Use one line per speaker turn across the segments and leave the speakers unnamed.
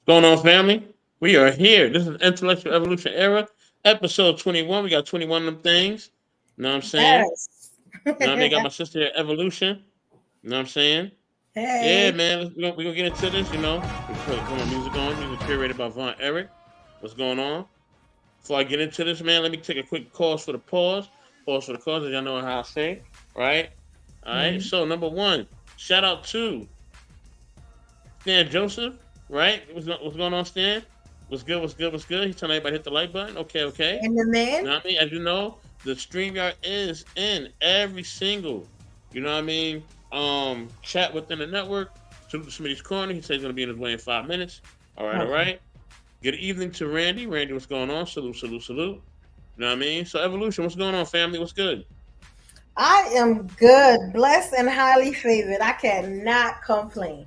Going on, family? We are here. This is Intellectual Evolution Era, episode 21. We got 21 of them things. You know what I'm saying?
Yes.
You know what I mean? Got my sister here, Evolution. You know what I'm saying? Yeah,
Hey.
man. We're gonna get into this, you know. We put my music on. Music curated by Von Eric. What's going on? Before I get into this, man, let me take a quick pause for the pause. Pause for the cause, as y'all know how I say, right? All right.
Mhm.
So, number one, shout out to Stan Joseph, right? What's going on, Stan? What's good? What's good? What's good? He's telling everybody hit the like button. Okay, okay.
And the
You
man?
know what I mean? As you know, the StreamYard is in every single, you know what I mean, chat within the network. Salute to Smitty's Corner. He says he's gonna be in his way in 5 minutes. All right, all
Okay.
right. Good evening to Randy. Randy, what's going on? Salute, salute, salute. You know what I mean? So Evolution, what's going on, family? What's good?
I am good, blessed, and highly favored. I cannot complain.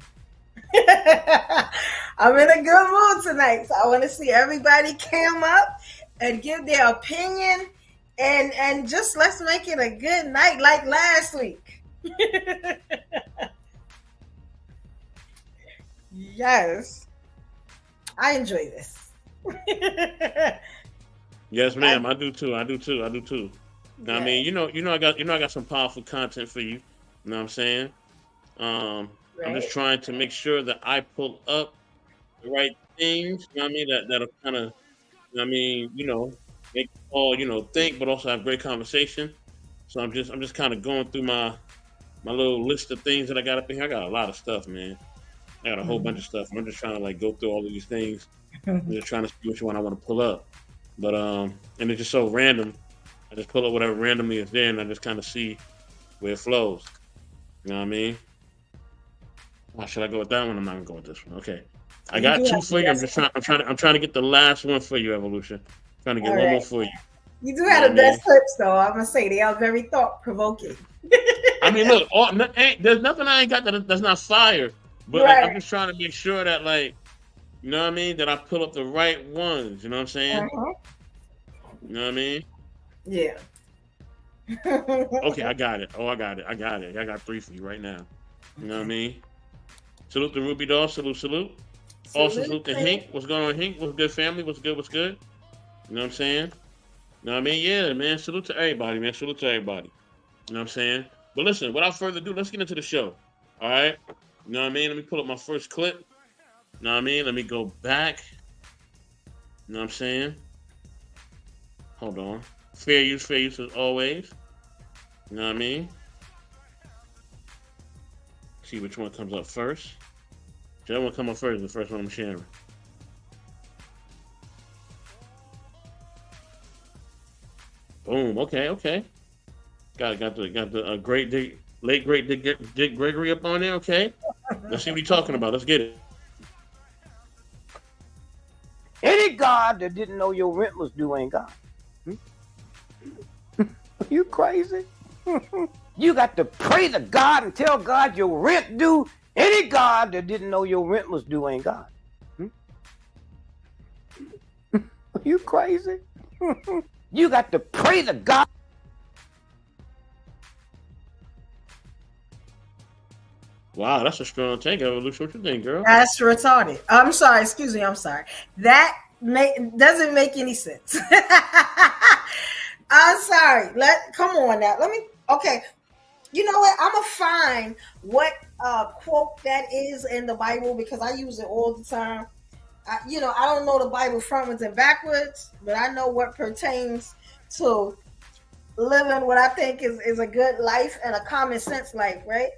I'm in a good mood tonight. So I want to see everybody cam up and give their opinion and just let's make it a good night like last week. Yes. I enjoy this.
Yes,
I,
ma'am. I do too. I do too. I do too. Now, I
yeah,
mean, I got some powerful content for you. You know what I'm saying? I'm just
right.
trying to make sure that I pull up the right things. You know what I mean? That'll kind of, I mean, make you all think, but also have great conversation. So I'm just kind of going through my little list of things that I got up in here. I got a lot of stuff, man. I got a whole bunch of stuff. And I'm just trying to like go through all of these things. I'm just trying to see which one I want to pull up. But and it's just so random. I just pull up whatever randomly is there, and I just kind of see where it flows. You know what I mean? Should I go with that one? I'm not gonna go with this one. Okay. I
You
got
do
two
have the
for you.
best clip.
I'm trying to get the last one for you, Evolution. Trying to get
All
one more
right.
for you.
You do
You know what
have
I
the
mean?
best clips, though. I'm gonna say they are very thought provoking.
I mean, look, there's nothing I ain't got that's not fire. But like, I'm
Right.
just trying to make sure that like, you know what I mean, that I pull up the right ones. You know what I'm saying?
Uh-huh.
You know what I mean?
Yeah.
Okay, I got it. Oh, I got it. I got it. I got three for you right now. You know what I
Okay.
mean? Salute to Ruby Doll. Salute, salute. Also
Salute,
salute to
Queen.
Hink. What's going on, Hink? What's good, family? What's good? What's good? You know what I'm saying? You know what I mean? Yeah, man. Salute to everybody, man. Salute to everybody. You know what I'm saying? But listen, without further ado, let's get into the show. All right? You know what I mean? Let me pull up my first clip. You know what I mean? Let me go back. You know what I'm saying? Hold on. Fair use as always. You know what I mean? See which one comes up first. Whichever one come up first is the first one I'm sharing. Boom. Okay, okay. Got the great late great Dick Gregory up on there. Okay. Let's see what he's talking about. Let's get it.
Any God that didn't know your rent was due ain't God. Hmm? You crazy? You got to pray to God and tell God your rent due. Any God that didn't know your rent was due ain't God. Hmm? You crazy? You got to pray to God.
Wow, that's a strong take, Evolution. What you think, girl?
That's retarded. I'm sorry. Excuse me. I'm sorry. That doesn't make any sense. I'm sorry. Come on now. Let me. Okay. You know what? I'm gonna find what quote that is in the Bible because I use it all the time. I don't know the Bible frontwards and backwards, but I know what pertains to living what I think is a good life and a common sense life, right?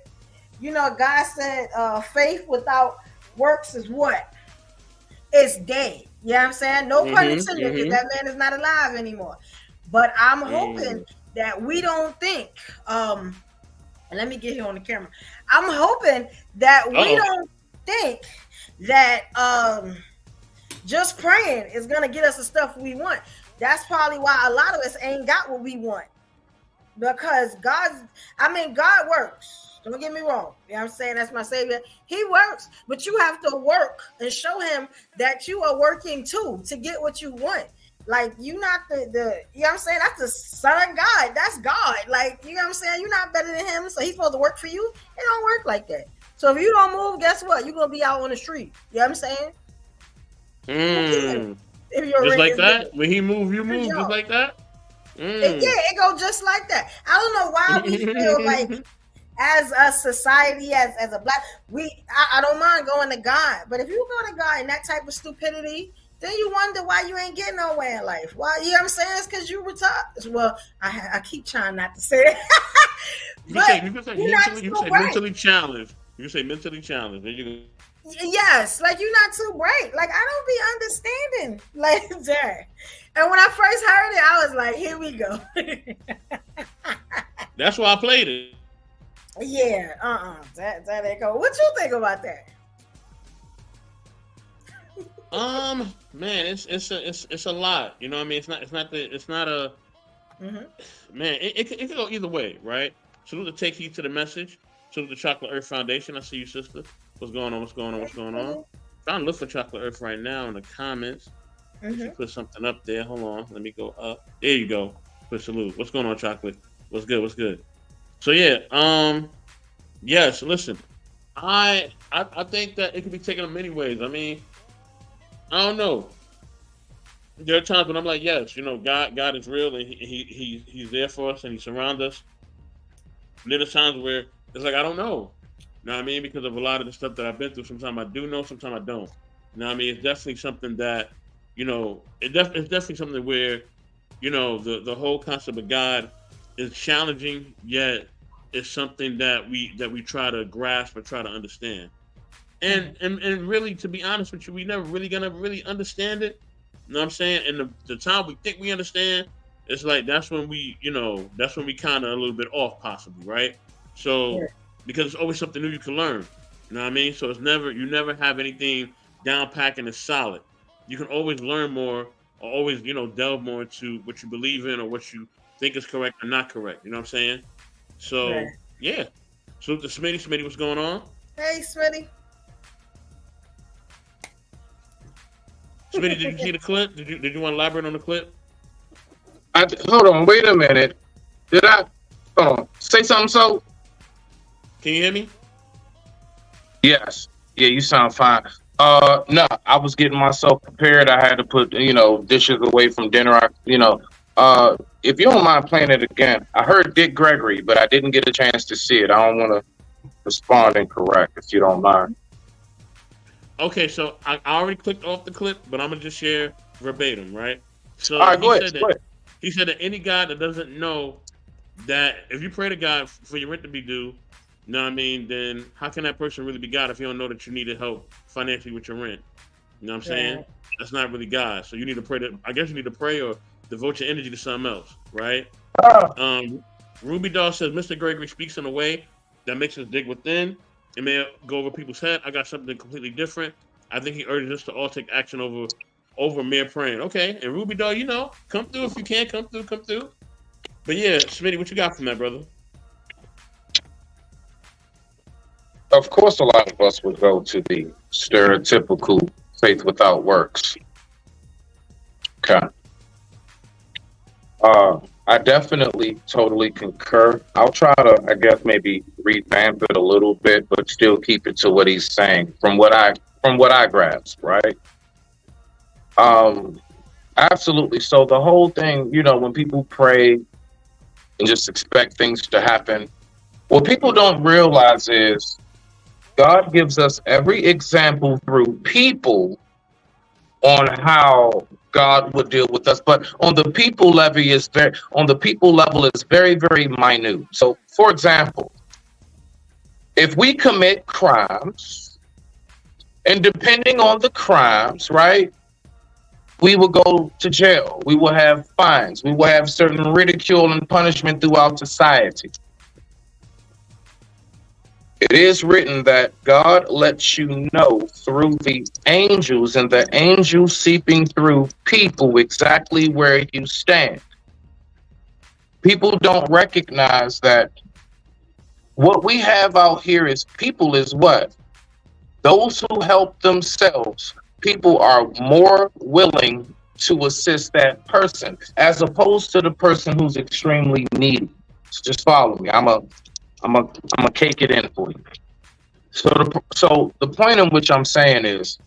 God said faith without works is what? It's dead. You know what I'm saying? No pun
Mm-hmm.
intended, because
Mm-hmm.
that man is not alive anymore. But I'm hoping
Mm.
that we don't think, and let me get here on the camera. I'm hoping that we
Uh-oh.
don't think that just praying is gonna get us the stuff we want. That's probably why a lot of us ain't got what we want. Because God works. Don't get me wrong. You know what I'm saying? That's my savior. He works, but you have to work and show him that you are working too to get what you want. Like, you not the you know what I'm saying? That's the son of God. That's God. Like, you know what I'm saying? You're not better than him, so he's supposed to work for you. It don't work like that. So if you don't move, guess what? You're gonna be out on the street. You know what I'm saying?
Mm.
If your
Just
rent
like
is
that?
good.
When he move, you
Good
move just
job.
like that?
Yeah,
Mm.
it go just like that. I don't know why we feel like as a society, as a black, I don't mind going to God, but if you go to God in that type of stupidity, then you wonder why you ain't getting nowhere in life. Why, you know what I'm saying? It's because you retarded. Well, I keep trying not to say it, but
You can say
you're not
mentally, you can
too
say
bright.
mentally challenged. You can say mentally challenged. There you
Yes, like you're not too bright. Like I don't be understanding like that. And when I first heard it, I was like, here we go.
That's why I played it.
Yeah, that ain't go. What you think about that?
Man, it's a lot. You know what I mean? It's not a
Hmm.
man. It could go either way, right? Salute to Take Heed to the Message. Salute to Chocolate Earth Foundation. I see you, sister. What's going on? What's going on? What's going on? Trying to look for Chocolate Earth right now in the comments. If you put something up there, hold on. Let me go up. There you go. Put salute. What's going on, Chocolate? What's good? What's good? So yeah, yes. Listen, I think that it can be taken in many ways. I mean, I don't know. There are times when I'm like, yes, you know, God is real and he's there for us and he surrounds us. And then there's times where it's like I don't know. You know what I mean? Because of a lot of the stuff that I've been through, sometimes I do know, sometimes I don't. You know what I mean? It's definitely something that, you know, it's definitely something where, you know, the whole concept of God is challenging, yet it's something that we try to grasp or try to understand. And really, to be honest with you, we never really gonna really understand it. You know what I'm saying? And the time we think we understand, it's like that's when we, you know, that's when we kind of a little bit off, possibly, right?
Yeah.
So because it's always something new you can learn. You know what I mean? So it's never you never have anything down packed and it's solid. You can always learn more, or always, you know, delve more into what you believe in or what you think is correct or not correct. You know what I'm saying?
Right.
So yeah. So the Smitty, what's going on?
Hey, Smitty.
Smitty, did you see the clip? Did you want to elaborate on the clip?
Hold on, wait a minute. Did I? Hold on. Say something. So
Can you hear me?
yes, yeah, you sound fine. No, I was getting myself prepared. I had to put dishes away from dinner. If you don't mind playing it again, I heard Dick Gregory, but I didn't get a chance to see it. I don't want to respond incorrect if you don't mind.
Okay, so I already clicked off the clip, but I'm gonna just share verbatim, right?
All
So
right, go ahead. Go ahead.
he said that any guy that doesn't know that if you pray to God for your rent to be due, you know what I mean, then how can that person really be God if you don't know that you needed help financially with your rent? You know what I'm saying?
Right.
That's not really God. So you need to pray to I guess you need to pray or devote your energy to something else, right?
Ah,
Um Ruby Doll says Mr. Gregory speaks in a way that makes us dig within. It may go over people's head. I got something completely different. I think he urges us to all take action over mere praying. Okay, and Ruby Doll, you know, come through if you can. Come through, come through. But yeah, Smitty, what you got from that, brother?
of course, a lot of us would go to the stereotypical faith without works. Okay. I definitely totally concur. I'll try to, I guess, maybe revamp it a little bit, but still keep it to what he's saying from what I grasp, right? Um, Absolutely. So the whole thing, when people pray and just expect things to happen, what people don't realize is God gives us every example through people on how God would deal with us, but on the people level is very, very minute. So, for example, if we commit crimes, and depending on the crimes, right, we will go to jail. We will have fines. We will have certain ridicule and punishment throughout society. It is written that God lets you know through the angels and the angels seeping through people exactly where you stand. People don't recognize that what we have out here is people is what? Those who help themselves. People are more willing to assist that person as opposed to the person who's extremely needy. So just follow me. I'm a cake it in for you. So the point in which I'm saying is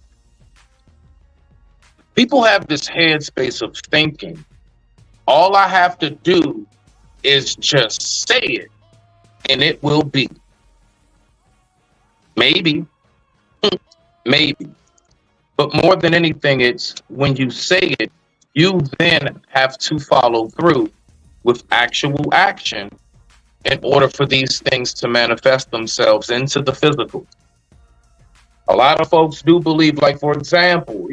People have this headspace of thinking, all I have to do is just say it and it will be. Maybe, maybe. But more than anything, it's when you say it, you then have to follow through with actual action in order for these things to manifest themselves into the physical. A lot of folks do believe, like, for example,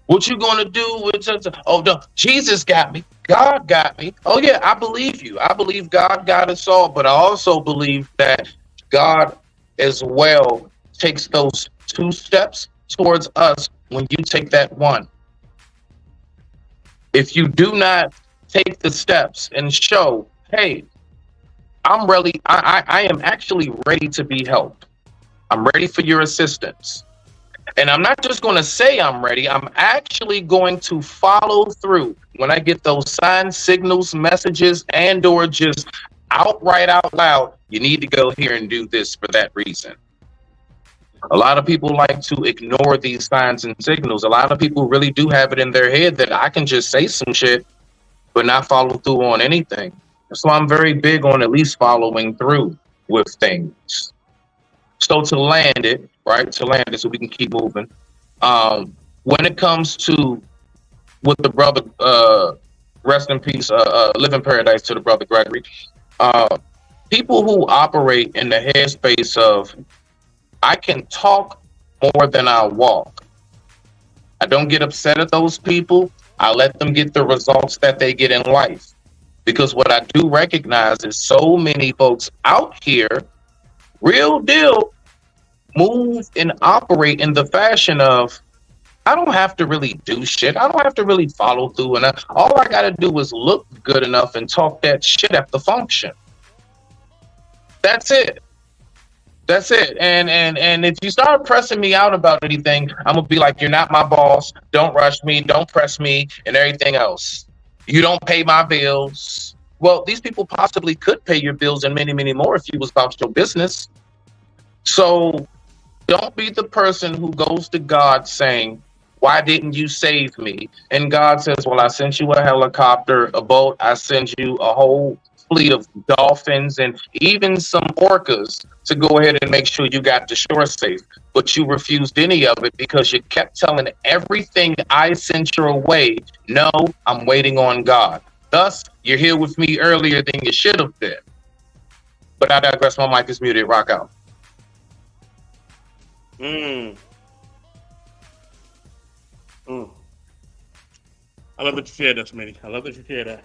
what you gonna do with oh no, Jesus got me, God got me. Oh yeah, I believe you. I believe God got us all, but I also believe that God as well takes those 2 steps towards us when you take that one. If you do not take the steps and show, hey, I am actually ready to be helped. I'm ready for your assistance. And I'm not just going to say I'm ready. I'm actually going to follow through when I get those signs, signals, messages, and or just outright out loud, you need to go here and do this for that reason. A lot of people like to ignore these signs and signals. A lot of people really do have it in their head that I can just say some shit, but not follow through on anything. So I'm very big on at least following through with things. So to land it, so we can keep moving. When it comes to what the brother, rest in peace, live in paradise to the brother Gregory, people who operate in the headspace of, I can talk more than I walk. I don't get upset at those people. I let them get the results that they get in life. Because what I do recognize is so many folks out here, real deal, move and operate in the fashion of, I don't have to really do shit. I don't have to really follow through. And all I got to do is look good enough and talk that shit at the function. That's it. That's it. And if you start pressing me out about anything, I'm going to be like, you're not my boss. Don't rush me. Don't press me and everything else. You don't pay my bills. Well, these people possibly could pay your bills and many, many more if you was about your business. So don't be the person who goes to God saying, why didn't you save me? And God says, well, I sent you a helicopter, a boat. I sent you a whole fleet of dolphins and even some orcas to go ahead and make sure you got to shore safe. But you refused any of it because you kept telling everything I sent your way, no, I'm waiting on God. Thus, you're here with me earlier than you should have been. But I digress. My mic is muted. Rock out.
I love that you shared that, Smitty. I love that you shared that.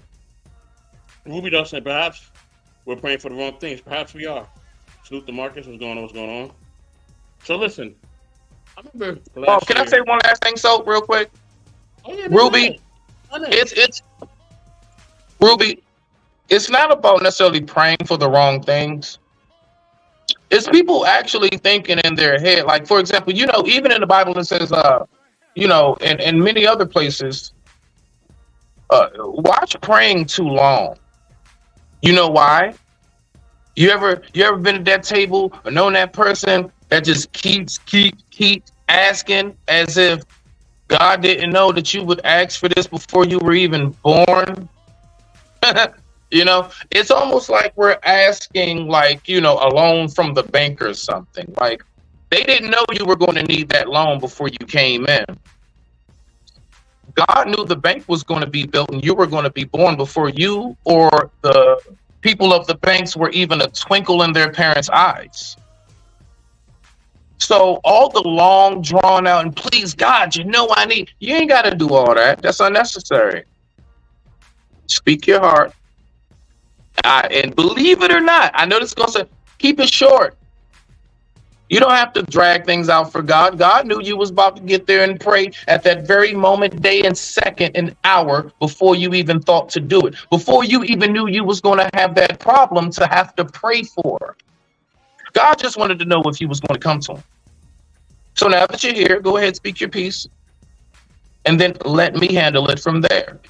Ruby does say, perhaps we're praying for the wrong things. Perhaps we are. Salute the Marcus. What's going on? What's going on? So listen, I remember last
can
year.
I say one last thing, so real quick?
Oh, yeah,
Ruby, it's Ruby. It's not about necessarily praying for the wrong things. It's people actually thinking in their head. Like, for example, even in the Bible it says, and many other places, watch praying too long. You know why? You ever been at that table or known that person that just keeps asking as if God didn't know that you would ask for this before you were even born? It's almost like we're asking, like, a loan from the bank or something. Like, they didn't know you were going to need that loan before you came in. God knew the bank was going to be built and you were going to be born before you or the people of the banks were even a twinkle in their parents' eyes. So all the long drawn out and please God, I need, you ain't got to do all that. That's unnecessary. Speak your heart. And believe it or not, I know this is going to say, keep it short. You don't have to drag things out for God. God knew you was about to get there and pray at that very moment, day and second and hour before you even thought to do it. Before you even knew you was going to have that problem to have to pray for. God just wanted to know if you was going to come to him. So now that you're here, go ahead, speak your piece. And then let me handle it from there.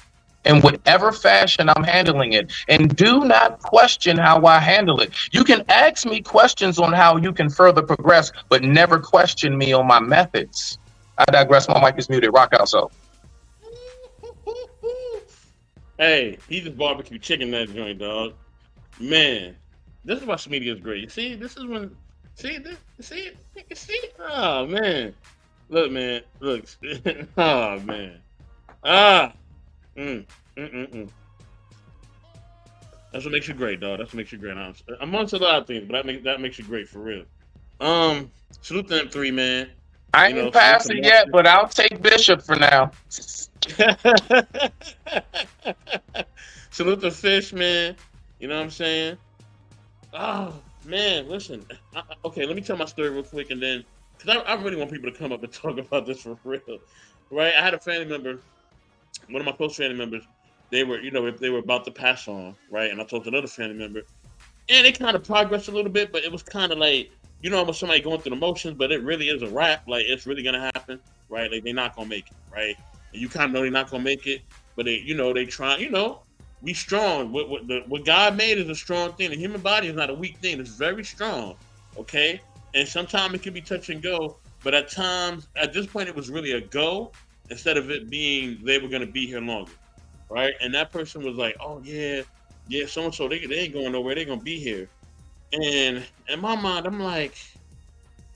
In whatever fashion I'm handling it. And do not question how I handle it. You can ask me questions on how you can further progress, but never question me on my methods. I digress. My mic is muted. Rock out, so.
Hey, he just barbecue chicken that joint, dog. Man, this is why media is great. You see, this is when. See this. See it. You see. Oh man. Look, man. Look. Oh man. Ah. Mm. Mm. That's what makes you great, dog. That's what makes you great. Honestly. Amongst a lot of things, but that makes you great for real. Salute to M3, man.
I
You know,
ain't
salute
passed
to
it yet, but I'll take Bishop for now.
Salute to Fish, man. You know what I'm saying? Oh man, listen. Okay, let me tell my story real quick, and then because I really want people to come up and talk about this for real, right? I had a family member, one of my close family members. They were, they were about to pass on, right? And I told another family member, and it kind of progressed a little bit, but it was kind of like, almost somebody going through the motions, but it really is a wrap. Like it's really gonna happen, right? Like they're not gonna make it, right? And you kind of know they're not gonna make it, but they try, we strong. What God made is a strong thing. The human body is not a weak thing. It's very strong, okay? And sometimes it can be touch and go, but at times, at this point, it was really a go instead of it being they were gonna be here longer, right? And that person was like, oh yeah, so and so they ain't going nowhere. They're gonna be here. And in my mind, I'm like,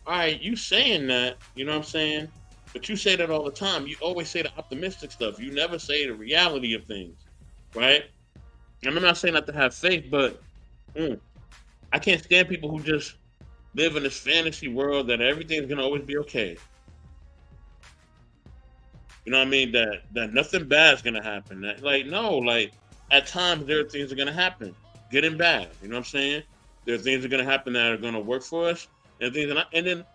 all right, you saying that, you know what I'm saying? But you say that all the time. You always say the optimistic stuff. You never say the reality of things, right? And I'm not saying not to have faith, but I can't stand people who just live in this fantasy world that everything's gonna always be okay. You know what I mean? That nothing bad is gonna happen. That, no, at times there are things that are gonna happen, good and bad. You know what I'm saying? There are things that are going to happen that are going to work for us, and things. And then,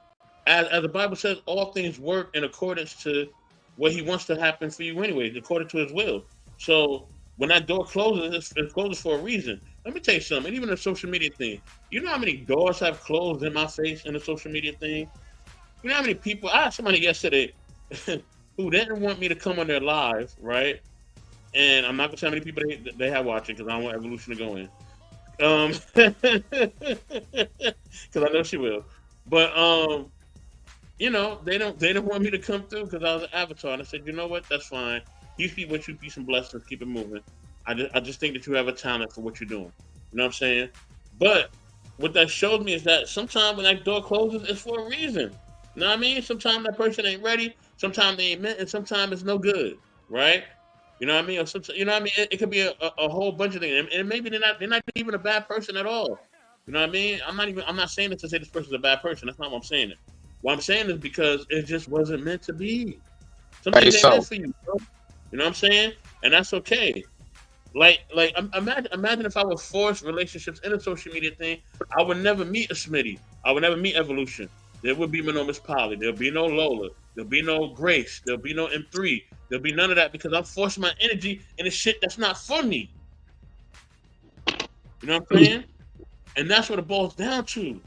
as the Bible says, all things work in accordance to what He wants to happen for you, anyway, according to His will. So when that door closes, it closes for a reason. Let me tell you something. Even the social media thing. You know how many doors have closed in my face in the social media thing? You know how many people? I had somebody yesterday who didn't want me to come on their live, right? And I'm not gonna tell how many people they have watching because I don't want Evolution to go in. Because I know she will, but they don't want me to come through because I was an avatar, and I said, you know what, that's fine. Peace be with you, peace and blessings, keep it moving. I just think that you have a talent for what you're doing. You know what I'm saying? But what that shows me is that sometimes when that door closes, it's for a reason. You know what I mean? Sometimes that person ain't ready, sometimes they ain't meant, and sometimes it's no good, right? You know what I mean? Or you know what I mean? It could be a whole bunch of things, and maybe they're not even a bad person at all. You know what I mean? I'm not saying it to say this person's a bad person. That's not what I'm saying. What I'm saying is because it just wasn't meant to be. Something ain't meant for you, bro. You know what I'm saying? And that's okay. Imagine if I would force relationships in a social media thing, I would never meet a Smitty. I would never meet Evolution. There would be no Miss Polly. There'll be no Lola. There'll be no Grace. There'll be no M3. There'll be none of that because I'm forcing my energy into shit that's not for me. You know what I'm saying? And that's what it boils down to. You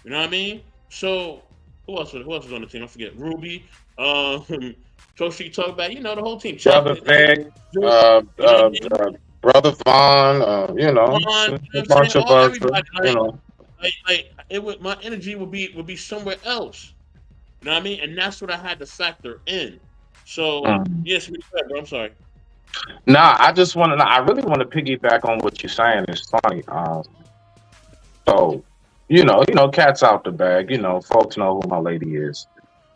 know what I mean? So who else was on the team? I forget. Ruby, Toshi talk about, the whole team.
Brother Fig, Brother Vaughn,
Vaughn,
a bunch of us,
my energy would be somewhere else. You know what I mean? And that's what I had to factor in. So yes, bro, I'm sorry.
Nah, I really want to piggyback on what you're saying. It's funny. So, cat's out the bag. Folks know who my lady is.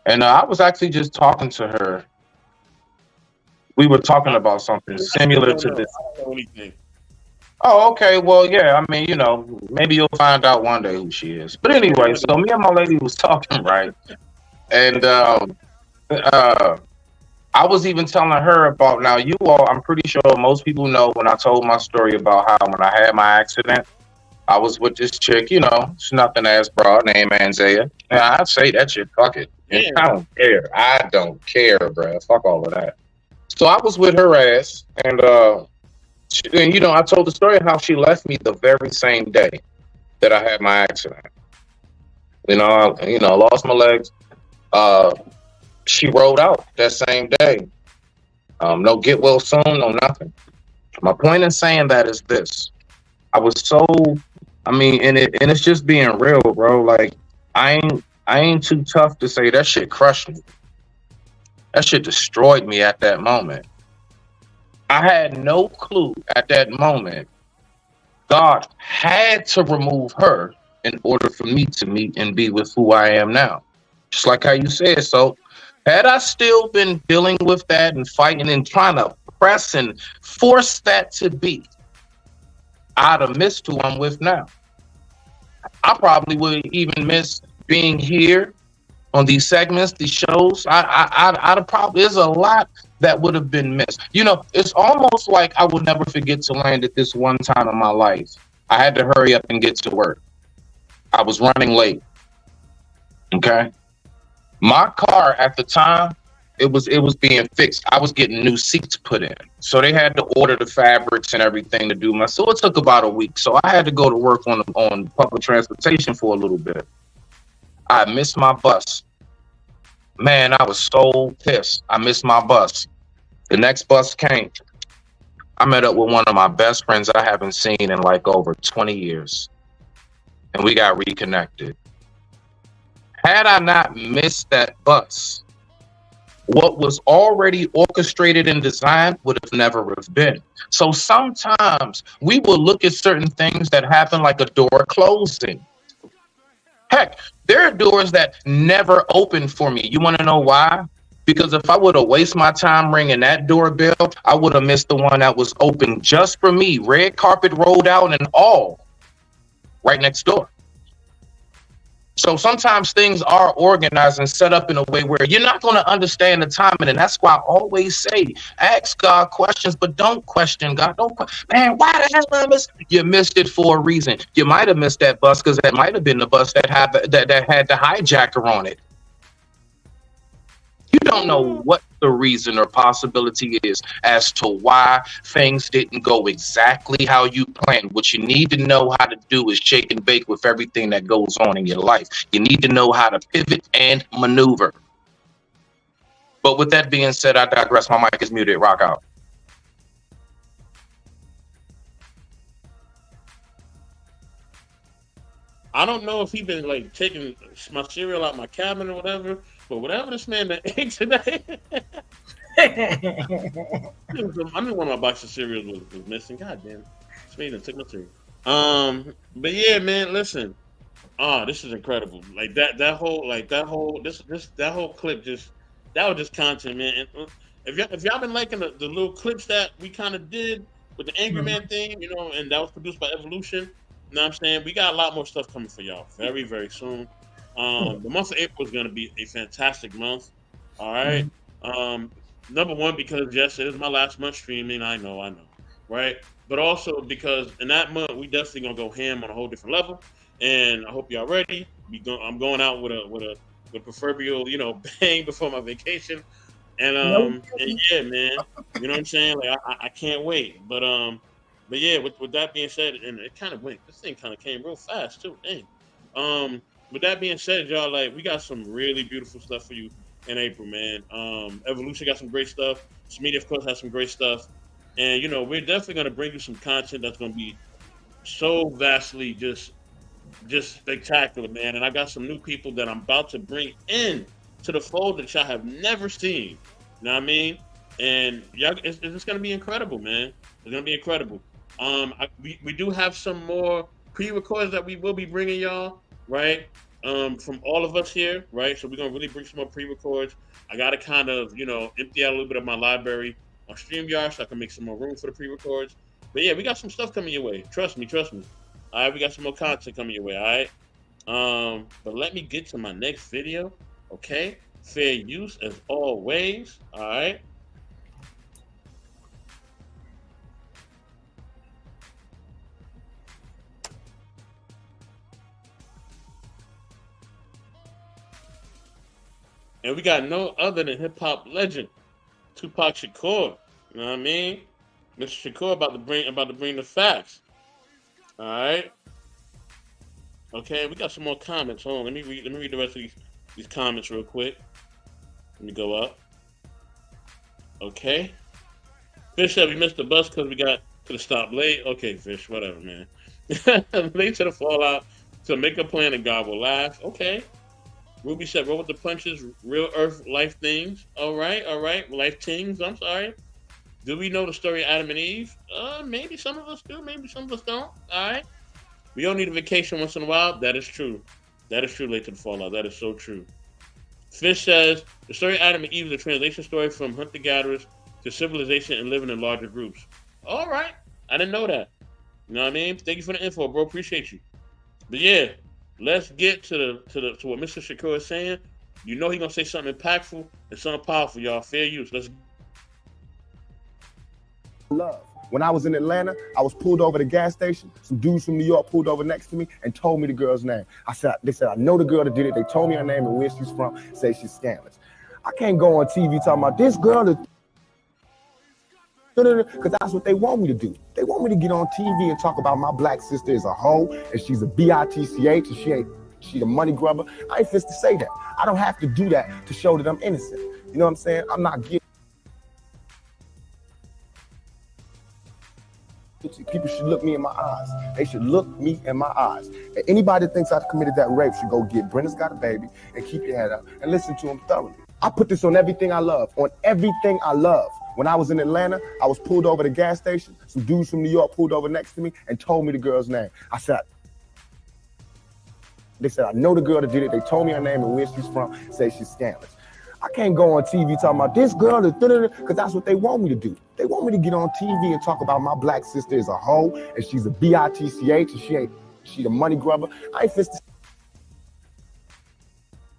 And I was actually just talking to her. We were talking about something similar to this.
I don't know anything.
Oh, okay. Well, yeah. I mean, maybe you'll find out one day who she is. But anyway, so me and my lady was talking, right? And I was even telling her about, now you all, I'm pretty sure most people know when I told my story about how when I had my accident, I was with this chick, it's nothing ass broad named Anzea. And I'd say that shit, fuck it. Yeah. I don't care, bro. Fuck all of that. So I was with her ass, and I told the story of how she left me the very same day that I had my accident. I lost my legs. She rolled out that same day. No get well soon, no nothing. My point in saying that is this. I was so, and it's just being real, bro. Like, I ain't too tough to say that shit crushed me. That shit destroyed me at that moment. I had no clue at that moment. God had to remove her in order for me to meet and be with who I am now. Just like how you said. So had I still been dealing with that and fighting and trying to press and force that to be, I'd have missed who I'm with now. I probably would even miss being here on these segments, these shows. I'd have probably, there's a lot that would have been missed. You know, it's almost like I will never forget to land at this one time in my life. I had to hurry up and get to work. I was running late. Okay. My car at the time, it was being fixed. I was getting new seats put in. So they had to order the fabrics and everything to do so it took about a week. So I had to go to work on public transportation for a little bit. I missed my bus. Man, I was so pissed. I missed my bus. The next bus came. I met up with one of my best friends I haven't seen in like over 20 years. And we got reconnected. Had I not missed that bus, what was already orchestrated and designed would have never have been. So sometimes we will look at certain things that happen like a door closing. Heck, there are doors that never open for me. You want to know why? Because if I would have wasted my time ringing that doorbell, I would have missed the one that was open just for me. Red carpet rolled out and all, right next door. So sometimes things are organized and set up in a way where you're not going to understand the timing. And that's why I always say, ask God questions, but don't question God. Man, why the hell I missed? You missed it for a reason. You might have missed that bus because that might have been the bus that had the hijacker on it. You don't know what the reason or possibility is as to why things didn't go exactly how you planned. What you need to know how to do is shake and bake with everything that goes on in your life. You need to know how to pivot and maneuver. But with that being said, I digress. My mic is muted. Rock out.
I don't know if he been like taking my cereal out my cabinet or whatever, but whatever this man that ate today, I knew one of my boxes of cereal was missing. God damn, this man done took my cereal. But yeah, man, listen. This is incredible. Like that whole clip that was just content, man. And if y'all been liking the little clips that we kind of did with the Angry Man thing, you know, and that was produced by Evolution. You know what I'm saying? We got a lot more stuff coming for y'all very, very soon. The month of April is going to be a fantastic month. All right. Number one, because yes, it is my last month streaming. I know. Right. But also because in that month, we definitely going to go ham on a whole different level. And I hope y'all ready. I'm going out with a proverbial, you know, bang before my vacation. And yeah, man, you know what I'm saying? Like I can't wait. But yeah, with that being said, and it kind of went. This thing kind of came real fast too. Dang. With that being said, y'all, like we got some really beautiful stuff for you in April, man. Evolution got some great stuff. Smitty, of course, has some great stuff, and you know we're definitely gonna bring you some content that's gonna be so vastly just spectacular, man. And I got some new people that I'm about to bring in to the fold that y'all have never seen. You know what I mean? And y'all, it's just gonna be incredible, man. It's gonna be incredible. We do have some more pre-records that we will be bringing y'all, right? From all of us here, right? So we're gonna really bring some more pre-records. I gotta kind of, you know, empty out a little bit of my library on StreamYard so I can make some more room for the pre-records. But yeah, we got some stuff coming your way. Trust me. All right, we got some more content coming your way. All right. But let me get to my next video. Okay. Fair use as always. All right. And we got no other than hip hop legend, Tupac Shakur. You know what I mean? Mr. Shakur about to bring the facts. All right. Okay, we got some more comments. Hold on, let me read the rest of these comments real quick. Let me go up. Okay. Fish said we missed the bus because we got to the stop late. Okay, Fish, whatever, man. Late to the fallout. So make a plan and God will laugh. Okay. Ruby said, roll with the punches, real earth life things. All right, life things. I'm sorry. Do we know the story of Adam and Eve? Maybe some of us do, maybe some of us don't. All right. We all need a vacation once in a while. That is true. That is true, late to the fallout. That is so true. Fish says, the story of Adam and Eve is a translation story from hunter-gatherers to civilization and living in larger groups. All right. I didn't know that. You know what I mean? Thank you for the info, bro. Appreciate you. But yeah, let's get to what Mr. Shakur is saying. You know he's gonna say something impactful and something powerful, y'all. Fair use. Let's
love. When I was in Atlanta, I was pulled over at a gas station. Some dudes from New York pulled over next to me and told me the girl's name. They said, I know the girl that did it. They told me her name and where she's from. Say she's scandalous. I can't go on TV talking about this girl is, because that's what they want me to do. They want me to get on TV and talk about my black sister as a hoe and she's a bitch and she's a money grubber. I ain't fit to say that. I don't have to do that to show that I'm innocent. You know what I'm saying? I'm not guilty. People should look me in my eyes. They should look me in my eyes. And anybody that thinks I committed that rape should go get Brenda's Got a Baby and keep your head up and listen to him thoroughly. I put this on everything I love, on everything I love. When I was in Atlanta, I was pulled over at a gas station. Some dudes from New York pulled over next to me and told me the girl's name. They said, I know the girl that did it. They told me her name and where she's from. Say she's scandalous. I can't go on TV talking about this girl, because that's what they want me to do. They want me to get on TV and talk about my black sister as a hoe and she's a bitch and she's a money grubber. I ain't fit to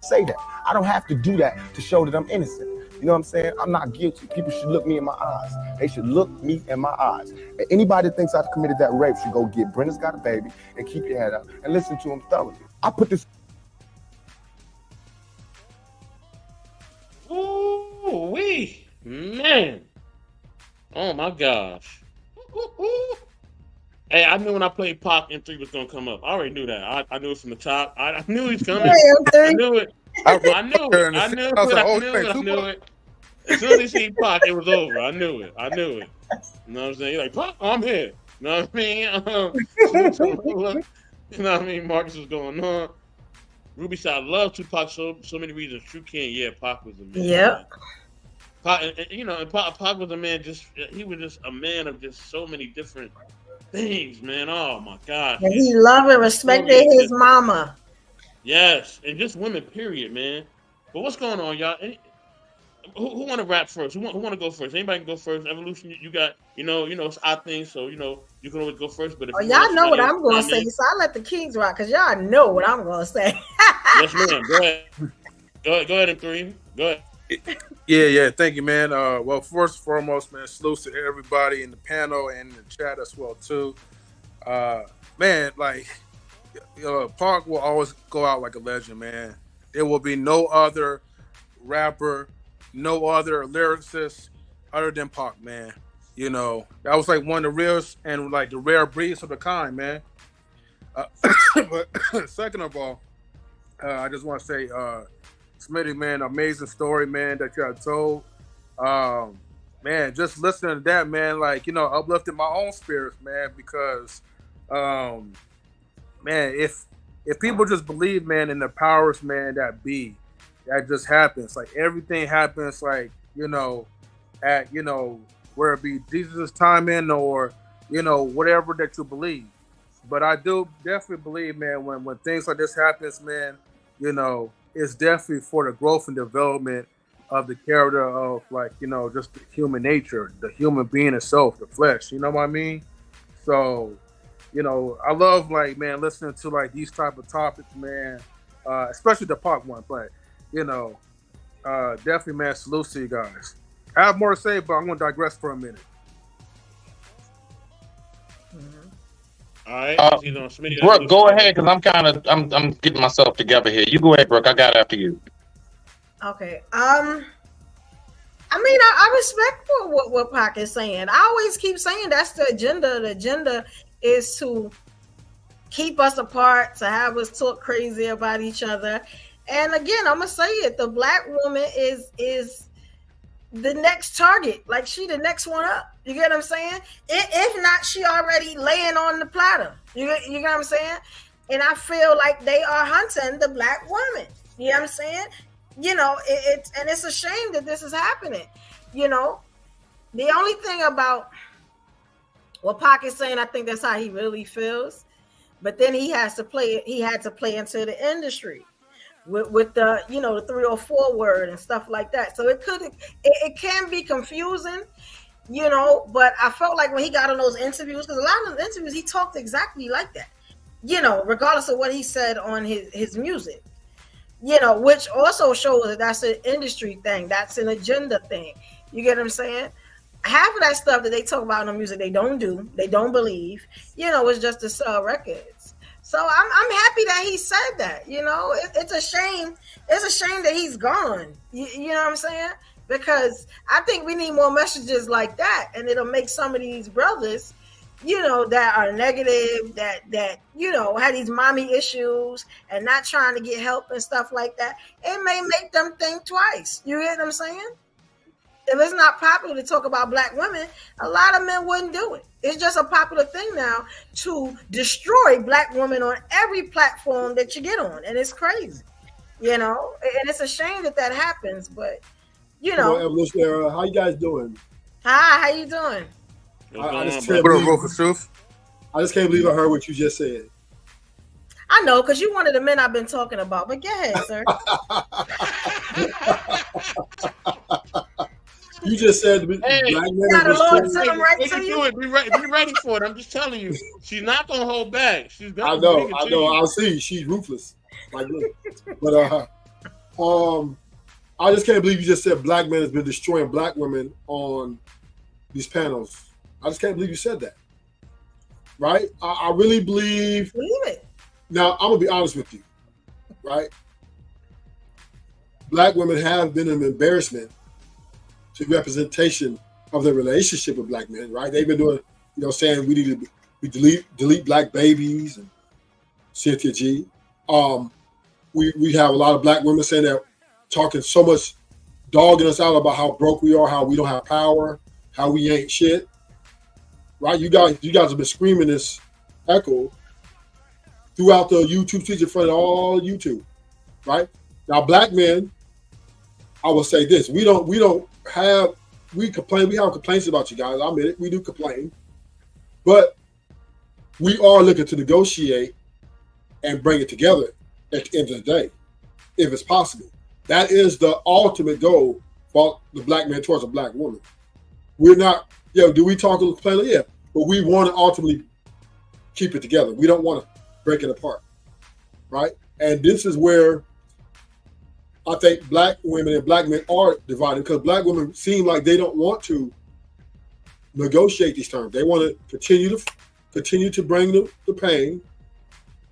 say that. I don't have to do that to show that I'm innocent. You know what I'm saying? I'm not guilty. People should look me in my eyes. They should look me in my eyes. And anybody that thinks I committed that rape should go get Brenda's Got a Baby and keep your head up and listen to him thoroughly. I put this.
Ooh-wee, man. Oh my gosh. Ooh. Hey, I knew when I played Pac, M3 was gonna come up. I already knew that. I knew it from the top. I knew he was coming. I knew it. I knew it. As soon as he seen Pac, it was over. I knew it. You know what I'm saying? He's like, Pac, I'm here. You know what I mean? You know what I mean? Marcus was going on. Ruby said, I love Tupac so many reasons. True King, yeah, Pac was a man.
Yep.
Pac, Pac was a man. He was just a man of just so many different things, man. Oh my gosh.
And he loved and respected his mama.
Yes, and just women, period, man. But what's going on, y'all? Who want to rap first? Who want to go first? Anybody can go first. Evolution, you got, it's our thing, so you can always go first. But if
y'all know what I'm going to say, so I let the Kings rock because y'all know what I'm going to say.
Yes, ma'am. Go ahead. Go ahead, M3. Go ahead.
Yeah. Thank you, man. Well, first and foremost, man, salute to everybody in the panel and in the chat as well too. Man, like, Pac will always go out like a legend, man. There will be no other rapper, no other lyricist other than Pac, man. That was like one of the rarest and like the rare breeds of the kind, man. But second of all, I just want to say, Smitty, man, amazing story, man, that you had told. Man, just listening to that, man, like, uplifted my own spirits, man, because, man, if people just believe, man, in the powers, man, that just happens. Like, everything happens, like, at, where it be Jesus' timing or, whatever that you believe. But I do definitely believe, man, when things like this happens, man, it's definitely for the growth and development of the character of, like, just the human nature, the human being itself, the flesh, you know what I mean? So, I love, like, man, listening to, like, these type of topics, man, especially the Pac one, but, definitely, man, salute to you guys. I have more to say, but I'm going to digress for a minute.
All right,
Brooke, go ahead, because I'm getting myself together here. You go ahead, Brooke. I got after you.
Okay. I respect what Pac is saying. I always keep saying that's the agenda. The agenda is to keep us apart, to have us talk crazy about each other. And again, I'm gonna say it: the black woman is the next target. Like, she the next one up. You get what I'm saying? If not, she already laying on the platter. You get what I'm saying? And I feel like they are hunting the black woman. You know what I'm saying? It's a shame that this is happening. The only thing about what Pac is saying, I think that's how he really feels. But then he had to play into the industry with the the 304 word and stuff like that. So it can be confusing, but I felt like when he got on those interviews, because a lot of those interviews he talked exactly like that, regardless of what he said on his music, which also shows that that's an industry thing, that's an agenda thing. You get what I'm saying? Half of that stuff that they talk about in the music, they don't do, they don't believe, it's just to sell records. So I'm happy that he said that. It's a shame. It's a shame that he's gone. You know what I'm saying? Because I think we need more messages like that, and it'll make some of these brothers, that are negative, that had these mommy issues and not trying to get help and stuff like that. It may make them think twice. You get what I'm saying? If it's not popular to talk about black women, a lot of men wouldn't do it. It's just a popular thing now to destroy black women on every platform that you get on, and it's crazy, and it's a shame that happens. But
Evolution Era, how you guys doing?
Hi, how you doing?
I just
What up, Rufus Truth?
can't believe I heard what you just said.
I know, because you're one of the men I've been talking about. But go ahead, sir.
You just said black men are
Be ready for it. I'm just telling you, she's not gonna hold back. She's gonna.
I know. I'll see. She's ruthless. Like, but I just can't believe you just said black men has been destroying black women on these panels. I just can't believe you said that. Right? I really believe
it.
Now I'm gonna be honest with you. Right? Black women have been an embarrassment to representation of their relationship with black men, right? They've been doing, saying we need to delete black babies and Cynthia G. We have a lot of black women saying that, talking so much, dogging us out about how broke we are, how we don't have power, how we ain't shit, right? You guys have been screaming this echo throughout the YouTube feature in front of all YouTube, right? Now, black men, I will say this: we have complaints about you guys. I admit it, we do complain, but we are looking to negotiate and bring it together at the end of the day, if it's possible. That is the ultimate goal for the black man towards a black woman. We're not, do we talk and complain? Yeah, but we want to ultimately keep it together. We don't want to break it apart, right? And this is where I think black women and black men are divided, because black women seem like they don't want to negotiate these terms. They want to continue to bring the pain,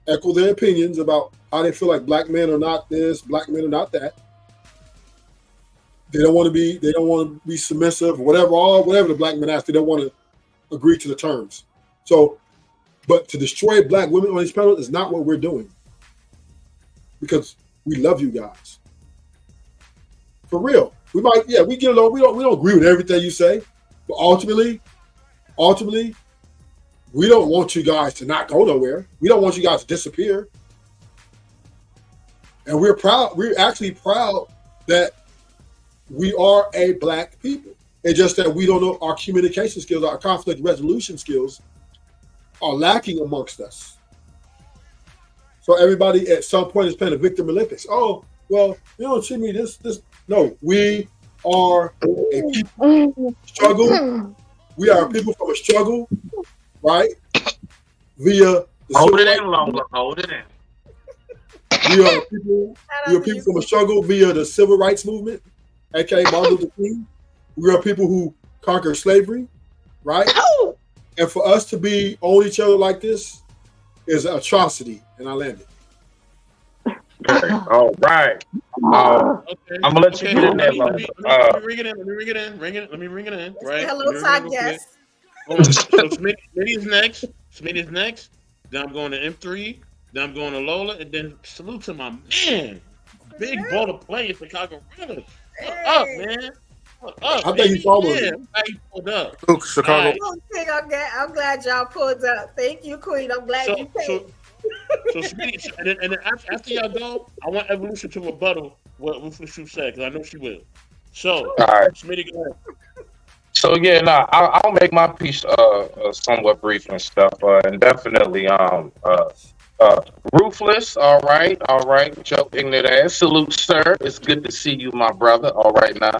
echo their opinions about how they feel like black men are not this, black men are not that. They don't want to be submissive, whatever the black men ask. They don't want to agree to the terms. So, but to destroy black women on this panel is not what we're doing, because we love you guys. For real. We get along. We don't agree with everything you say, but ultimately, we don't want you guys to not go nowhere. We don't want you guys to disappear. And we're proud. We're actually proud that we are a black people. It's just that we don't know our communication skills, our conflict resolution skills are lacking amongst us. So everybody at some point is playing the victim Olympics. Oh, well, you don't treat me this. No, we are a people struggle. We are people from a struggle, right? Via the
hold it in longer. Hold it in.
We are people from a struggle via the civil rights movement, aka Martin Luther King. We are people who conquered slavery, right? And for us to be on each other like this is an atrocity. And I landed.
All right.
Okay.
I'm gonna let you get in there.
Let me ring it in. Right.
Hello, Todd. Yes.
So Smitty's next. Then I'm going to M3. Then I'm going to Lola, and then salute to my man, big baller player, Chicago Ridders. What's up, man? What's up?
I think you followed
me. How you pulled up?
Chicago.
I'm glad y'all pulled up. Thank you, Queen. I'm glad you came.
So Smitty, and then after y'all go, I want Evolution to rebuttal what Ruthless Truth said because I know she will. So,
All right.
Smitty, go ahead.
So yeah, I'll make my piece somewhat brief and stuff, and definitely Ruthless. All right, Joe Ignorant ass. Salute, sir. It's good to see you, my brother. All right now,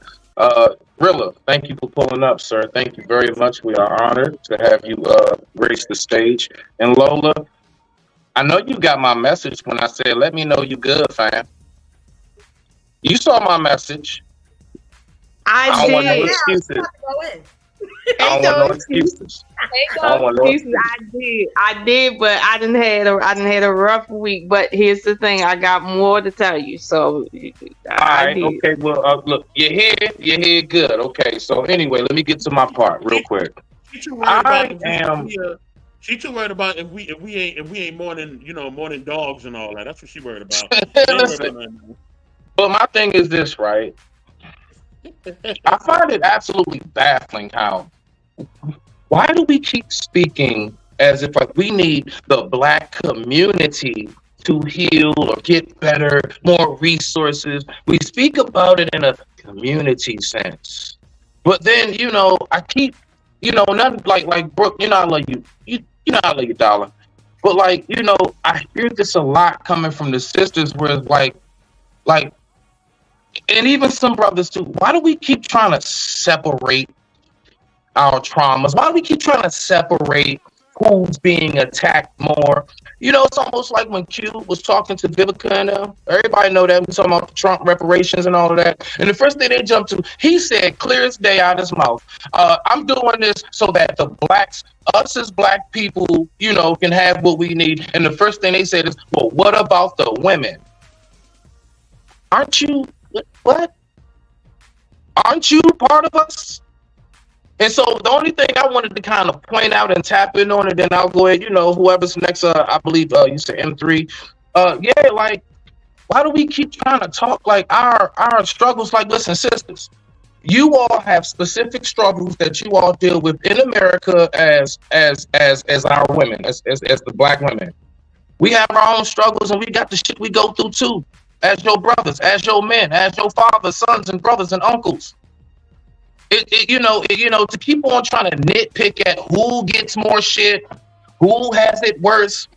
Rilla, thank you for pulling up, sir. Thank you very much. We are honored to have you grace the stage. And Lola, I know you got my message when I said, "Let me know you good, fam." You saw my message.
I
don't want no
did.
excuses.
Go in.
I don't want no excuses.
Ain't
I don't
no
want no
excuses. I did, but I didn't had a rough week. But here's the thing: I got more to tell you. So
All right. Okay. Well, look, you're here. Good. Okay. So anyway, let me get to my part real quick.
She too worried about
She
too worried about if we ain't more than dogs and all that. That's what she worried about. She ain't worried about nothing.
But my thing is this, right? I find it absolutely baffling how. Why do we keep speaking as if like we need the Black community to heal or get better, more resources? We speak about it in a community sense, but then I keep nothing like Brooke. I love you. You know I love you, Dollar. But I hear this a lot coming from the sisters, where it's like, and even some brothers too. Why do we keep trying to separate our traumas? Why do we keep trying to separate who's being attacked more? It's almost like when Q was talking to Vivica and everybody know that we're talking about the Trump reparations and all of that. And the first thing they jumped to, he said clear as day out of his mouth, I'm doing this so that the blacks, us as Black people, can have what we need. And the first thing they said is, well, what about the women? Aren't you, what? Aren't you part of us? And so the only thing I wanted to kind of point out and tap in on it, then I'll go ahead, whoever's next, I believe you said M3. Why do we keep trying to talk like our struggles? Like, listen, sisters, you all have specific struggles that you all deal with in America as our women, as the Black women. We have our own struggles and we got the shit we go through too, as your brothers, as your men, as your fathers, sons and brothers and uncles. To keep on trying to nitpick at who gets more shit, who has it worse,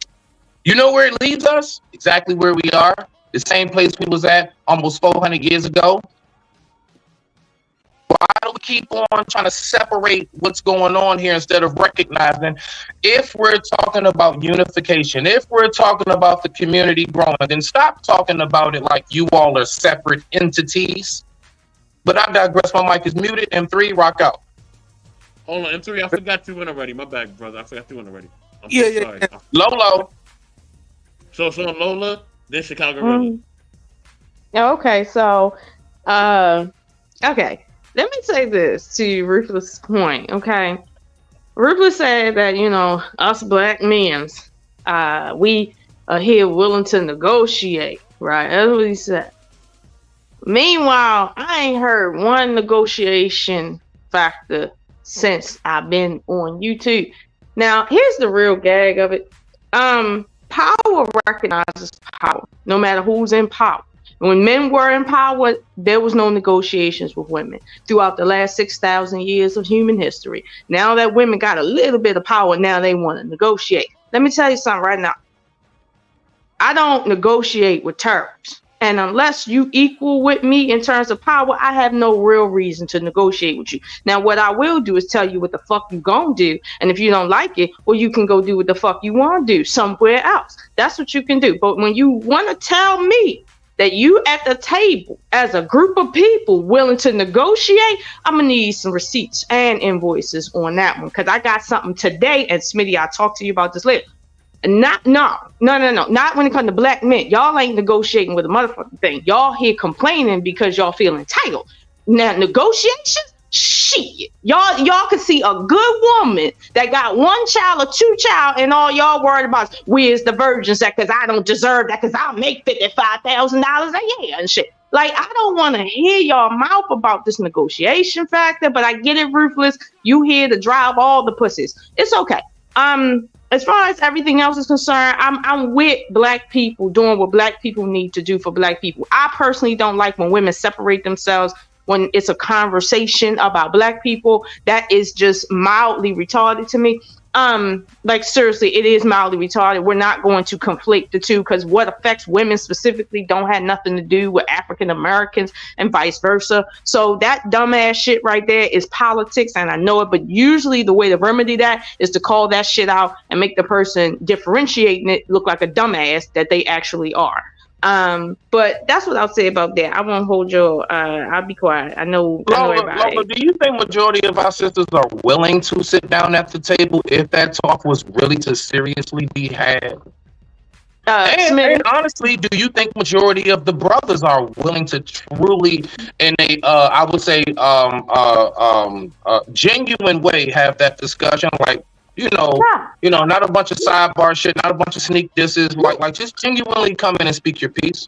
where it leaves us? Exactly where we are, the same place we was at almost 400 years ago. Why do we keep on trying to separate what's going on here instead of recognizing if we're talking about unification, if we're talking about the community growing, then stop talking about it like you all are separate entities. But I digress. My mic is muted. M3, rock out.
Hold on, M3. I forgot you went already. My bad, brother. I forgot you went already. I'm
Yeah.
sorry.
Lolo.
So Lola, then Chicago Rilla.
Okay, so okay. Let me say this to Ruthless' point. Okay, Ruthless said that us Black men, we are here willing to negotiate. Right, that's what he said. Meanwhile, I ain't heard one negotiation factor since I've been on YouTube. Now, here's the real gag of it. Power recognizes power, no matter who's in power. When men were in power, there was no negotiations with women throughout the last 6,000 years of human history. Now that women got a little bit of power, now they want to negotiate. Let me tell you something right now. I don't negotiate with terrorists. And unless you equal with me in terms of power, I have no real reason to negotiate with you. Now, what I will do is tell you what the fuck you gonna do. And if you don't like it, well, you can go do what the fuck you want to do somewhere else. That's what you can do. But when you want to tell me that you at the table as a group of people willing to negotiate, I'm gonna need some receipts and invoices on that one. Because I got something today. And Smitty, I'll talk to you about this later. No, not when it comes to Black men. Y'all ain't negotiating with a motherfucking thing. Y'all here complaining because y'all feel entitled. Now, negotiations? Shit. Y'all can see a good woman that got one child or two child, and all y'all worried about is where's the virgins at, because I don't deserve that, because I'll make $55,000 a year and shit. Like, I don't want to hear y'all mouth about this negotiation factor, but I get it, Ruthless. You here to drive all the pussies. It's okay. as far as everything else is concerned, I'm with black people doing what black people need to do for black people. I personally don't like when women separate themselves when it's a conversation about black people. That is just mildly retarded to me. Like seriously, it is mildly retarded. We're not going to conflate the two, because what affects women specifically don't have nothing to do with African Americans and vice versa. So that dumbass shit right there is politics, and I know it, but usually the way to remedy that is to call that shit out and make the person differentiating it look like a dumbass that they actually are. But that's what I'll say about that. I won't hold your I'll be quiet. I know everybody.
Lola, do you think majority of our sisters are willing to sit down at the table if that talk was really to seriously be had? And honestly, do you think majority of the brothers are willing to truly, in a I would say genuine way, have that discussion? Like, not a bunch of sidebar shit, not a bunch of sneak disses, like just genuinely come in and speak your piece.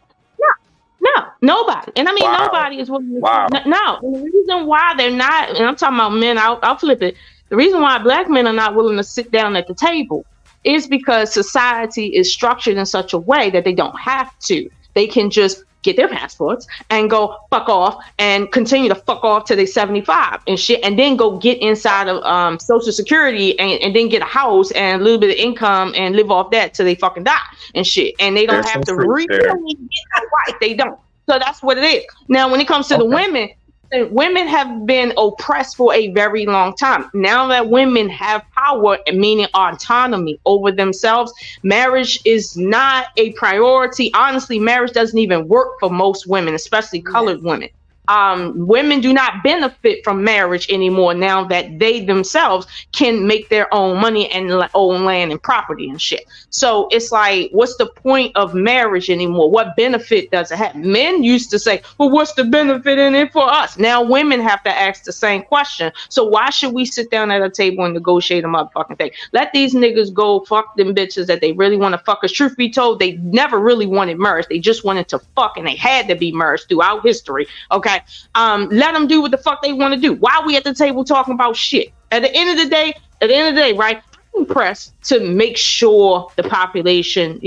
No, nobody. And I mean, nobody is willing to. No, and the reason why they're not, and I'm talking about men, I'll flip it. The reason why black men are not willing to sit down at the table is because society is structured in such a way that they don't have to. They can just get their passports and go fuck off and continue to fuck off till they're 75 and shit, and then go get inside of Social Security and then get a house and a little bit of income and live off that till they fucking die and shit. And they don't have to really get a wife. They don't. So that's what it is. Now, when it comes to the women have been oppressed for a very long time. Now that women have power, meaning autonomy over themselves, marriage is not a priority. Honestly, marriage doesn't even work for most women, especially colored women. Women do not benefit from marriage anymore now that they themselves can make their own money and own land and property and shit. So it's like, what's the point of marriage anymore? What benefit does it have? Men used to say, well, what's the benefit in it for us? Now women have to ask the same question. So why should we sit down at a table and negotiate a motherfucking thing? Let these niggas go fuck them bitches that they really want to fuck. Because truth be told, they never really wanted marriage. They just wanted to fuck, and they had to be merged throughout history. Okay. Let them do what the fuck they want to do. Why are we at the table talking about shit? At the end of the day, right? I'm pressed to make sure the population,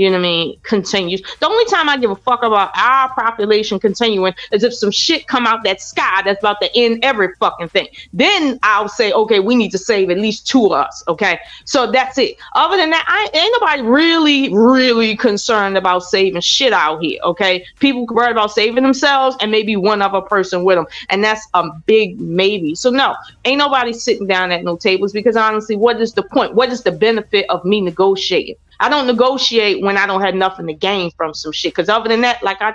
continues. The only time I give a fuck about our population continuing is if some shit come out that sky that's about to end every fucking thing. Then I'll say, okay, we need to save at least 2 of us. Okay, so that's it. Other than that, ain't nobody really concerned about saving shit out here. Okay, people worry about saving themselves and maybe one other person with them, and that's a big maybe. So no, ain't nobody sitting down at no tables, because honestly, what is the point? What is the benefit of me negotiating? I don't negotiate when I don't have nothing to gain from some shit. Because other than that, like I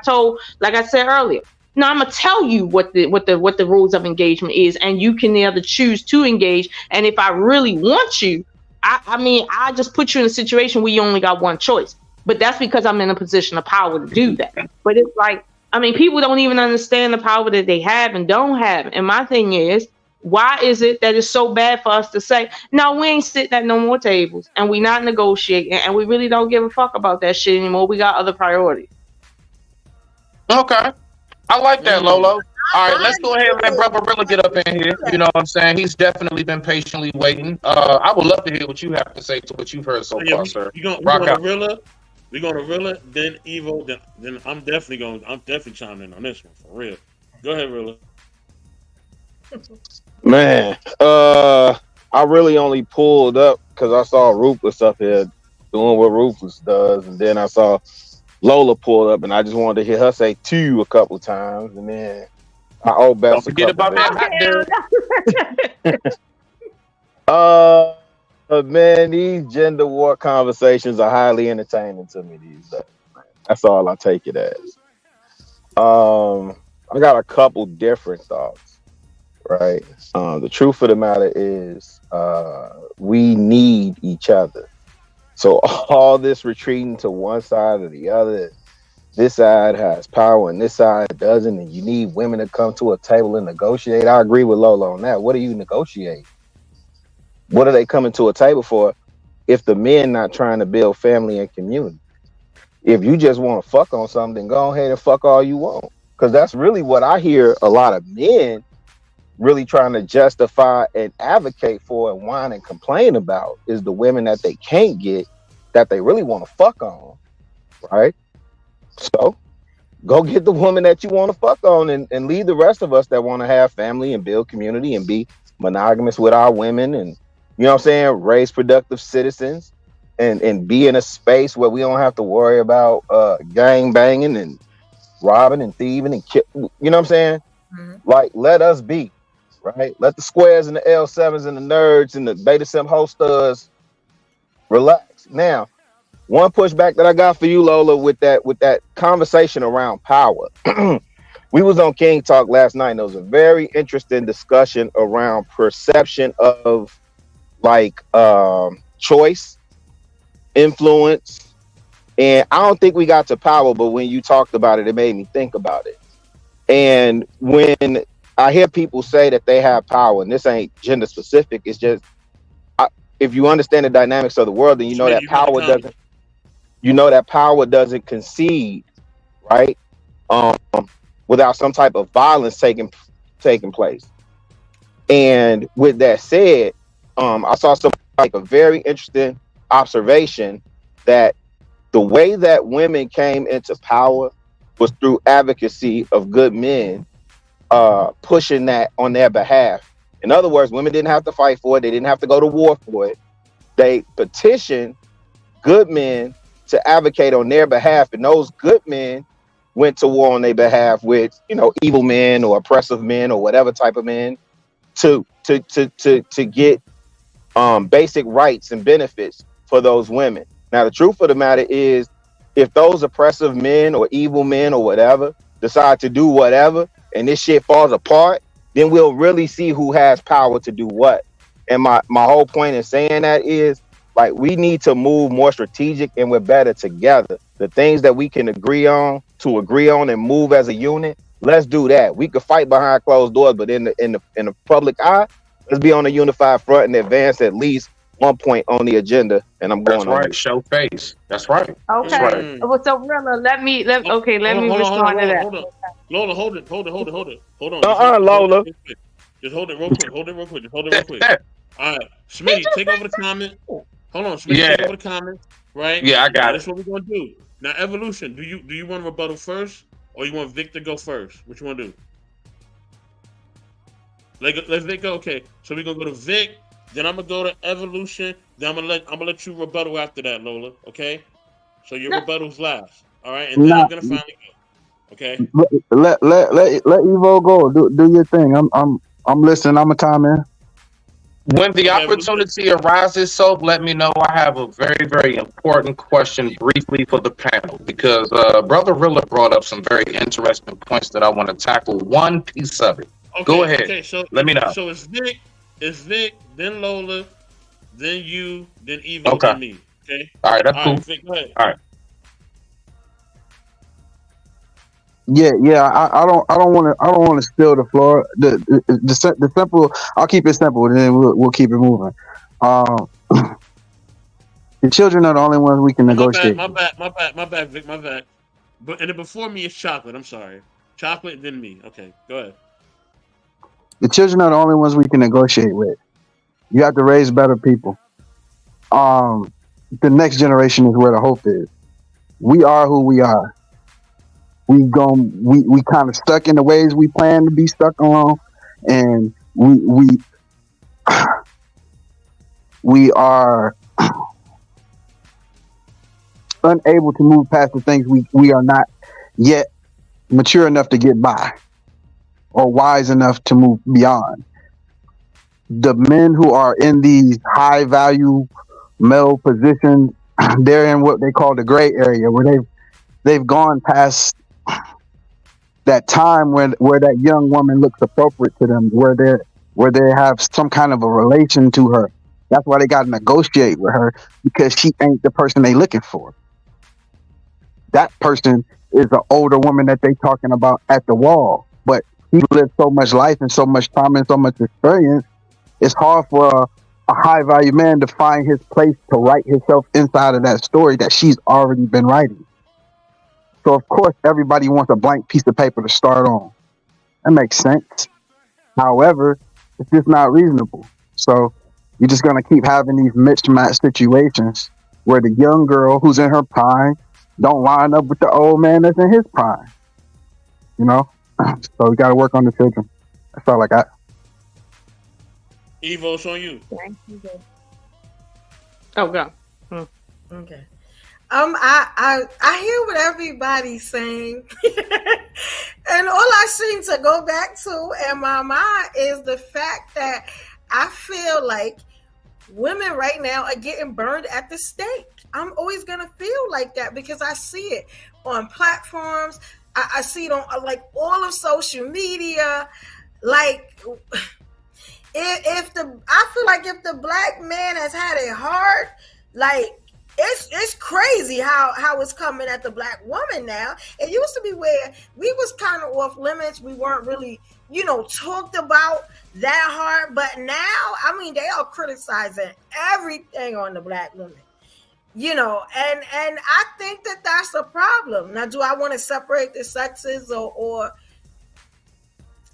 said earlier, no, I'm gonna tell you what the rules of engagement is, and you can either choose to engage. And if I really want you, I just put you in a situation where you only got one choice. But that's because I'm in a position of power to do that. But it's like, people don't even understand the power that they have and don't have. And my thing is, why is it that it's so bad for us to say, no, we ain't sitting at no more tables and we not negotiating and we really don't give a fuck about that shit anymore? We got other priorities.
Okay. I like that, Lolo. All right, let's go ahead and let Brother Rilla get up in here. You know what I'm saying? He's definitely been patiently waiting. I would love to hear what you have to say to what you've heard so far, sir. We're going
to Rilla, then Evo, then I'm definitely chiming in on this one, for real. Go ahead, Rilla.
Man, I really only pulled up because I saw Rufus up here doing what Rufus does, and then I saw Lola pull up, and I just wanted to hear her say "two" a couple times, and then I owe Beth.
Don't forget about
that. Man, these gender war conversations are highly entertaining to me these days. That's all I take it as. I got a couple different thoughts. Right. The truth of the matter is, we need each other. So all this retreating to one side or the other, this side has power and this side doesn't, and you need women to come to a table and negotiate. I agree with Lola on that. What do you negotiate? What are they coming to a table for if the men not trying to build family and community? If you just want to fuck on something, go ahead and fuck all you want. Because that's really what I hear a lot of men really trying to justify and advocate for and whine and complain about is the women that they can't get that they really want to fuck on, right? So go get the woman that you want to fuck on and leave the rest of us that want to have family and build community and be monogamous with our women and, you know what I'm saying, raise productive citizens and be in a space where we don't have to worry about gang banging and robbing and thieving and you know what I'm saying?
Mm-hmm.
Like, let us be, right? Let the squares and the L7s and the nerds and the beta sim hosters relax. Now, one pushback that I got for you, Lola, with that conversation around power. We was on King Talk last night, and there was a very interesting discussion around perception of like choice, influence, and I don't think we got to power, but when you talked about it, it made me think about it. And when I hear people say that they have power, and this ain't gender specific, it's just if you understand the dynamics of the world, then you know that power doesn't. You know that power doesn't concede, right? Without some type of violence taking place. And with that said, I saw some like a very interesting observation that the way that women came into power was through advocacy of good men pushing that on their behalf. In other words, women didn't have to fight for it. They didn't have to go to war for it. They petitioned good men to advocate on their behalf, and those good men went to war on their behalf with, you know, evil men or oppressive men or whatever type of men to get basic rights and benefits for those women. Now, the truth of the matter is, if those oppressive men or evil men or whatever decide to do whatever, and this shit falls apart, then we'll really see who has power to do what. And my whole point in saying that is, like, we need to move more strategic and we're better together. The things that we can agree on and move as a unit, let's do that. We could fight behind closed doors, but in the public eye, let's be on a unified front and advance at least 1 point on the agenda. And I'm going.
That's right. Show face. That's right.
Okay.
That's right.
Well, so Rilla, let me respond to that.
Hold on. Lola, hold it. Hold on.
Lola.
Just hold it real quick. All right. Smitty, take over the comment. Hold on, Smitty, take over the comment. Right?
Yeah, I got it.
That's what we're gonna do. Now, Evolution, do you want to rebuttal first, or you want Vic to go first? What you want to do? Let's Vic go. Okay, so we're gonna go to Vic. Then I'm gonna go to Evolution. Then I'm gonna let you rebuttal after that, Lola. Okay? So your rebuttal's last. All right, and then I'm gonna finally go. Okay?
Let Evo go. Do your thing. I'm listening. I'm a time in.
When the opportunity arises, so let me know. I have a very, very important question briefly for the panel, because Brother Rilla brought up some very interesting points that I want to tackle. One piece of it.
Okay,
go ahead.
Okay, so
let me know.
So it's Vic, then Lola, then you, then Evo, then me. Okay.
All right, that's cool.
Vic, go ahead.
All right.
Yeah. I don't want to steal the floor. The simple. I'll keep it simple, and then we'll keep it moving. The children are the only ones we can negotiate.
My bad, Vic, my bad. But and then before me is Chocolate. I'm sorry, Chocolate, then me. Okay, go ahead.
The children are the only ones we can negotiate with. You have to raise better people. The next generation is where the hope is. We are who we are. We kind of stuck in the ways we plan to be stuck on, and we are unable to move past the things we are not yet mature enough to get by or wise enough to move beyond. The men who are in these high value male positions, they're in what they call the gray area, where they've gone past that time where that young woman looks appropriate to them, where they have some kind of a relation to her. That's why they got to negotiate with her, because she ain't the person they looking for. That person is an older woman that they talking about at the wall, but he lived so much life and so much time and so much experience. It's hard for a high value man to find his place to write himself inside of that story that she's already been writing. So of course everybody wants a blank piece of paper to start on. That makes sense. However, it's just not reasonable. So you're just gonna keep having these mismatched situations where the young girl who's in her prime don't line up with the old man that's in his prime. You know? So we gotta work on the children. That's all I got.
Evo, it's on you.
Thank you. Oh, go.
Okay. I hear what everybody's saying, and all I seem to go back to in my mind is the fact that I feel like women right now are getting burned at the stake. I'm always gonna feel like that because I see it on platforms. I see it on like all of social media. Like I feel like if the black man has had it hard, like it's crazy how it's coming at the black woman now. It used to be where we was kind of off limits. We weren't really, talked about that hard. But now, I mean, they are criticizing everything on the black woman. And I think that that's a problem. Now, do I want to separate the sexes or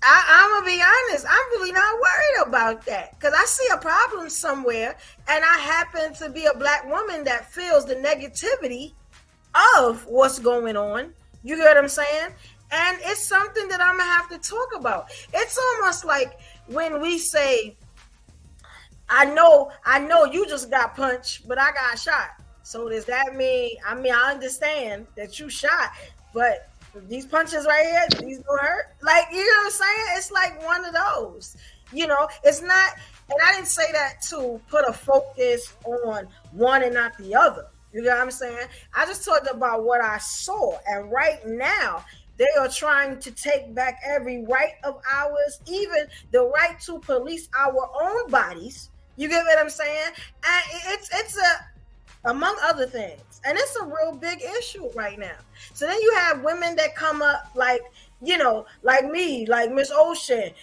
I'm gonna be honest, I'm really not worried about that because I see a problem somewhere, and I happen to be a black woman that feels the negativity of what's going on. You get what I'm saying? And it's something that I'm gonna have to talk about. It's almost like when we say, I know you just got punched, but I got shot. So does that mean, I understand that you shot, but these punches right here, these don't hurt? Like, you know what I'm saying? It's like one of those. It's not, and I didn't say that to put a focus on one and not the other. You know what I'm saying? I just talked about what I saw. And right now, they are trying to take back every right of ours, even the right to police our own bodies. You get what I'm saying? And it's among other things. And it's a real big issue right now. So then you have women that come up like me, like Miss Ocean,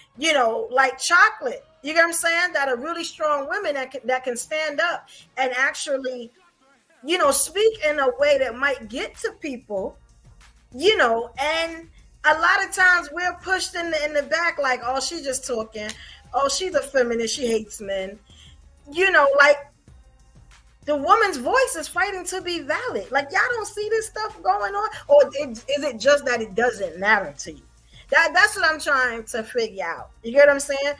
like Chocolate. You get what I'm saying? That are really strong women that can stand up and actually, speak in a way that might get to people, and a lot of times we're pushed in the back like, oh, she's just talking. Oh, she's a feminist. She hates men. Like, the woman's voice is fighting to be valid. Like, y'all don't see this stuff going on? Or is it just that it doesn't matter to you? That's what I'm trying to figure out. You get what I'm saying?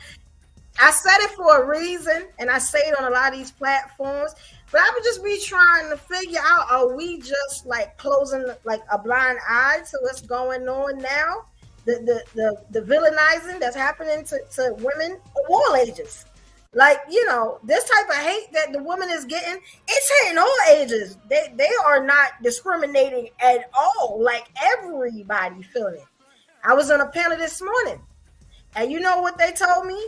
I said it for a reason, and I say it on a lot of these platforms, but I would just be trying to figure out, are we just like closing like a blind eye to what's going on now? The villainizing that's happening to women of all ages. Like, this type of hate that the woman is getting, it's hitting all ages. They are not discriminating at all. Like, everybody feeling it. I was on a panel this morning, and you know what they told me?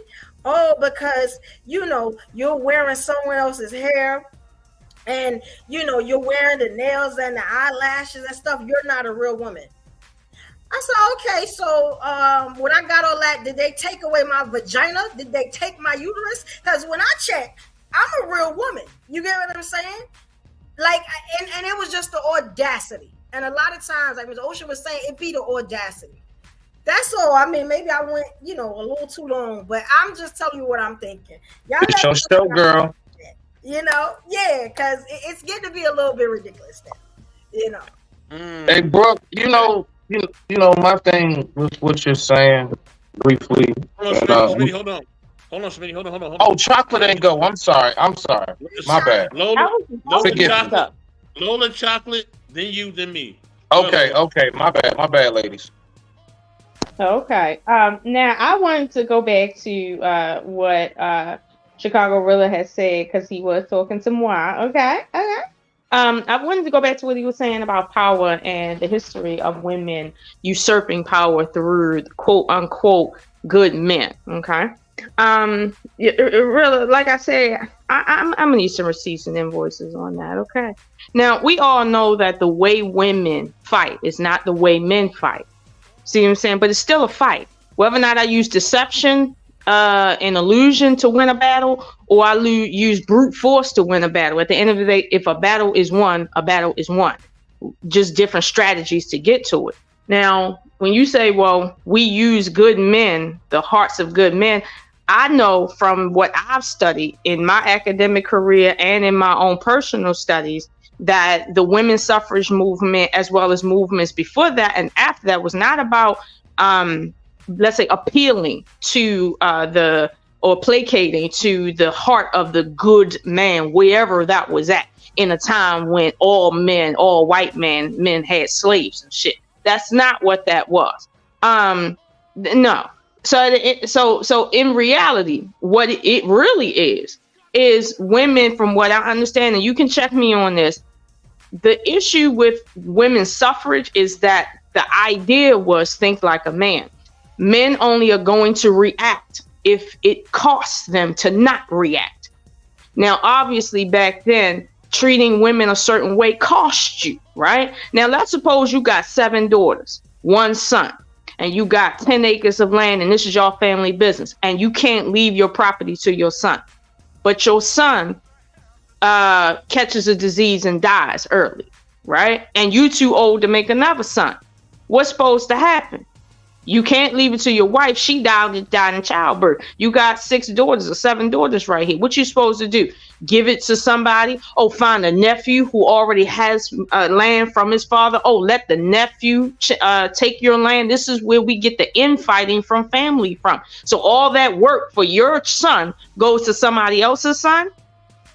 Oh, because, you're wearing someone else's hair, and, you're wearing the nails and the eyelashes and stuff, you're not a real woman. I said, okay, so when I got all that, did they take away my vagina? Did they take my uterus? Because when I check, I'm a real woman. You get what I'm saying? Like, and it was just the audacity. And a lot of times, like Ms. Ocean was saying, it be the audacity. That's all. I mean, maybe I went, a little too long, but I'm just telling you what I'm thinking. Y'all
it's your show, girl.
Yeah, because it's getting to be a little bit ridiculous now,
Hey, Brooke, my thing with what you're saying briefly.
Hold on, Smitty, hold on.
Oh, Chocolate ain't go. I'm sorry. My bad.
Lola Chocolate, then you, then me.
Okay. My bad, ladies.
Okay. Now I wanted to go back to what Chicago Rilla has said because he was talking to moi. Okay. I wanted to go back to what he was saying about power and the history of women usurping power through quote unquote good men. Okay. Really, like I said, I'm gonna need some receipts and invoices on that. Okay. Now we all know that the way women fight is not the way men fight. See what I'm saying? But it's still a fight. Whether or not I use deception, an illusion to win a battle, or I use brute force to win a battle. At the end of the day, if a battle is won, a battle is won. Just different strategies to get to it. Now, when you say, well, we use good men, the hearts of good men, I know from what I've studied in my academic career and in my own personal studies that the women's suffrage movement, as well as movements before that and after that, was not about, let's say, appealing to or placating to the heart of the good man, wherever that was at, in a time when all white men had slaves and shit. That's not what that was. No. So in reality, what it really is women, from what I understand, and you can check me on this, the issue with women's suffrage is that the idea was think like a man. Men only are going to react if it costs them to not react. Now, obviously, back then, treating women a certain way cost you, right? Now, let's suppose you got 7 daughters, 1 son, and you got 10 acres of land, and this is your family business, and you can't leave your property to your son. But your son catches a disease and dies early, right? And you too old to make another son. What's supposed to happen? You can't leave it to your wife. She died in childbirth. You got 6 daughters or 7 daughters right here. What you supposed to do? Give it to somebody? Oh, find a nephew who already has land from his father. Oh, let the nephew take your land. This is where we get the infighting from family from. So all that work for your son goes to somebody else's son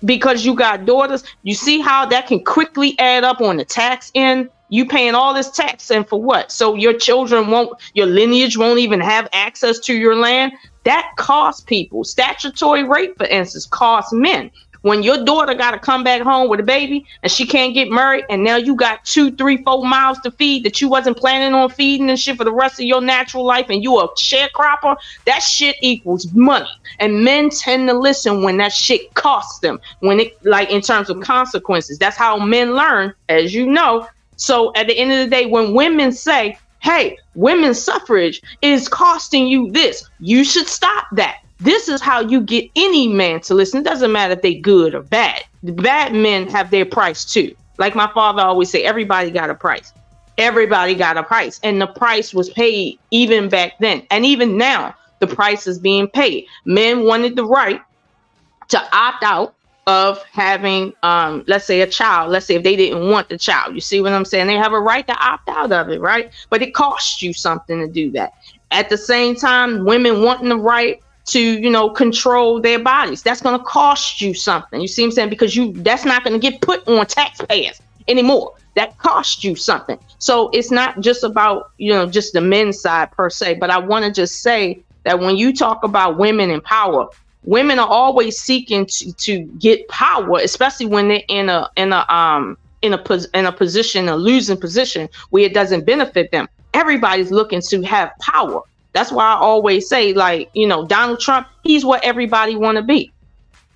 because you got daughters. You see how that can quickly add up on the tax end? You paying all this tax, and for what? So your children your lineage won't even have access to your land? That costs people. Statutory rape, for instance, costs men. When your daughter got to come back home with a baby and she can't get married, and now you got 2, 3, 4 mouths to feed that you wasn't planning on feeding and shit for the rest of your natural life, and you a sharecropper, that shit equals money. And men tend to listen when that shit costs them, when it, like, in terms of consequences. That's how men learn, as you know. So at the end of the day, when women say, hey, women's suffrage is costing you this, you should stop that. This is how you get any man to listen. It doesn't matter if they good or bad. The bad men have their price too. Like my father always say, everybody got a price. Everybody got a price. And the price was paid even back then. And even now, the price is being paid. Men wanted the right to opt out of having, let's say, a child. Let's say if they didn't want the child. You see what I'm saying? They have a right to opt out of it, right? But it costs you something to do that. At the same time, women wanting the right to, you know, control their bodies. That's going to cost you something. You see what I'm saying? Because that's not going to get put on taxpayers anymore. That costs you something. So it's not just about, you know, just the men's side per se. But I want to just say that when you talk about women in power, women are always seeking to get power, especially when they're in a position, a losing position where it doesn't benefit them. Everybody's looking to have power. That's why I always say, like, you know, Donald Trump, he's what everybody want to be.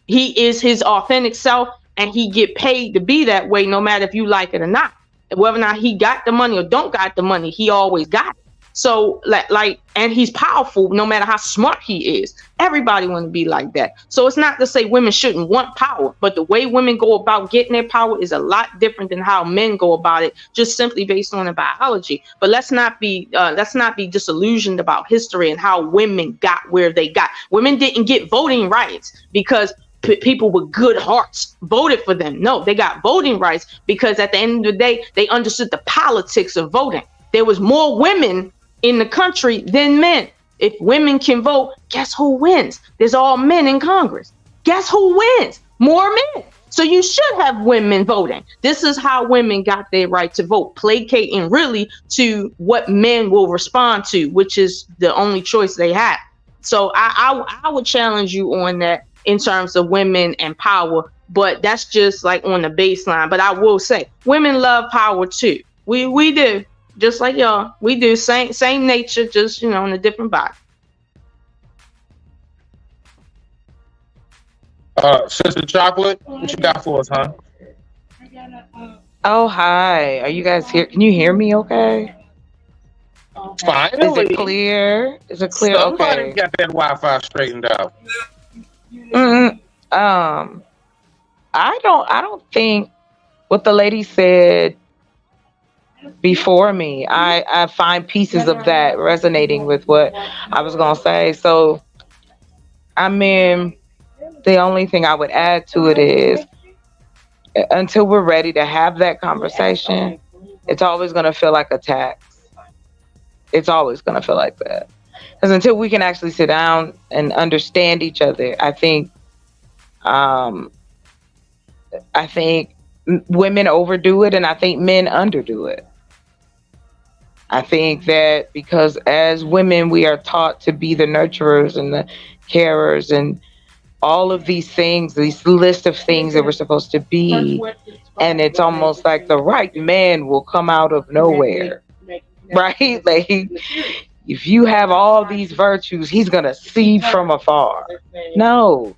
He is his authentic self, and he get paid to be that way, no matter if you like it or not. Whether or not he got the money or don't got the money, he always got it. So and he's powerful no matter how smart he is. Everybody want to be like that. So it's not to say women shouldn't want power, but the way women go about getting their power is a lot different than how men go about it, just simply based on the biology. But let's not be disillusioned about history and how women got where they got. Women didn't get voting rights because people with good hearts voted for them. No, they got voting rights because at the end of the day, they understood the politics of voting. There was more women in the country than men. If women can vote, guess who wins? There's all men in Congress. Guess who wins? More men. So you should have women voting. This is how women got their right to vote, placating really to what men will respond to, which is the only choice they have. So I would challenge you on that in terms of women and power, but that's just like on the baseline. But I will say women love power too. We do. Just like y'all, we do same nature, just, you know, in a different body.
Sister Chocolate, what you got for us, huh?
Oh, hi. Are you guys here? Can you hear me okay?
Finally.
Is it clear? Is it clear?
Somebody
Okay.
got that Wi-Fi straightened out.
I don't think what the lady said before me. I find pieces of that resonating with what I was gonna say. So I mean, the only thing I would add to it is until we're ready to have that conversation, it's always gonna feel like a tax. It's always gonna feel like that. Because until we can actually sit down and understand each other, I think women overdo it and I think men underdo it. I think that because as women, we are taught to be the nurturers and the carers and all of these things, these list of things that we're supposed to be. And it's almost like the right man will come out of nowhere, right? Like, if you have all these virtues, he's going to see from afar. No.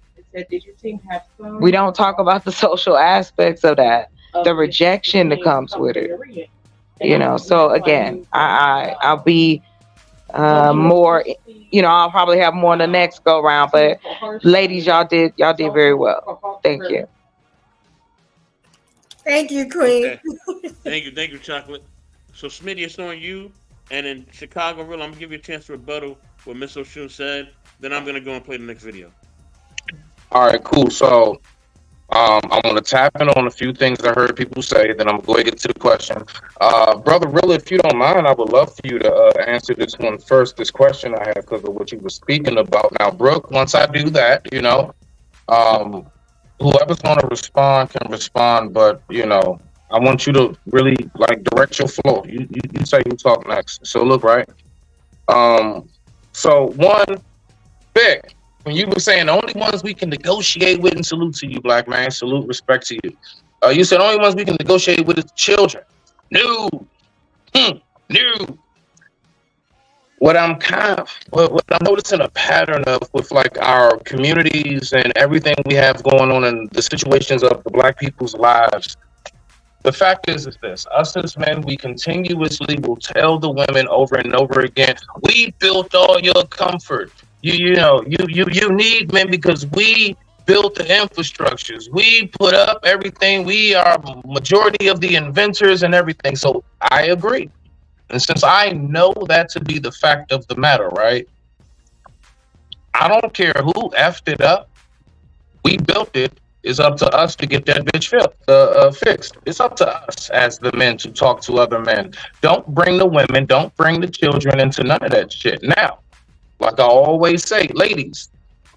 We don't talk about the social aspects of that, the rejection that comes with it. You know, so again, I'll be more, you know, I'll probably have more in the next go round, but ladies, y'all did very well. Thank you.
Thank you, Queen.
Okay. Thank you, Chocolate. So Smitty, it's on you, and in Chicago, real, I'm gonna give you a chance to rebuttal what Miss Oshun said. Then I'm gonna go and play the next video.
All right, cool. So I'm going to tap in on a few things I heard people say, then I'm going to get to the question. Brother Rilla, if you don't mind, I would love for you to answer this one first, this question I have, because of what you were speaking about. Now, Brooke, once I do that, you know, whoever's going to respond can respond, but, you know, I want you to really, like, direct your flow. You say you talk next. So, look, right? So, one, Vic, when you were saying the only ones we can negotiate with, and salute to you, black man, salute, respect to you. You said the only ones we can negotiate with is children. No. No. What I'm noticing a pattern of with like our communities and everything we have going on in the situations of the black people's lives. The fact is this, us as men, we continuously will tell the women over and over again, we built all your comfort. You need men because we built the infrastructures. We put up everything. We are majority of the inventors and everything. So I agree. And since I know that to be the fact of the matter, right? I don't care who effed it up. We built it. It's up to us to get that bitch fixed. It's up to us as the men to talk to other men. Don't bring the women, don't bring the children into none of that shit. Now, like I always say, ladies,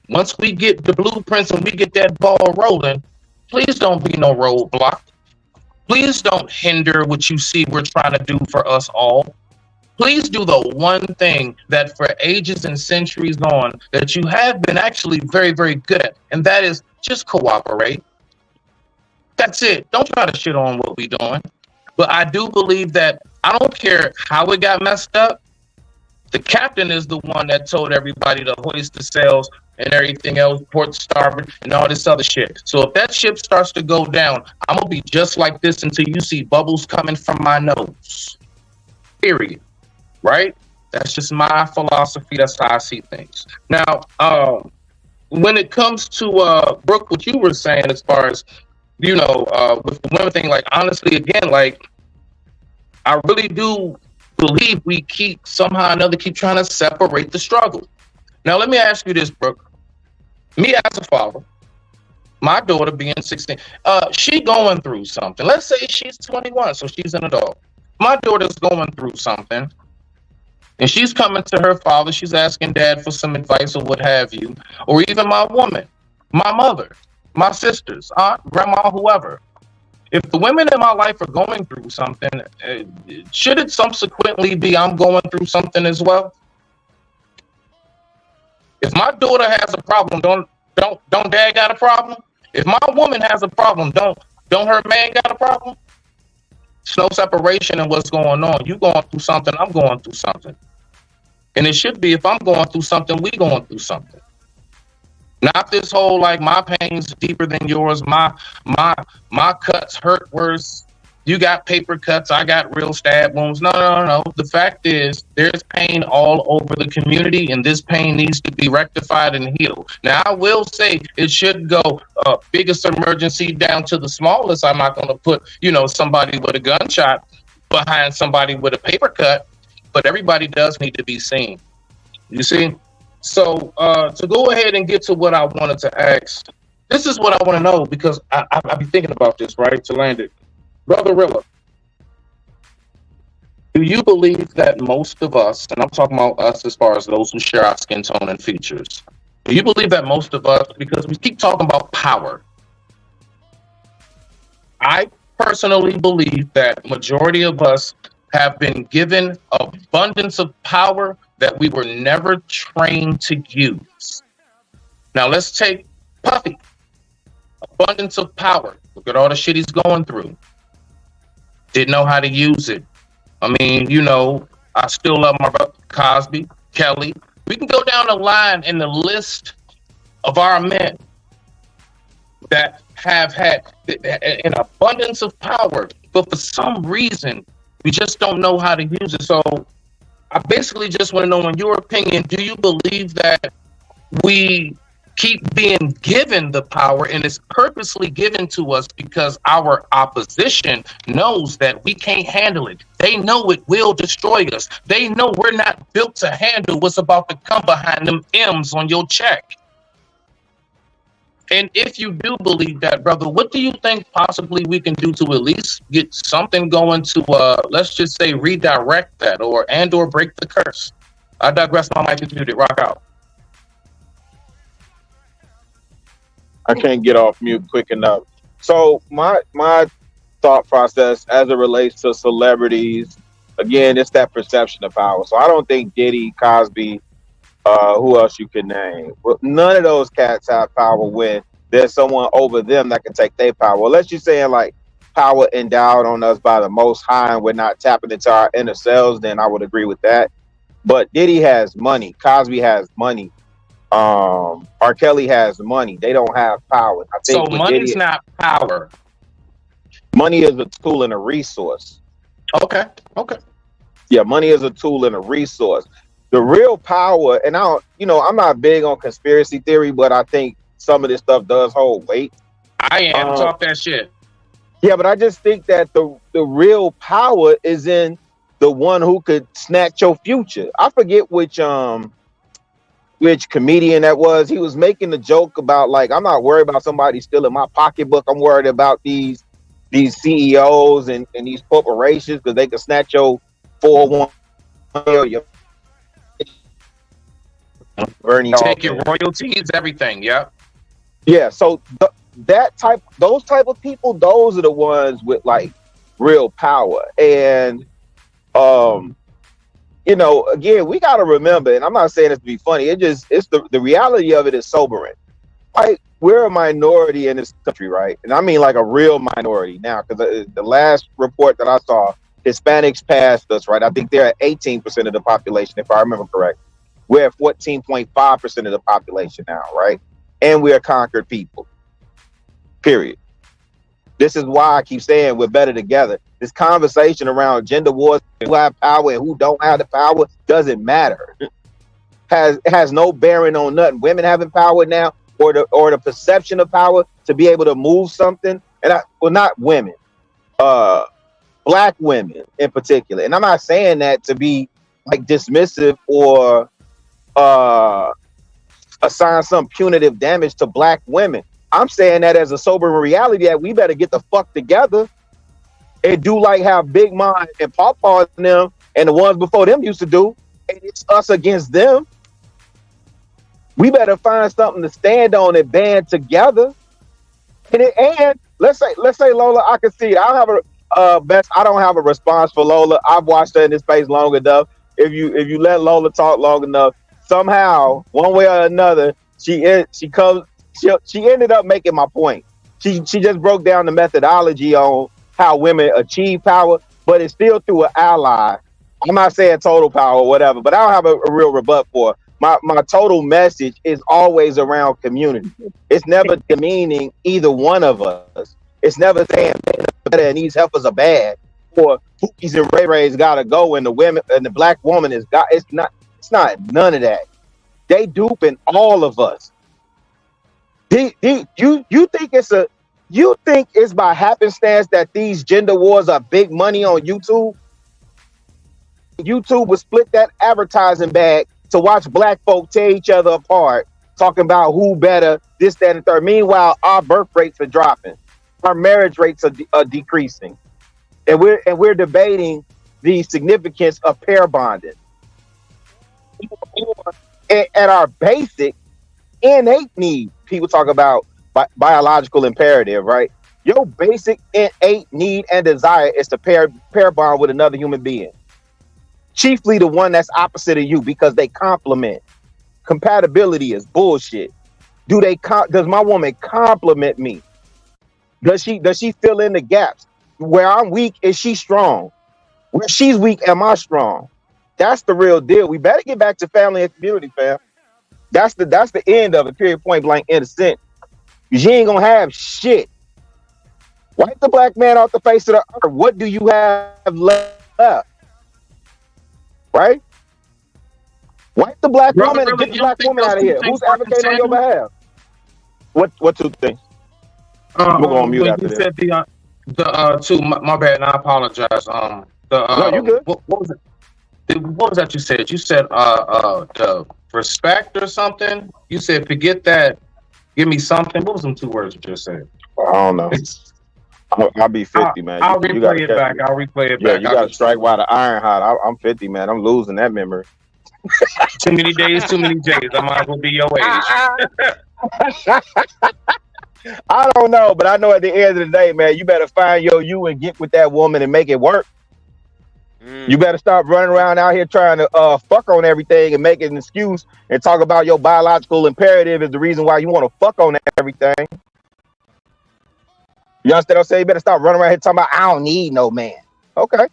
once we get the blueprints and we get that ball rolling, please don't be no roadblock. Please don't hinder what you see we're trying to do for us all. Please do the one thing that for ages and centuries on that you have been actually very, very good at, and that is just cooperate. That's it. Don't try to shit on what we're doing. But I do believe that I don't care how it got messed up. The captain is the one that told everybody to hoist the sails and everything else, port starboard, and all this other shit. So if that ship starts to go down, I'm going to be just like this until you see bubbles coming from my nose. Period. Right? That's just my philosophy. That's how I see things. Now, when it comes to, Brooke, what you were saying as far as, you know, with the women thing, like, honestly, again, like, I really do believe we keep somehow or another keep trying to separate the struggle. Now, let me ask you this, Brooke. Me as a father, my daughter being 16, she going through something. Let's say she's 21, so she's an adult. My daughter's going through something, and she's coming to her father. She's asking dad for some advice or what have you, or even my woman, my mother, my sisters, aunt, grandma, whoever. If the women in my life are going through something, should it subsequently be I'm going through something as well? If my daughter has a problem, don't dad got a problem? If my woman has a problem, don't her man got a problem? There's no separation in what's going on. You going through something, I'm going through something. And it should be if I'm going through something, we going through something. Not this whole like my pain's deeper than yours, my cuts hurt worse. You got paper cuts, I got real stab wounds. No. The fact is there's pain all over the community, and this pain needs to be rectified and healed. Now I will say it should go biggest emergency down to the smallest. I'm not gonna put, somebody with a gunshot behind somebody with a paper cut, but everybody does need to be seen. You see? So to go ahead and get to what I wanted to ask, this is what I want to know, because I be thinking about this, right, to land it. Brother Rilla, do you believe that most of us, and I'm talking about us as far as those who share our skin tone and features, do you believe that most of us, because we keep talking about power, I personally believe that majority of us have been given abundance of power that we were never trained to use. Now let's take Puffy. Abundance of power. Look at all the shit he's going through. Didn't know how to use it. I mean, you know, I still love my brother Cosby, Kelly. We can go down the line in the list of our men that have had an abundance of power, but for some reason, we just don't know how to use it. So I basically just want to know, in your opinion, do you believe that we keep being given the power and it's purposely given to us because our opposition knows that we can't handle it? They know it will destroy us. They know we're not built to handle what's about to come behind them M's on your check. And if you do believe that, brother, what do you think possibly we can do to at least get something going to, let's just say, redirect that or break the curse? I digress. My mic is muted. Rock out.
I can't get off mute quick enough. So my thought process as it relates to celebrities, again, it's that perception of power. So I don't think Diddy, Cosby, who else you can name, well, none of those cats have power when there's someone over them that can take their power. Unless you're saying like power endowed on us by the Most High and we're not tapping into our inner selves, then I would agree with that. But Diddy has money. Cosby has money. R. Kelly has money. They don't have power. I think
so money's not power.
Money is a tool and a resource.
Okay.
Yeah, money is a tool and a resource. The real power, and I'm not big on conspiracy theory, but I think some of this stuff does hold weight.
I am. Talk that shit.
Yeah, but I just think that the real power is in the one who could snatch your future. I forget which comedian that was. He was making a joke about, like, I'm not worried about somebody stealing my pocketbook. I'm worried about these CEOs and these corporations because they can snatch your 401k, your Bernie,
take your royalties, everything.
Yeah. So those type of people, those are the ones with like real power. And again, we got to remember, and I'm not saying this to be funny. It's the reality of it is sobering. Like, we're a minority in this country, right? And I mean like a real minority now, because the last report that I saw, Hispanics passed us, right? I think they're at 18% of the population, if I remember correct. We're at 14.5% of the population now, right? And we're conquered people. Period. This is why I keep saying we're better together. This conversation around gender wars, who have power and who don't have the power, doesn't matter. Has no bearing on nothing. Women having power now, or the perception of power to be able to move something, not women, Black women in particular. And I'm not saying that to be like dismissive or assign some punitive damage to Black women. I'm saying that as a sobering reality that we better get the fuck together and do like how Big Mom and Pawpaw and them and the ones before them used to do. And it's us against them. We better find something to stand on and band together. And let's say Lola, I can see it. I don't have a response for Lola. I've watched her in this space long enough. If you let Lola talk long enough, somehow, one way or another, she ended up making my point. She just broke down the methodology on how women achieve power, but it's still through an ally. I'm not saying total power or whatever, but I don't have a real rebut for it. My total message is always around community. It's never demeaning either one of us. It's never saying better and these heifers are bad, or Pookies and Ray Rays gotta go and the women and the Black woman is got. It's not none of that. They duping all of us. You think it's by happenstance that these gender wars are big money on YouTube? YouTube would split that advertising bag to watch black folk tear each other apart, talking about who better, this, that, and third. Meanwhile, our birth rates are dropping, our marriage rates are decreasing, and we're debating the significance of pair bonding. At our basic innate need, people talk about biological imperative, right? Your basic innate need and desire is to pair bond with another human being, chiefly the one that's opposite of you, because they complement. Compatibility is bullshit. Does my woman complement me? Does she fill in the gaps? Where I'm weak, is she strong? Where she's weak, am I strong? That's the real deal. We better get back to family and community, fam. That's the end of it, period, point blank, in a sense. You ain't gonna have shit. Wipe the black man off the face of the earth. What do you have left? Right? Wipe the black woman and get the black woman out of here. Who's advocating on your behalf? What two things? I'm gonna go on mute after
said the two. My bad. And I apologize.
No, you good.
What was it? What was that you said? You said the respect or something. You said forget that. Give me something. What was them two words you just said?
I don't know. I'll be 50, man.
I'll replay it back. I'll replay it back.
You got to strike while the iron hot. I'm 50, man. I'm losing that memory.
Too many days, too many days. I might as well be your age.
I don't know, but I know at the end of the day, man, you better find you and get with that woman and make it work. You better stop running around out here trying to fuck on everything and make an excuse and talk about your biological imperative is the reason why you want to fuck on everything. You understand what I'm saying? You better stop running around here talking about, I don't need no man. Okay.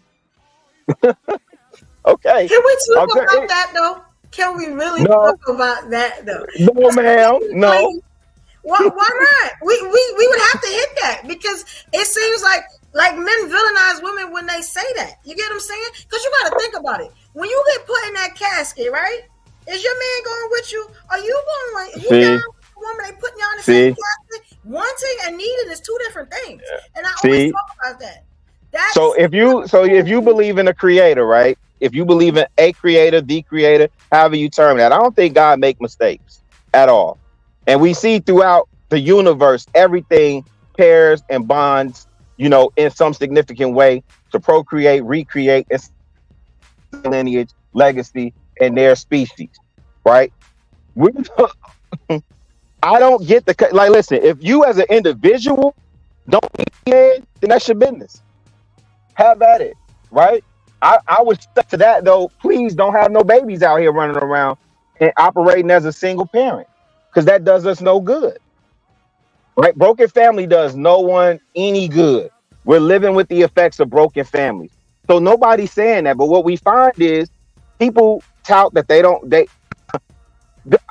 Okay.
Can we talk about that, though? Can we really talk about that, though?
No, ma'am. No.
Why not? We would have to hit that, because it seems like men villainize women when they say that. You get what I'm saying? Because you got to think about it. When you get put in that casket, right? Is your man going with you? Are you going with the woman they putting you on the same casket? Wanting and needing is two different things. Yeah. And I always talk about that. So if you believe in a creator, right? If you believe in a creator, the creator, however you term that, I don't think God make mistakes at all. And we see throughout the universe, everything pairs and bonds, in some significant way to procreate, recreate, and lineage, legacy, and their species, right? I don't get listen, if you as an individual don't need it, then that's your business. Have at it, right? I would stick to that, though. Please don't have no babies out here running around and operating as a single parent, because that does us no good, right? Broken family does no one any good. We're living with the effects of broken families. So nobody's saying that, but what we find is people tout that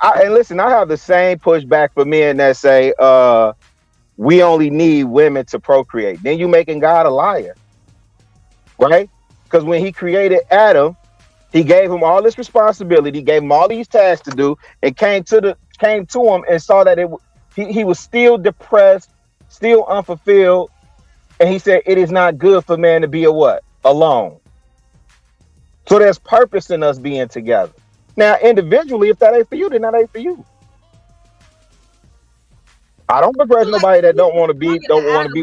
and listen, I have the same pushback for men that say, we only need women to procreate. Then you making God a liar, right? Because when he created Adam, he gave him all this responsibility, gave him all these tasks to do, and came to him and saw that he was still depressed, still unfulfilled, and he said, it is not good for man to be alone. So there's purpose in us being together. Now, individually, if that ain't for you, then that ain't for you. I don't begrudge nobody that don't want to be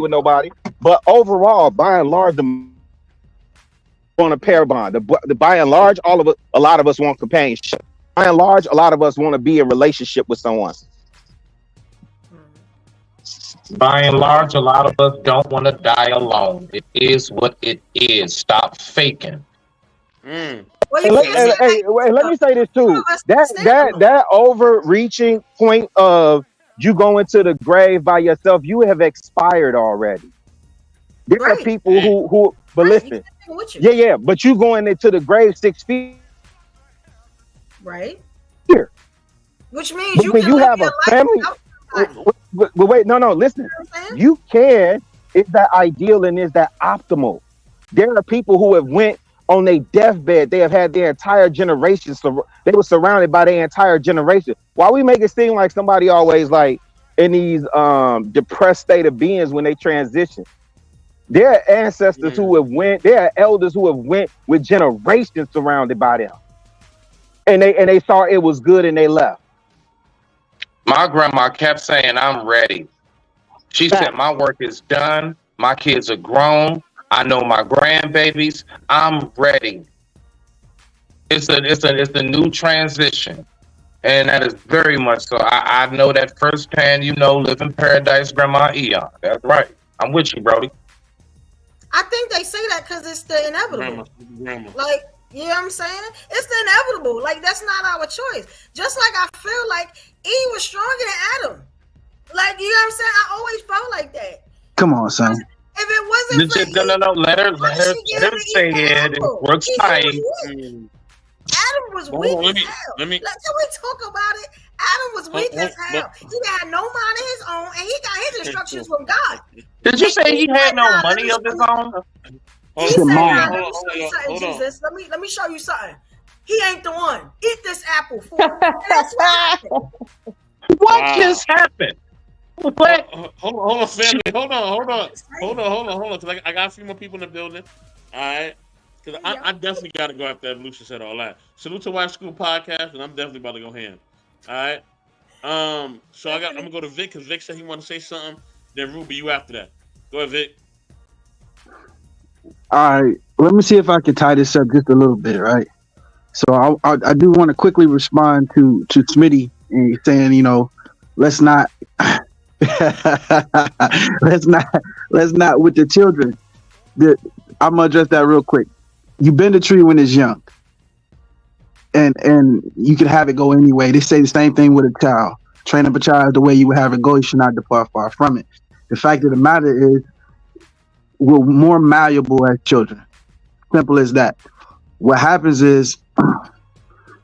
with nobody, but overall, by and large, on a pair bond. By and large, a lot of us want companionship. By and large, a lot of us want to be in relationship with someone.
By and large, a lot of us don't want to die alone. It is what it is. Stop faking.
Let me say this too. That overreaching point of you going to the grave by yourself, you have expired already. There are people who but listen. Yeah, but you going into the grave 6 feet.
Right.
Here.
Which means
you have a family. Wait, no, listen. You can. Is that ideal and is that optimal? There are people who have went on their deathbed. They have had their entire generation. So they were surrounded by their entire generation. Why we make it seem like somebody always in these depressed state of beings when they transition? There are ancestors who have went. There are elders who have went with generations surrounded by them, and they saw it was good and they left.
My grandma kept saying, "I'm ready." She said, "My work is done. My kids are grown. I know my grandbabies. I'm ready." It's a new transition, and that is very much so. I know that firsthand. Live in paradise, Grandma Eon. That's right. I'm with you, Brody.
I think they say that because it's the inevitable.
Grandma.
Like, you know what I'm saying? It's the inevitable. Like, that's not our choice. Just like I feel like Eve was stronger than Adam. Like, you know what I'm saying? I always felt like that.
Come on, son.
If it wasn't for Eve,
No. Let her say it. It works fine.
Adam was weak as hell. Can we talk about it? Adam was weak as hell. He had no mind of his own, and he got his instructions from God.
Did you say he had no money of his own?
He said, "Let me show you something, Jesus. Let me show you something. He ain't the one. Eat this apple for him." That's what happened.
What just happened? What?
Hold on, family. Hold on. Because I got a few more people in the building. All right. Because I definitely got to go after Evolution said all that. Salute to White School Podcast, and I'm definitely about to go ham. All right. So I'm gonna go to Vic because Vic said he want to say something. Then Ruby, you after that. Go ahead, Vic.
All right, let me see if I can tie this up just a little bit, right? So I do want to quickly respond to Smitty and saying, let's not let's not with the children. I'm gonna address that real quick. You bend a tree when it's young, and you can have it go anyway. They say the same thing with a child. Train up a child the way you would have it go. You should not depart far from it. The fact of the matter is, we're more malleable as children. Simple as that. What happens is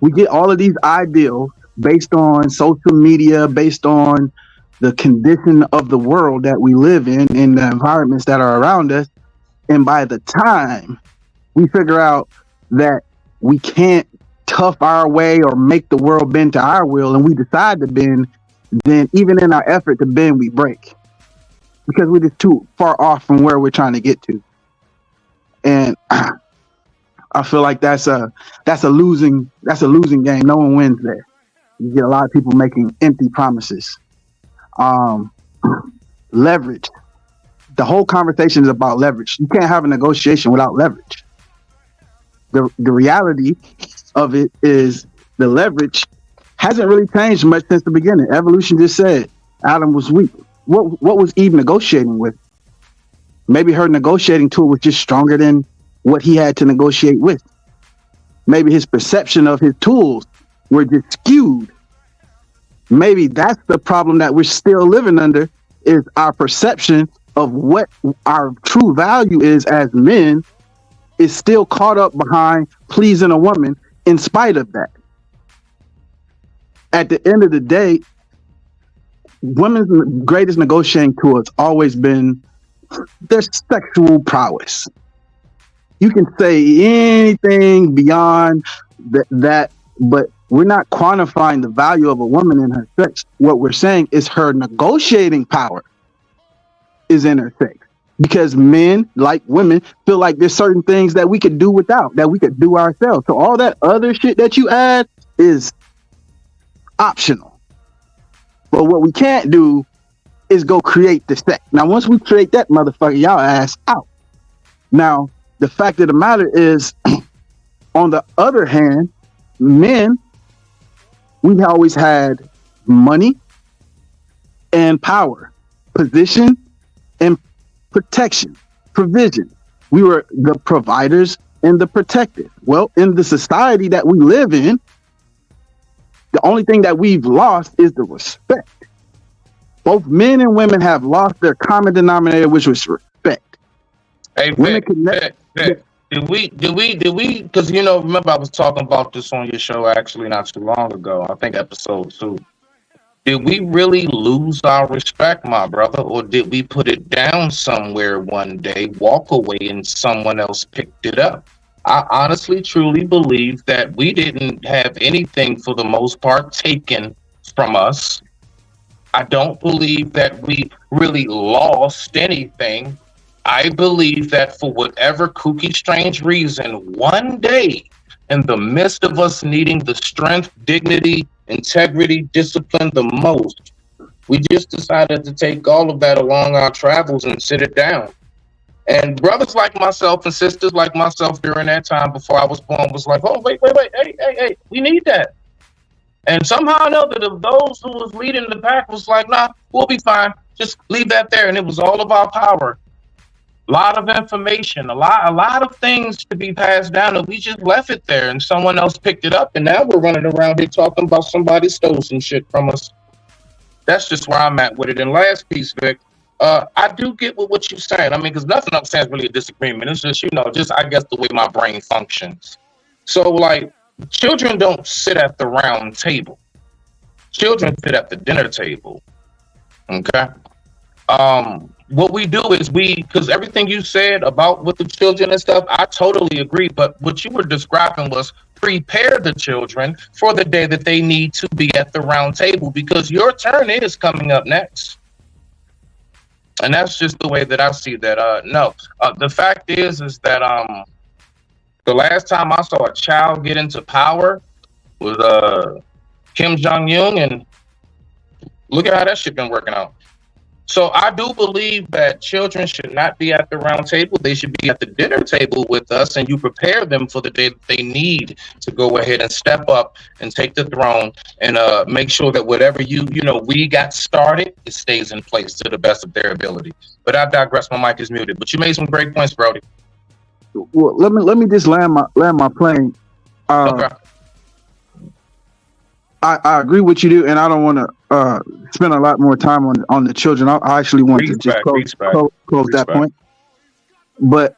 we get all of these ideals based on social media, based on the condition of the world that we live in and the environments that are around us. And by the time we figure out that we can't tough our way or make the world bend to our will, and we decide to bend, then even in our effort to bend, we break. Because we're just too far off from where we're trying to get to. And I feel like that's a losing game. No one wins there. You get a lot of people making empty promises. Leverage. The whole conversation is about leverage. You can't have a negotiation without leverage. The reality of it is the leverage hasn't really changed much since the beginning. Evolution just said Adam was weak. What was Eve negotiating with? Maybe her negotiating tool was just stronger than what he had to negotiate with. Maybe his perception of his tools were just skewed. Maybe that's the problem that we're still living under, is our perception of what our true value is as men is still caught up behind pleasing a woman in spite of that. At the end of the day, women's greatest negotiating tool has always been their sexual prowess. You can say anything beyond that, but we're not quantifying the value of a woman in her sex. What we're saying is her negotiating power is in her sex. Because men, like women, feel like there's certain things that we could do without, that we could do ourselves. So all that other shit that you add is optional. But what we can't do is go create the sex. Now, once we create that motherfucker, y'all ass out. Now, the fact of the matter is, on the other hand, men, we always had money and power, position and protection, provision. We were the providers and the protected. Well, in the society that we live in, the only thing that we've lost is the respect. Both men and women have lost their common denominator, which was respect.
Hey, Vic, did we, because, remember I was talking about this on your show actually not too long ago, I think episode 2. Did we really lose our respect, my brother, or did we put it down somewhere one day, walk away, and someone else picked it up? I honestly, truly believe that we didn't have anything, for the most part, taken from us. I don't believe that we really lost anything. I believe that for whatever kooky strange reason, one day, in the midst of us needing the strength, dignity, integrity, discipline the most, we just decided to take all of that along our travels and sit it down. And brothers like myself and sisters like myself during that time before I was born was like, oh, wait, hey, we need that. And somehow or another, those who was leading the pack was like, nah, we'll be fine. Just leave that there. And it was all about power. A lot of information, a lot of things to be passed down, and we just left it there, and someone else picked it up, and now we're running around here talking about somebody stole some shit from us. That's just where I'm at with it. And last piece, Vic, I do get with what you're saying. I mean, because nothing I'm saying is really a disagreement. It's just, just I guess the way my brain functions. So, like, children don't sit at the round table. Children sit at the dinner table. Okay? What we do is because everything you said about with the children and stuff, I totally agree. But what you were describing was prepare the children for the day that they need to be at the round table, because your turn is coming up next. And that's just the way that I see that. The fact is that the last time I saw a child get into power was Kim Jong-un, and look at how that shit been working out. So I do believe that children should not be at the round table. They should be at the dinner table with us, and you prepare them for the day that they need to go ahead and step up and take the throne and make sure that whatever we got started, it stays in place to the best of their ability. But I digress. My mic is muted. But you made some great points, Brody.
Well, let me just land my plane.
Okay.
I agree with you do, and I don't want to spend a lot more time on the children. I actually want to just close that point. But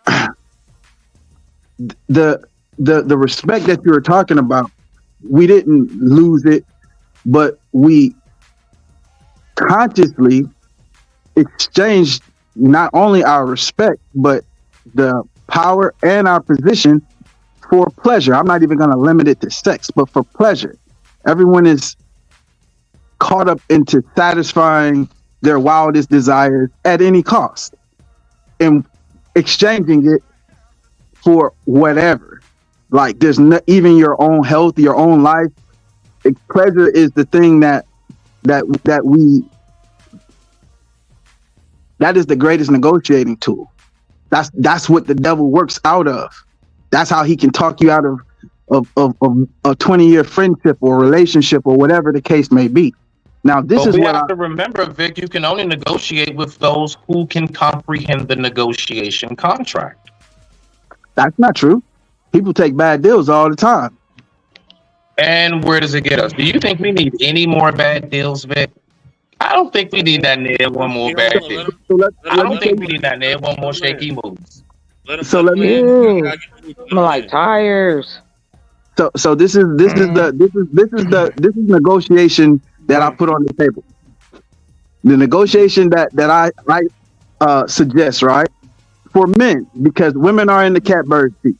the respect that you were talking about, we didn't lose it, but we consciously exchanged not only our respect, but the power and our position for pleasure. I'm not even going to limit it to sex, but for pleasure. Everyone is caught up into satisfying their wildest desires at any cost and exchanging it for whatever. Like there's even your own health, your own life. Pleasure is the thing that is the greatest negotiating tool. That's what the devil works out of. That's how he can talk you out of a 20-year friendship or relationship or whatever the case may be. Now, this is what I have
to remember, Vic. You can only negotiate with those who can comprehend the negotiation contract.
That's not true. People take bad deals all the time.
And where does it get us? Do you think we need any more bad deals, Vic? I don't think we need that near one more bad deal. I don't think we need that near one more shaky moves.
So let me.
I'm like tires.
So this is negotiation that I put on the table. The negotiation that I suggest, right, for men, because women are in the catbird seat.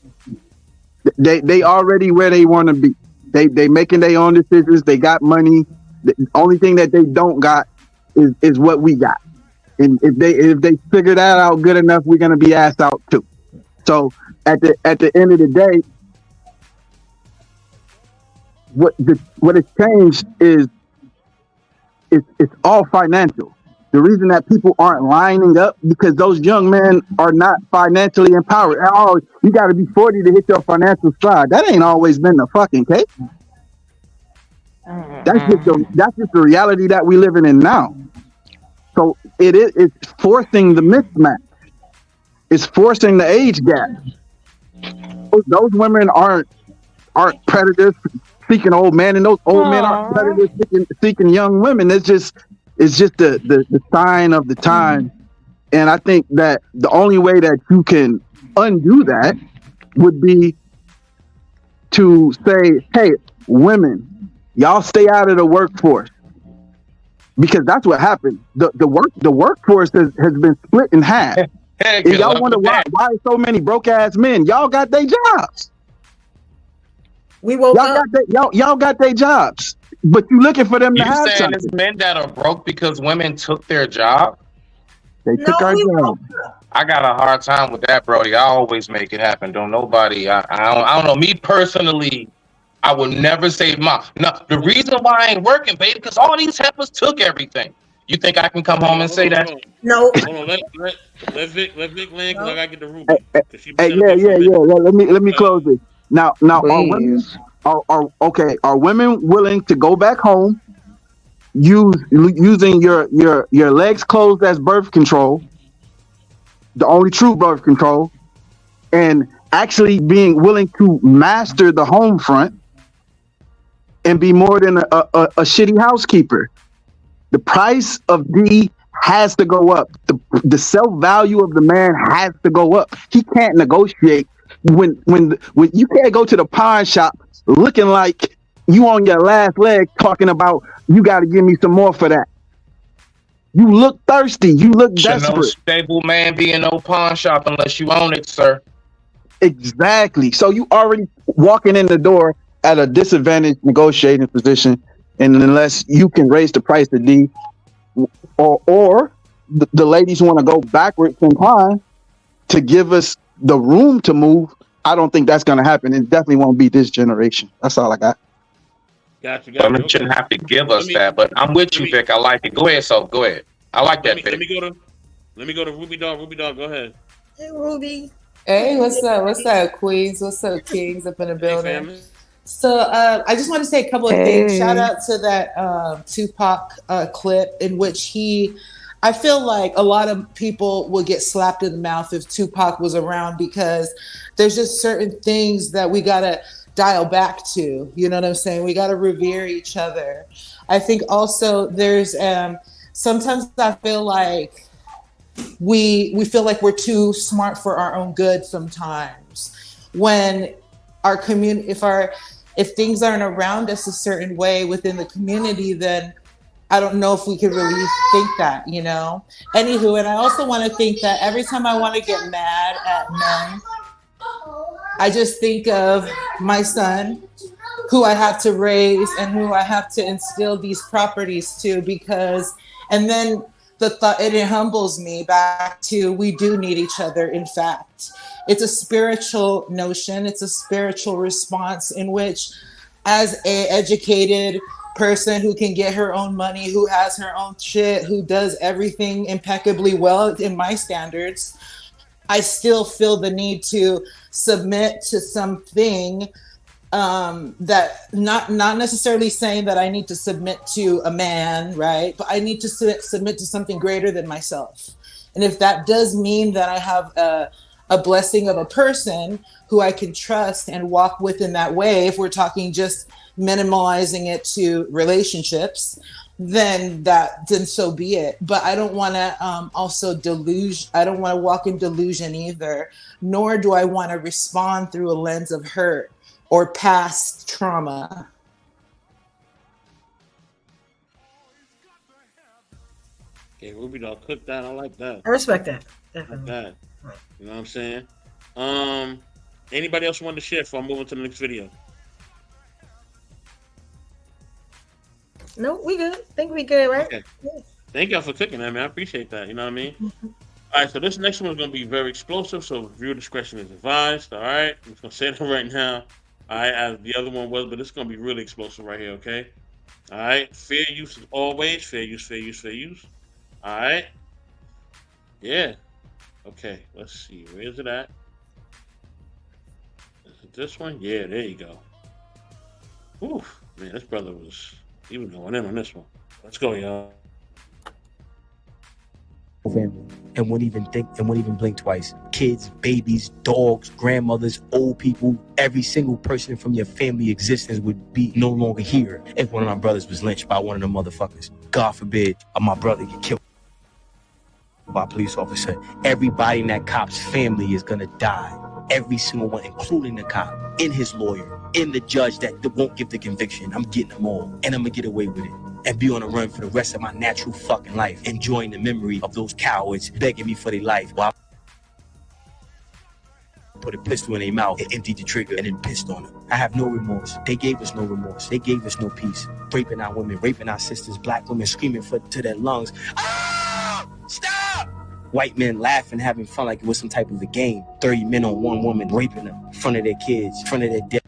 They already where they want to be. They making their own decisions. They got money. The only thing that they don't got is what we got. And if they figure that out good enough, we're gonna be asked out too. So at the end of the day, what has changed is it's all financial. The reason that people aren't lining up because those young men are not financially empowered. Oh, you got to be 40 to hit your financial stride. That ain't always been the fucking case. That's just the reality that we living in now. So it's forcing the mismatch. It's forcing the age gap. Those women aren't predators seeking old men, and those old men aren't predators seeking young women. It's just the sign of the time. And I think that the only way that you can undo that would be to say, hey, women, y'all stay out of the workforce. Because that's what happened. The workforce has been split in half. And y'all wonder why so many broke ass men? Y'all got their jobs.
We woke up.
Y'all got their jobs, but you looking for them to have something.
You saying it's men that are broke because women took their job?
They took our job.
I got a hard time with that, Brody. I always make it happen. Don't nobody. I don't know. Me personally, I would never say no. The reason why I ain't working, baby, because all these heifers took everything. You think I can come home and say that?
No.
Hold on, let Vic land because I gotta get the Ruby.
Hey, yeah. Let me close this. Now, are women willing to go back home, using your legs closed as birth control, the only true birth control, and actually being willing to master the home front and be more than a shitty housekeeper? The price of D has to go up. The self-value of the man has to go up. He can't negotiate when you can't go to the pawn shop looking like you on your last leg talking about you got to give me some more for that. You look thirsty. You look desperate.
No stable man be in no pawn shop unless you own it, sir.
Exactly. So you already walking in the door at a disadvantaged negotiating position, and unless you can raise the price of D, or the ladies want to go backwards in time to give us the room to move, I don't think that's going to happen. It definitely won't be this generation. That's all I got.
Gotcha.
Women shouldn't have to give us that, but I'm with you, Vic. I like it. Go ahead, so go ahead. I like that, Vic.
Let me go to Ruby Dog. Ruby Dog, go ahead.
Hey, Ruby.
Hey, what's up? What's up, Queens? What's up, Kings up in the building? So I just want to say a couple of things. Shout out to that Tupac clip in which I feel like a lot of people would get slapped in the mouth if Tupac was around, because there's just certain things that we got to dial back to. You know what I'm saying? We got to revere each other. I think also there's sometimes I feel like we feel like we're too smart for our own good sometimes. When our community, if things aren't around us a certain way within the community, then I don't know if we could really think that, you know? Anywho, and I also want to think that every time I want to get mad at men, I just think of my son, who I have to raise and who I have to instill these properties to, and then the thought, it humbles me back to, we do need each other, in fact. It's a spiritual notion. It's a spiritual response in which, as an educated person who can get her own money, who has her own shit, who does everything impeccably well in my standards, I still feel the need to submit to something that not necessarily saying that I need to submit to a man, right? But I need to submit to something greater than myself. And if that does mean that I have a blessing of a person who I can trust and walk with in that way, if we're talking just minimalizing it to relationships, then so be it. But I don't want to I don't want to walk in delusion either, nor do I want to respond through a lens of hurt or past trauma.
Okay, Ruby Dog, cook that. I like that.
I respect that.
Definitely. Like that. You know what I'm saying? Anybody else want to share before I'm moving to the next video?
No, we good. I think we good, right?
Okay. Yeah. Thank y'all for cooking that, man. I appreciate that. You know what I mean? All right, so this next one is going to be very explosive, so viewer discretion is advised. All right? I'm just going to say that right now. All right, as the other one was, but it's going to be really explosive right here, okay? All right? Fair use is always. Fair use, fair use, fair use. All right? Yeah. Okay, let's see. Where is it at? Is it this one? Yeah, there you go. Oof, man, this brother was going in on this one. Let's go, y'all.
Family and wouldn't even think and wouldn't even blink twice. Kids, babies, dogs, grandmothers, old people, every single person from your family existence would be no longer here if one of my brothers was lynched by one of them motherfuckers. God forbid my brother get killed by a police officer. Everybody in that cop's family is gonna die. Every single one, including the cop, in his lawyer, in the judge that won't give the conviction. I'm getting them all, and I'm gonna get away with it and be on the run for the rest of my natural fucking life, enjoying the memory of those cowards begging me for their life while I put a pistol in their mouth and emptied the trigger and then pissed on them. I have no remorse. They gave us no remorse. They gave us no peace. Raping our women, raping our sisters, black women screaming to their lungs, "Ah! Stop! White men laughing, having fun like it was some type of a game. 30 men on one woman, raping them in front of their kids, in front of their dead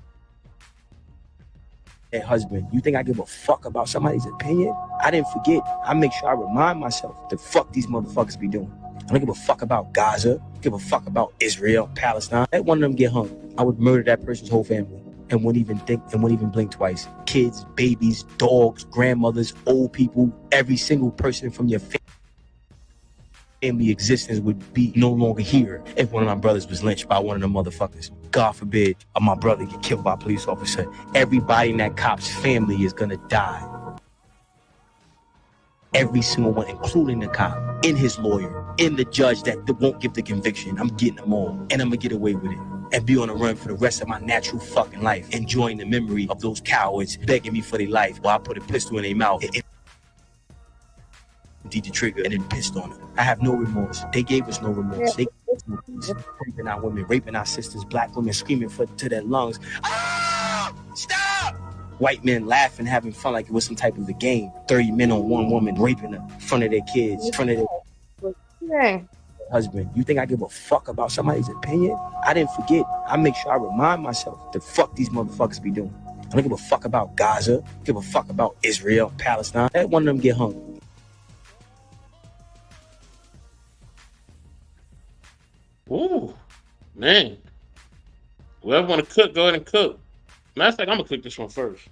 husband. You think I give a fuck about somebody's opinion? I didn't forget. I make sure I remind myself the fuck these motherfuckers be doing. I don't give a fuck about Gaza. I give a fuck about Israel, Palestine. Let one of them get hung. I would murder that person's whole family and wouldn't even think and wouldn't even blink twice. Kids, babies, dogs, grandmothers, old people, every single person from your family existence would be no longer here if one of my brothers was lynched by one of them motherfuckers. God forbid my brother get killed by a police officer. Everybody in that cop's family is gonna die. Every single one, including the cop, in his lawyer, in the judge that won't give the conviction. I'm getting them all, and I'm gonna get away with it and be on the run for the rest of my natural fucking life, enjoying the memory of those cowards begging me for their life while I put a pistol in their mouth, emptied the trigger, and then pissed on them. I have no remorse. They gave us no remorse. They raping our women, raping our sisters, black women screaming to their lungs, "Ah! Stop!" White men laughing, having fun like it was some type of a game. 30 men on one woman, raping them in front of their kids, in front of their husband. You think I give a fuck about somebody's opinion? I didn't forget. I make sure I remind myself the fuck these motherfuckers be doing. I don't give a fuck about Gaza. I don't give a fuck about Israel, Palestine. Let one of them get hung.
Ooh, man. Whoever want to cook, go ahead and cook. Matter of fact, I'm gonna click this one first.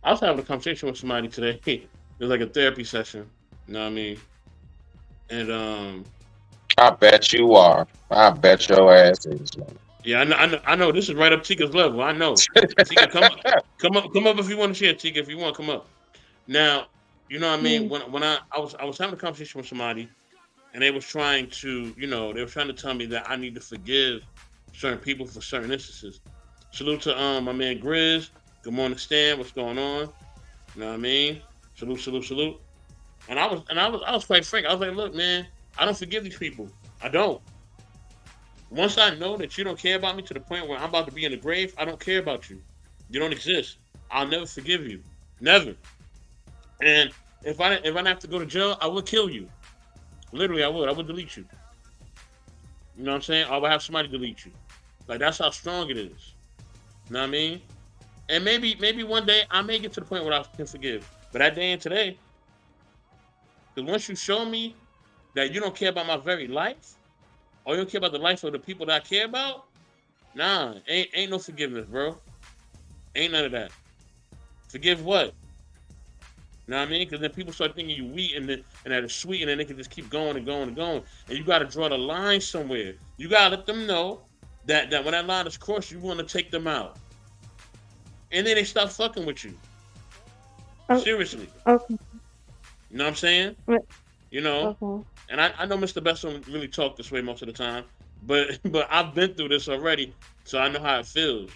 I was having a conversation with somebody today. It was like a therapy session. You know what I mean? And
I bet you are. I bet your ass is.
yeah, I know. This is right up Tika's level. I know. Tika, come up if you want to share. Tika, if you want, come up. Now, you know what I mean. When I was having a conversation with somebody, and they was trying to, they were trying to tell me that I need to forgive certain people for certain instances. Salute to my man Grizz. Good morning, Stan. What's going on? You know what I mean? Salute. And I was quite frank. I was like, look, man, I don't forgive these people. I don't. Once I know that you don't care about me to the point where I'm about to be in the grave, I don't care about you. You don't exist. I'll never forgive you. Never. And if I didn't have to go to jail, I would kill you. Literally, I would. I would delete you. You know what I'm saying? I would have somebody delete you. Like, that's how strong it is. You know what I mean? And maybe one day I may get to the point where I can forgive. But that day and today, because once you show me that you don't care about my very life, or you don't care about the life of the people that I care about, nah, ain't no forgiveness, bro. Ain't none of that. Forgive what? You know what I mean? Because then people start thinking you weak and that it's sweet, and then they can just keep going and going and going. And you got to draw the line somewhere. You got to let them know that when that line is crossed, you want to take them out. And then they stop fucking with you. Seriously.
Okay.
You know what I'm saying? You know?
Okay.
And I know Mr. Best don't really talk this way most of the time, but I've been through this already, so I know how it feels.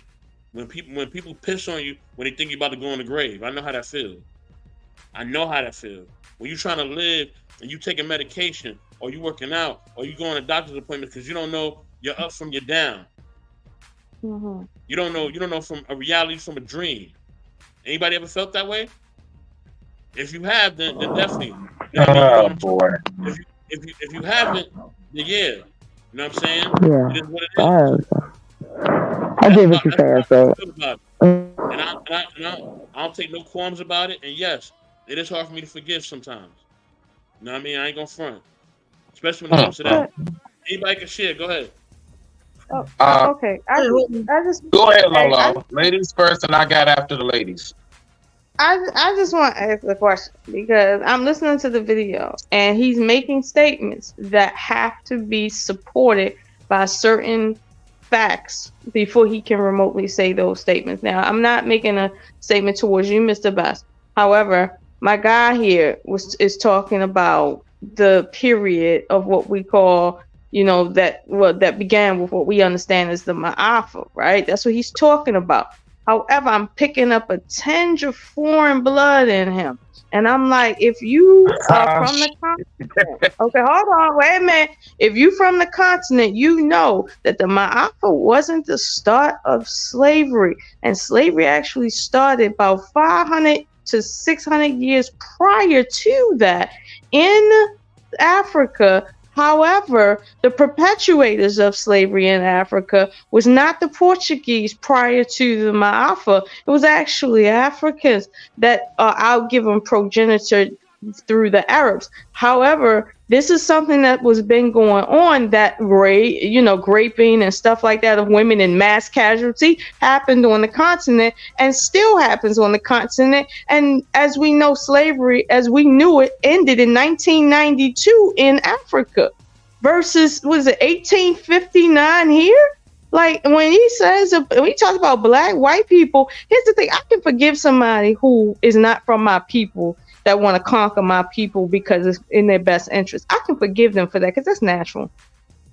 When people piss on you when they think you're about to go in the grave, I know how that feels. I know how that feels. When you're trying to live and you taking medication, or you working out, or you going to doctor's appointments because you don't know you're up from your down.
Mm-hmm.
You don't know from a reality from a dream. Anybody ever felt that way? If you have, then definitely. You know what I mean?
Boy.
If you haven't, then yeah. You know what I'm saying?
Yeah.
It is what it is.
I get what you're saying, so.
And I don't take no qualms about it. And yes, it is hard for me to forgive sometimes. You know what I mean? I ain't gonna front. Especially when it comes to that. Anybody can share. Go ahead.
Okay. I just
go ahead, Lolo. Ladies first, and I got after the ladies.
I just want to ask a question because I'm listening to the video and he's making statements that have to be supported by certain facts before he can remotely say those statements. Now, I'm not making a statement towards you, Mr. Best. However, my guy here is talking about the period of what we call, that began with what we understand as the Ma'afa, right? That's what he's talking about. However, I'm picking up a tinge of foreign blood in him. And I'm like, if you are from the continent, okay, hold on, wait a minute. If you from the continent, you know that the Ma'afa wasn't the start of slavery. And slavery actually started about 500 to 600 years prior to that in Africa However, the perpetuators of slavery in Africa was not the Portuguese prior to the Ma'afa. It was actually Africans that I'll give them progenitor through the Arabs. However, this is something that was been going on, that raping and stuff like that of women in mass casualty happened on the continent and still happens on the continent. And as we know, slavery, as we knew it, ended in 1992 in Africa versus, was it 1859 here? Like when he says, when he talks about black, white people, here's the thing. I can forgive somebody who is not from my people that want to conquer my people because it's in their best interest. I can forgive them for that because that's natural.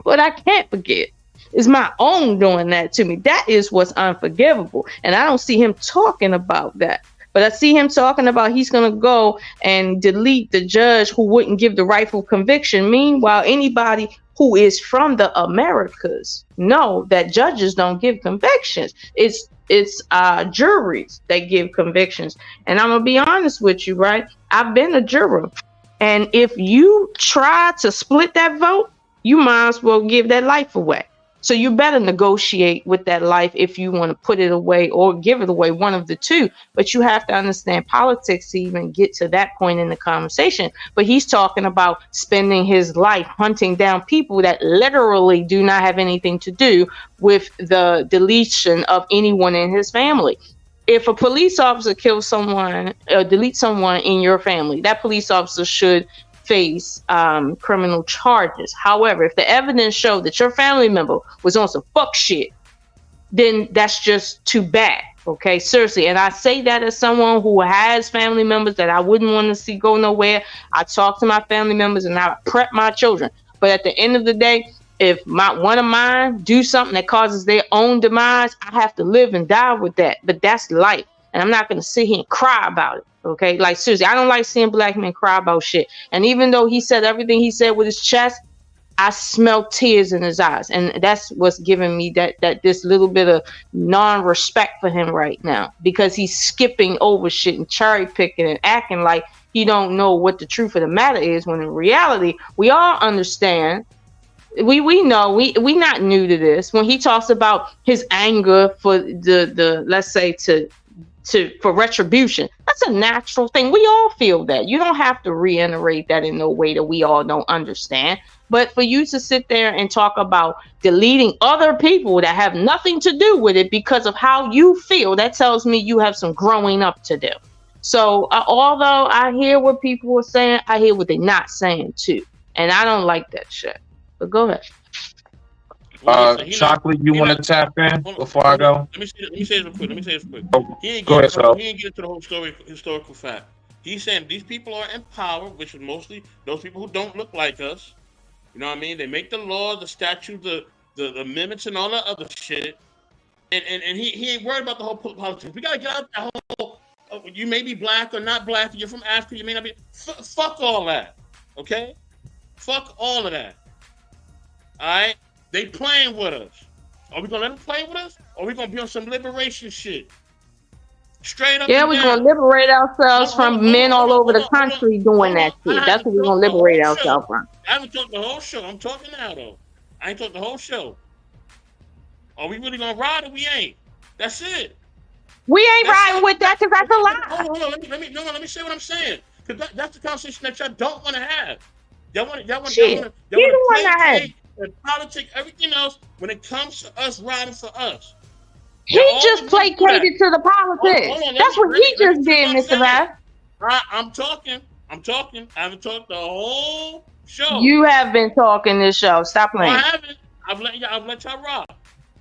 What I can't forget is my own doing that to me. That is what's unforgivable. And I don't see him talking about that. But I see him talking about he's going to go and delete the judge who wouldn't give the rightful conviction. Meanwhile, anybody who is from the Americas know that judges don't give convictions. It's juries that give convictions. And I'm gonna be honest with you, right? I've been a juror, and if you try to split that vote, you might as well give that life away. So you better negotiate with that life if you want to put it away or give it away, one of the two. But you have to understand politics to even get to that point in the conversation. But he's talking about spending his life hunting down people that literally do not have anything to do with the deletion of anyone in his family. If a police officer kills someone or deletes someone in your family, that police officer should face criminal charges. However, if the evidence showed that your family member was on some fuck shit, then that's just too bad. Okay, seriously. And I say that as someone who has family members that I wouldn't want to see go nowhere. I talk to my family members and I prep my children. But at the end of the day, if one of mine do something that causes their own demise, I have to live and die with that. But that's life. And I'm not going to sit here and cry about it. Okay, like seriously, I don't like seeing black men cry about shit. And even though he said everything he said with his chest, I smell tears in his eyes, and that's what's giving me that this little bit of non-respect for him right now, because he's skipping over shit and cherry picking and acting like he don't know what the truth of the matter is. When in reality, we all understand. We know we not new to this. When he talks about his anger for the let's say for retribution, that's a natural thing. We all feel that. You don't have to reiterate that in no way that we all don't understand. But for you to sit there and talk about deleting other people that have nothing to do with it because of how you feel, that tells me you have some growing up to do. So although I hear what people are saying, I hear what they're not saying too. And I don't like that shit. But go ahead.
Chocolate, you want to tap in before I go?
Let me say this real quick. He ain't
Go ahead,
He ain't get into the whole historical fact. He's saying these people are in power, which is mostly those people who don't look like us. You know what I mean? They make the laws, the statutes, the amendments, and all that other shit. And he ain't worried about the whole politics. We gotta get out that whole. You may be black or not black. You're from Africa. You may not be. Fuck all that. Okay? Fuck all of that. All right? They playing with us. Are we gonna let them play with us? Or are we gonna be on some liberation shit? Straight up.
Yeah, we're gonna liberate ourselves from men all over the country doing that shit. That's what we're gonna liberate ourselves from.
I haven't talked the whole show. I'm talking now though. I ain't talked the whole show. Are we really gonna ride or we ain't? That's it.
We ain't riding with that because that's a lie.
Hold on. Let me say what I'm saying. Because that's the conversation that y'all don't want to have. Y'all want to play and politics, everything else when it comes to us riding for us.
He just placated to the politics. That's what he just did, Mr. Bass.
I'm talking. I haven't talked the whole show.
You have been talking this show. Stop playing.
No, I haven't. I've let y'all rock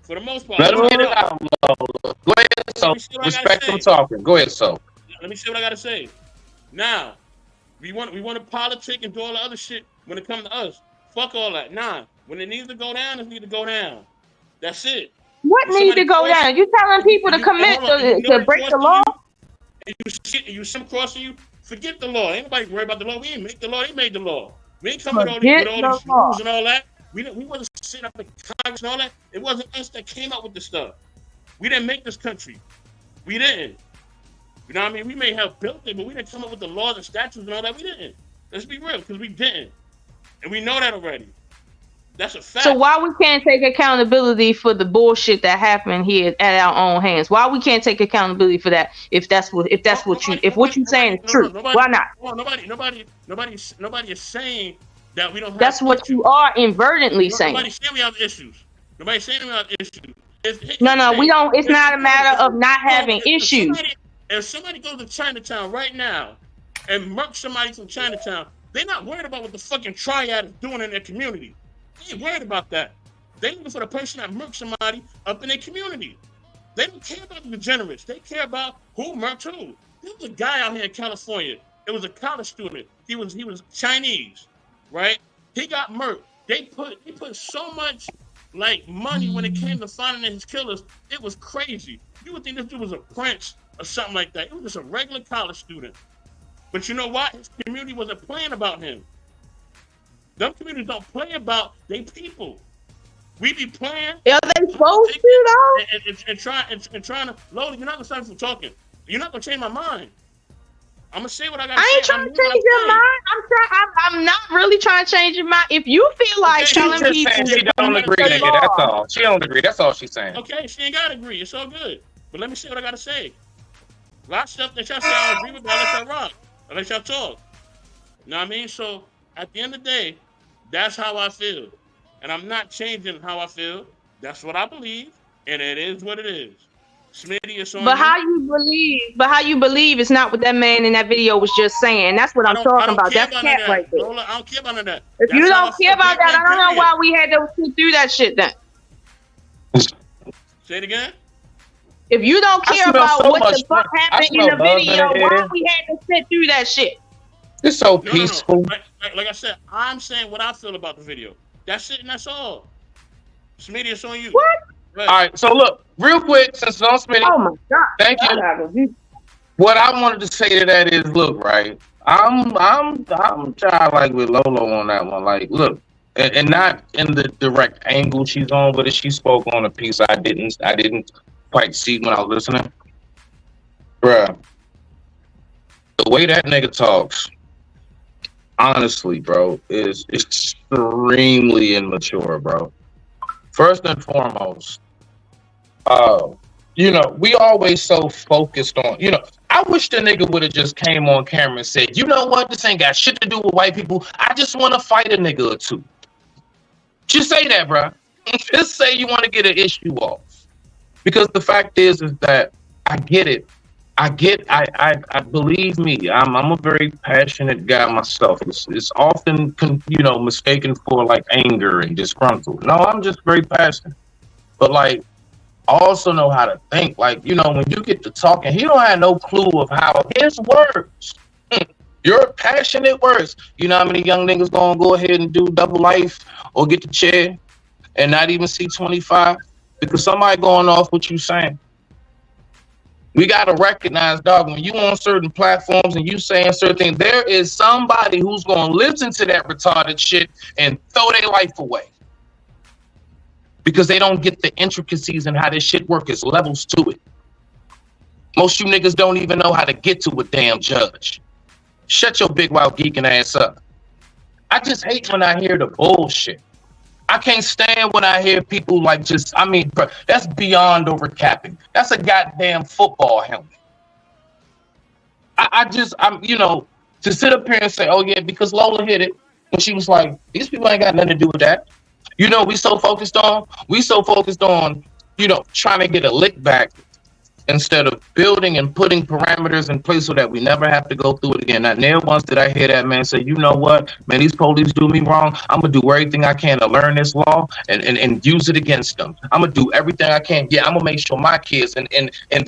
for the most part.
Let him get it out. Go ahead, so respect him talking. Go ahead, so.
Let me say what I gotta say. Now, we want to politic and do all the other shit when it comes to us. Fuck all that. Nah, when it needs to go down, it needs to go down. That's it.
What needs to go down? You telling people to commit to break the law?
And you some crossing you. Forget the law. Ain't nobody worried about the law. We ain't make the law. They made the law. We ain't coming with all these rules and all that. We wasn't sitting up in Congress and all that. It wasn't us that came up with this stuff. We didn't make this country. We didn't. You know what I mean? We may have built it, but we didn't come up with the laws and statutes and all that. We didn't. Let's be real, because we didn't. And we know that already. That's a fact.
So why we can't take accountability for the bullshit that happened here at our own hands? Why we can't take accountability for that? If what you're saying is true, why not?
Nobody is saying that we don't have.
That's what you are inadvertently saying.
Nobody's saying we have issues. Nobody's saying we have issues.
No, we don't. It's not a matter of not having issues.
If somebody goes to Chinatown right now and murk somebody from Chinatown, they're not worried about what the fucking triad is doing in their community. They ain't worried about that. They looking for the person that murked somebody up in their community. They don't care about the degenerates. They care about who murked who. There was a guy out here in California. It was a college student. He was Chinese, right? He got murked. They put so much like money when it came to finding his killers. It was crazy. You would think this dude was a prince or something like that. It was just a regular college student. But you know what? His community wasn't playing about him. Them communities don't play about their people. We be playing.
Are they supposed to though?
And trying to. Lola, you're not gonna stop me from talking. You're not gonna change my mind. I'm gonna say what I gotta say.
I ain't trying to change your mind. I'm not really trying to change your mind. If you feel like telling people,
she don't agree, nigga. That's all. She don't agree. That's all she's saying.
Okay, she ain't gotta agree. It's all good. But let me say what I gotta say. A lot of stuff that y'all say I don't agree with, but I let y'all rock. I let y'all talk. You know what I mean? So at the end of the day, that's how I feel. And I'm not changing how I feel. That's what I believe. And it is what it is. Smitty is on
But how you believe is not what that man in that video was just saying. That's what I'm talking about. That's cat right there.
I don't care about that.
If you don't care about that, I don't know why we had to sit through that shit then.
Say it again?
If you don't care about what the fuck happened in the video, why we had to sit through that shit?
It's so peaceful.
Like I said, I'm saying what I feel about the video. That's it and that's all. Smitty, it's on you.
What?
Right.
All right, so look, real quick, since it's on Smitty.
Oh my God.
Thank you. What I wanted to say to that is, look, right, I'm childlike with Lolo on that one. Like, look, and not in the direct angle she's on, but she spoke on a piece I didn't quite see when I was listening. Bruh, the way that nigga talks, honestly, bro, is extremely immature, bro. First and foremost, we always so focused on, I wish the nigga would have just came on camera and said, you know what, this ain't got shit to do with white people. I just want to fight a nigga or two. Just say that, bro. Just say you want to get an issue off. Because the fact is that I get it. I believe me. I'm a very passionate guy myself. It's often mistaken for like anger and disgruntled. No, I'm just very passionate. But like, I also know how to think. Like, when you get to talking, he don't have no clue of how his words, your passionate words. You know how many young niggas gonna go ahead and do double life or get the chair and not even see 25 because somebody going off what you saying. We got to recognize, dog, when you on certain platforms and you saying certain things, there is somebody who's going to listen to that retarded shit and throw their life away. Because they don't get the intricacies and how this shit works. There's levels to it. Most you niggas don't even know how to get to a damn judge. Shut your big wild geeking ass up. I just hate when I hear the bullshit. I can't stand when I hear people bro, that's beyond overcapping. That's a goddamn football helmet. To sit up here and say, oh yeah, because Lola hit it, and she was like, these people ain't got nothing to do with that. We so focused on, trying to get a lick back instead of building and putting parameters in place so that we never have to go through it again. Not never once did I hear that man say, you know what, man, these police do me wrong. I'm going to do everything I can to learn this law and use it against them. I'm going to do everything I can. Yeah, I'm going to make sure my kids and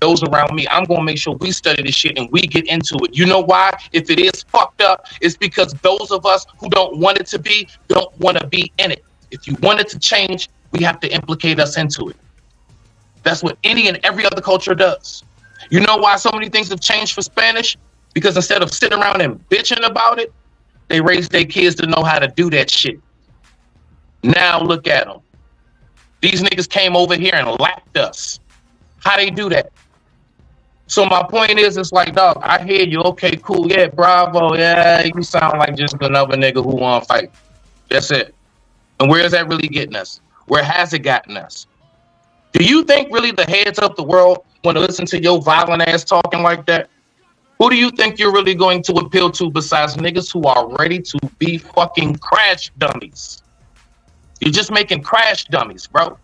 those around me, I'm going to make sure we study this shit and we get into it. You know why? If it is fucked up, it's because those of us who don't want it to be, don't want to be in it. If you want it to change, we have to implicate us into it. That's what any and every other culture does. You know why so many things have changed for Spanish? Because instead of sitting around and bitching about it, they raised their kids to know how to do that shit. Now look at them. These niggas came over here and lapped us. How they do that? So my point is, it's like, dog, I hear you. Okay, cool. Yeah, bravo. Yeah, you sound like just another nigga who want to fight. That's it. And where is that really getting us? Where has it gotten us? Do you think really the heads of the world want to listen to your violent ass talking like that? Who do you think you're really going to appeal to besides niggas who are ready to be fucking crash dummies? You're just making crash dummies, bro.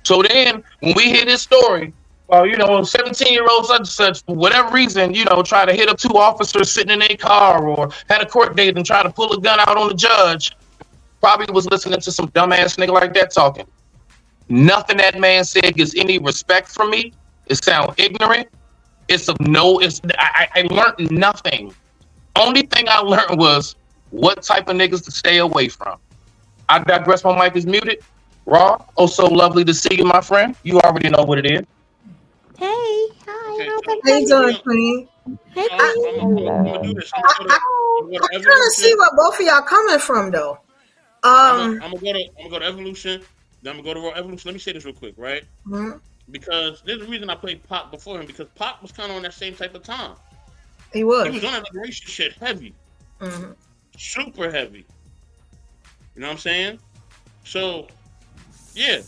So then, when we hear this story, well, 17-year-old such and such, for whatever reason, try to hit up 2 officers sitting in a car or had a court date and try to pull a gun out on the judge, probably was listening to some dumbass nigga like that talking. Nothing that man said gives any respect from me. It sounds ignorant. I learned nothing. Only thing I learned was what type of niggas to stay away from. I digress. My mic is muted. Raw, oh so lovely to see you, my friend. You already know what it is.
Hey, hi.
How you doing, Queen?
Hey,
I'm gonna do this.
I'm trying to see where both of y'all coming from, though.
I'm gonna go to Evolution. Then I'm gonna go to Raw Evolution. Let me say this real quick, right?
Mhm.
Because there's a reason I played Pac before him, because Pac was kind of on that same type of time.
He was.
He was on that liberation shit heavy.
Mhm.
Super heavy. You know what I'm saying? So, yeah.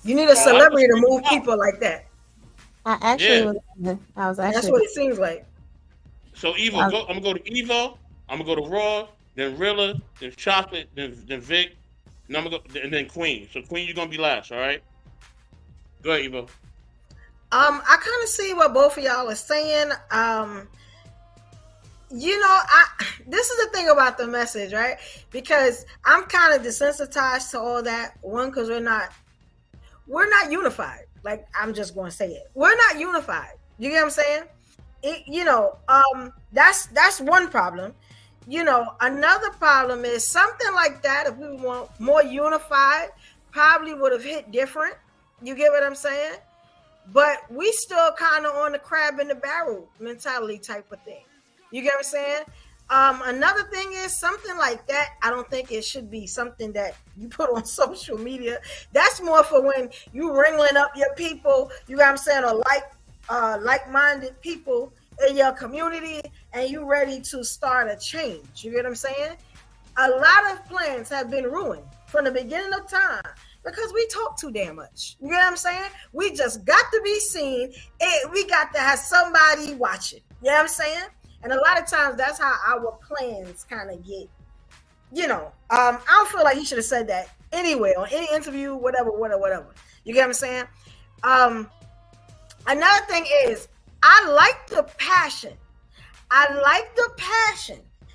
You need a celebrity to move people like that.
I actually was
That's
actually.
what it seems like.
So Evo, I'm gonna go to Evo. I'm gonna go to Raw, then Rilla, then Chocolate, then Vic, and then Queen. So Queen, you're gonna be last, all right? Go ahead, Evo.
I kind of see what both of y'all are saying. This is the thing about the message, right? Because I'm kind of desensitized to all that. One, because we're not unified. Like, I'm just going to say it. We're not unified. You get what I'm saying? That's one problem. Another problem is something like that. If we were more unified, probably would have hit different. You get what I'm saying? But we still kind of on the crab in the barrel mentality type of thing. You get what I'm saying? Another thing is something like that. I don't think it should be something that you put on social media. That's more for when you ringling up your people. You know what I'm saying? Or like-minded people in your community, and you ready to start a change. You get what I'm saying? A lot of plans have been ruined from the beginning of time because we talk too damn much. You get what I'm saying? We just got to be seen. We got to have somebody watching. You know what I'm saying? And a lot of times that's how our plans kind of get, I don't feel like he should have said that anyway on any interview, whatever. You get what I'm saying? Another thing is, I like the passion.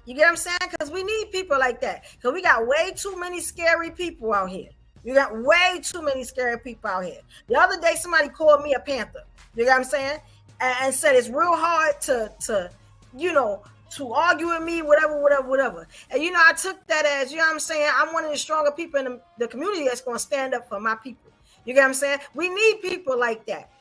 You get what I'm saying? Because we need people like that. Because we got way too many scary people out here. You got way too many scary people out here. The other day, somebody called me a panther. You know what I'm saying? And said it's real hard to argue with me, whatever. And, I took that as, you know what I'm saying? I'm one of the stronger people in the community that's going to stand up for my people. You get what I'm saying? We need people like that,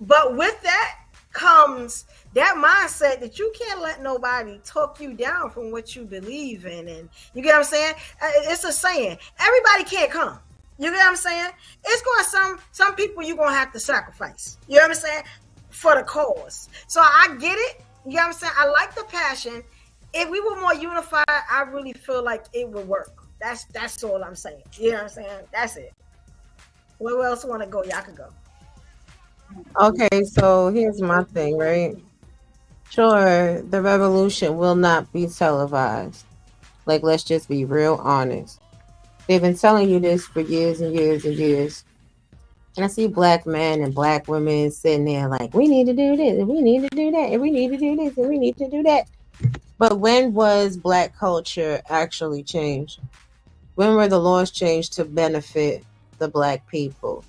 But with that comes that mindset that you can't let nobody talk you down from what you believe in. And you get what I'm saying? It's a saying. Everybody can't come. You get what I'm saying? It's going some people you're going to have to sacrifice. You know what I'm saying? For the cause. So I get it. You know what I'm saying? I like the passion. If we were more unified, I really feel like it would work. That's all I'm saying. You know what I'm saying? That's it. Where else want to go? Y'all can go.
Okay, so here's my thing, right? Sure, the revolution will not be televised. Like, let's just be real honest. They've been telling you this for years and years and years. And I see black men and black women sitting there like, we need to do this, and we need to do that, and we need to do this, and we need to do that. But when was black culture actually changed? When were the laws changed to benefit the black people?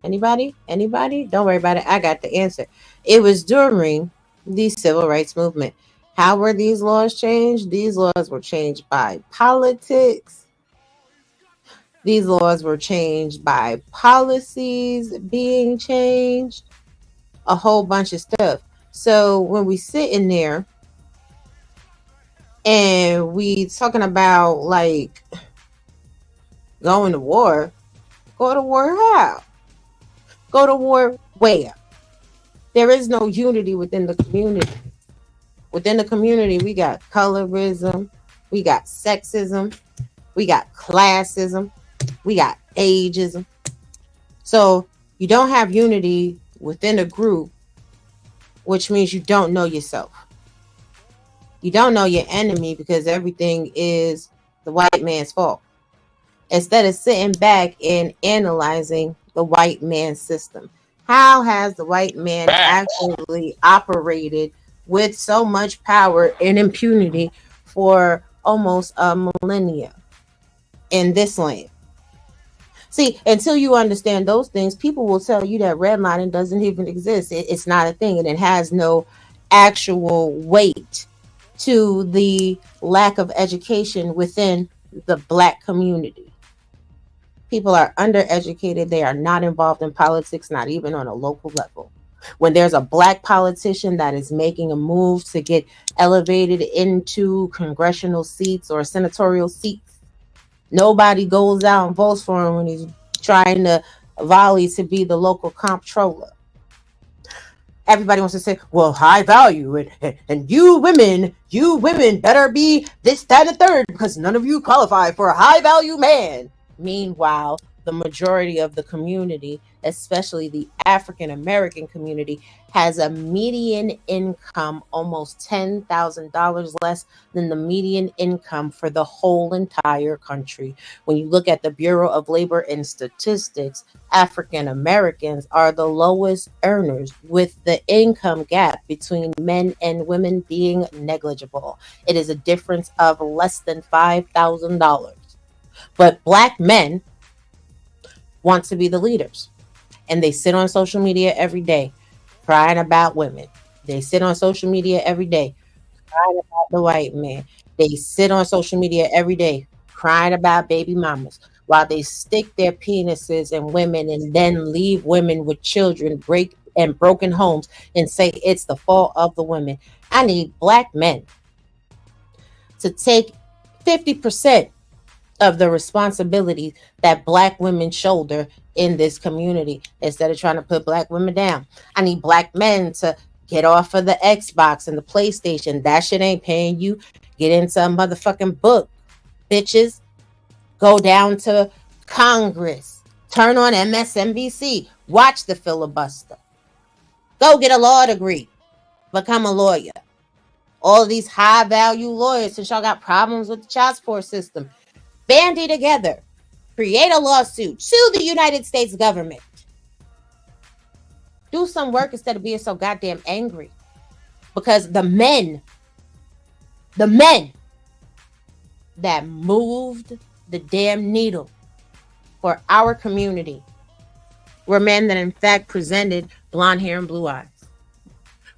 Anybody? Don't worry about it. I got the answer. It was during the civil rights movement. How were these laws changed? These laws were changed by politics. These laws were changed by policies being changed. A whole bunch of stuff. So when we sit in there and we talking about like going to war, go to war how? Go to war where? There is no unity within the community. Within the community, we got colorism, we got sexism, we got classism, we got ageism. So you don't have unity within a group, which means you don't know yourself. You don't know your enemy because everything is the white man's fault. Instead of sitting back and analyzing the white man's system, how has the white man actually operated with so much power and impunity for almost a millennia in this land? See, until you understand those things, people will tell you that redlining doesn't even exist. It's not a thing, and it has no actual weight to the lack of education within the Black community. People are undereducated. They are not involved in politics, not even on a local level. When there's a Black politician that is making a move to get elevated into congressional seats or senatorial seats, nobody goes out and votes for him when he's trying to volley to be the local comptroller. Everybody wants to say, well, high value, and you women better be this, that, and the third, because none of you qualify for a high value man. Meanwhile, the majority of the community, especially the African American community, has a median income almost $10,000 less than the median income for the whole entire country. When you look at the Bureau of Labor and Statistics, African Americans are the lowest earners, with the income gap between men and women being negligible. It is a difference of less than $5,000. But Black men want to be the leaders, and they sit on social media every day crying about women. They sit on social media every day crying about the white man. They sit on social media every day crying about baby mamas, while they stick their penises in women and then leave women with children, broken homes, and say it's the fault of the women. I need Black men to take 50% of the responsibility that Black women shoulder in this community, instead of trying to put Black women down. I need Black men to get off of the Xbox and the PlayStation. That shit ain't paying you. Get into a motherfucking book, bitches. Go down to Congress. Turn on MSNBC. Watch the filibuster. Go get a law degree. Become a lawyer. All of these high value lawyers, since y'all got problems with the child support system, bandy together, create a lawsuit, sue the United States government. Do some work instead of being so goddamn angry. Because the men that moved the damn needle for our community were men that in fact presented blonde hair and blue eyes.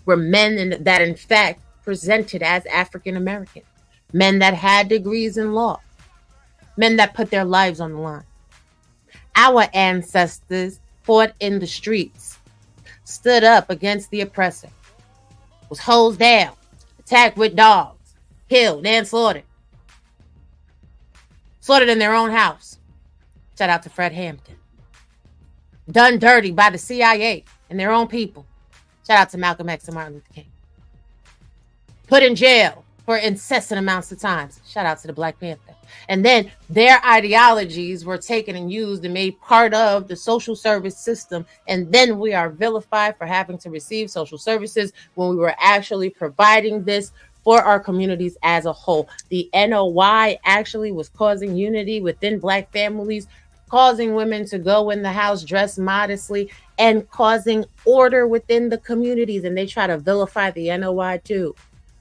Were men that in fact presented as African American. Men that had degrees in law. Men that put their lives on the line. Our ancestors fought in the streets, stood up against the oppressor, was hosed down, attacked with dogs, killed and slaughtered. Slaughtered in their own house. Shout out to Fred Hampton. Done dirty by the CIA and their own people. Shout out to Malcolm X and Martin Luther King. Put in jail for incessant amounts of times. Shout out to the Black Panther. And then their ideologies were taken and used and made part of the social service system. And then we are vilified for having to receive social services when we were actually providing this for our communities as a whole. The NOI actually was causing unity within Black families, causing women to go in the house dressed modestly, and causing order within the communities. And they try to vilify the NOI too.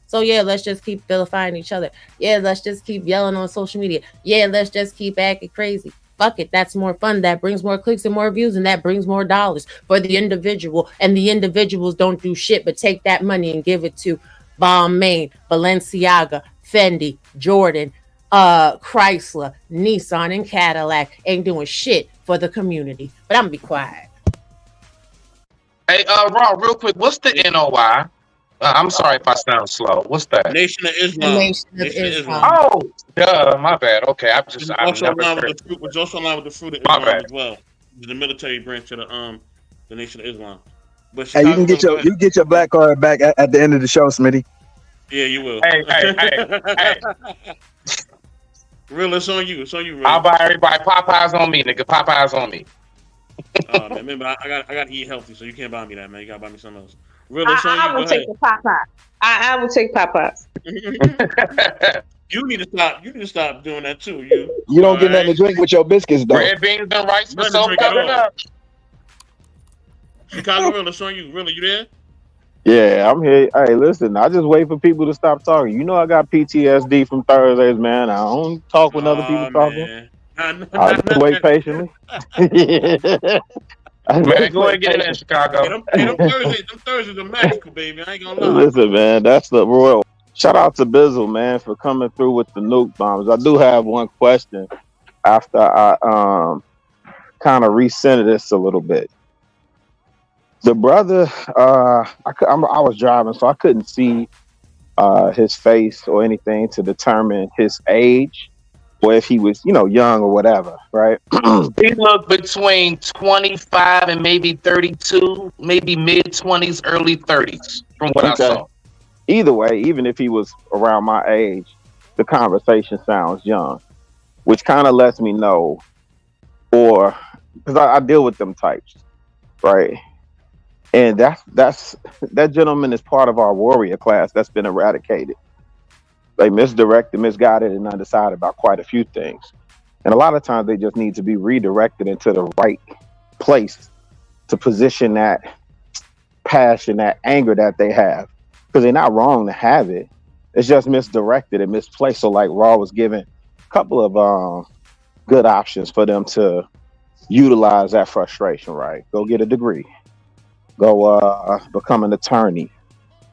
So yeah, let's just keep vilifying each other. Yeah, let's just keep yelling on social media. Yeah, let's just keep acting crazy. Fuck it, that's more fun. That brings more clicks and more views, and that brings more dollars for the individual. And the individuals don't do shit but take that money and give it to Balmain, Balenciaga, Fendi, Jordan, Chrysler, Nissan, and Cadillac. Ain't doing shit for the community. But I'm gonna be quiet.
Hey, Raw, real quick, what's the NOI? I'm sorry if I sound slow. What's that?
Nation of Islam.
Nation of Islam.
Oh, duh, my bad. Okay, I've
also
never
aligned
heard.
with the fruit, which also aligned with the fruit of
My
Islam
bad.
as well. The military branch of the Nation of Islam. But
Hey, you can
Chicago,
get your black card back at the end of the show, Smitty.
yeah, you will.
Hey.
Real, it's on you. It's on you,
I'll
Real.
buy everybody Popeyes on me, nigga. Popeyes on me.
Man, remember, I got to eat healthy, so you can't buy me that, man. You got to buy me something else. Real, it's on
I
you.
will
Go
take the Popeye. I will take Popeyes.
ahead. You need to stop. You need to stop doing that too.
You don't
all
get nothing to
right?
drink with your biscuits, though.
Red beans and rice for
Nothing to
so
drink at
coming
all.
up.
Chicago Real, it's on you. Really, you there?
Yeah, I'm here. Hey, listen, I just wait for people to stop talking. You know I got PTSD from Thursdays, man. I don't talk when other people
Oh
talking.
man, Nah,
I just wait patiently. I
Man,
just
go ahead
wait
and get in there,
patiently.
Chicago.
them Thursdays are magical, baby. I ain't gonna lie.
Listen, man, that's the royal. Shout out to Bizzle, man, for coming through with the nuke bombs. I do have one question after I kind of recentered this a little bit. The brother, I was driving, so I couldn't see his face or anything to determine his age or if he was, young or whatever, right?
He looked between 25 and maybe 32, maybe mid 20s, early 30s, from what I
Okay.
saw.
Either way, even if he was around my age, the conversation sounds young, which kind of lets me know, or because I deal with them types, right? And that gentleman is part of our warrior class that's been eradicated. They misdirected, misguided, and undecided about quite a few things. And a lot of times they just need to be redirected into the right place to position that passion, that anger that they have. Because they're not wrong to have it. It's just misdirected and misplaced. So like Raw was given a couple of good options for them to utilize that frustration, right? Go get a degree. Go become an attorney.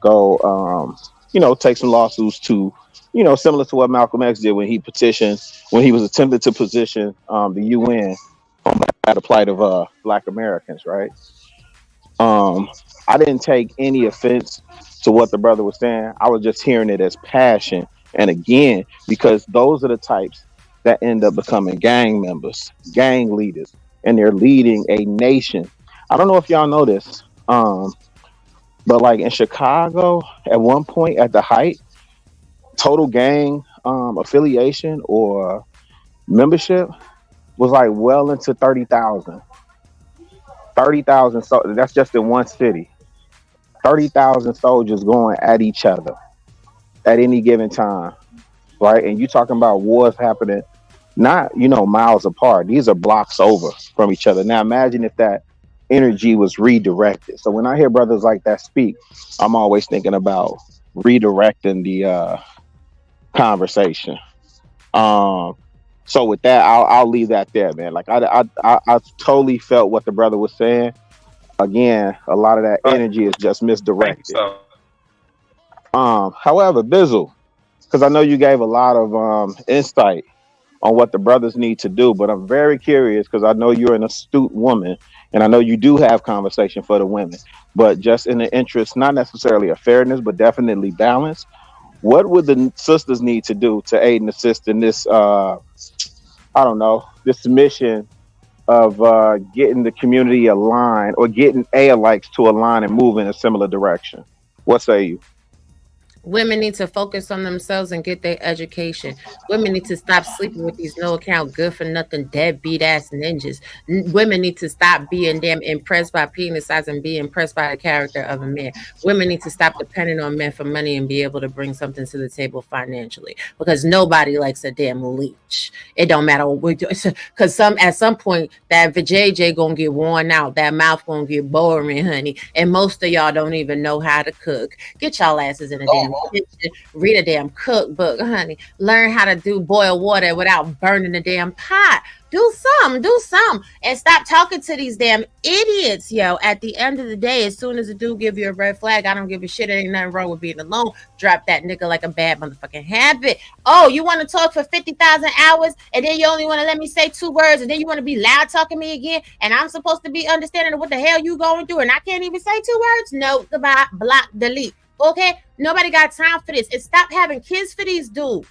Go take some lawsuits to, similar to what Malcolm X did when he was attempted to petition the UN on the plight of Black Americans, right? I didn't take any offense to what the brother was saying. I was just hearing it as passion. And again, because those are the types that end up becoming gang members, gang leaders, and they're leading a nation. I don't know if y'all know this, but like in Chicago, at one point at the height, total gang affiliation or membership was like well into 30,000. 30,000, so that's just in one city. 30,000 soldiers going at each other at any given time, right? And you talking about wars happening, not miles apart. These are blocks over from each other. Now imagine if that energy was redirected. So when I hear brothers like that speak, I'm always thinking about redirecting the conversation. So with that, I'll leave that there, man. Like I totally felt what the brother was saying. Again, a lot of that energy is just misdirected. However, Bizzle, because I know you gave a lot of insight on what the brothers need to do, but I'm very curious because I know you're an astute woman, and I know you do have conversation for the women. But just in the interest, not necessarily of fairness, but definitely balance, what would the sisters need to do to aid and assist in this? This mission of getting the community aligned or getting alikes to align and move in a similar direction. What say you?
Women need to focus on themselves and get their education. Women need to stop sleeping with these no account, good for nothing, deadbeat ass ninjas. Women need to stop being damn impressed by penis size and be impressed by the character of a man. Women need to stop depending on men for money and be able to bring something to the table financially, because nobody likes a damn leech. It don't matter because at some point that vajayjay gonna get worn out, that mouth gonna get boring, honey. And most of y'all don't even know how to cook. Get y'all asses in a damn kitchen, read a damn cookbook, honey. Learn how to boil water without burning the damn pot. Do some, and stop talking to these damn idiots, yo. At the end of the day, as soon as a dude give you a red flag, I don't give a shit. There ain't nothing wrong with being alone. Drop that nigga like a bad motherfucking habit. Oh, you want to talk for 50,000 hours, and then you only want to let me say 2 words, and then you want to be loud talking me again, and I'm supposed to be understanding of what the hell you going through, and I can't even say 2 words? No, goodbye, block, delete. Okay, nobody got time for this. And stop having kids for these dudes.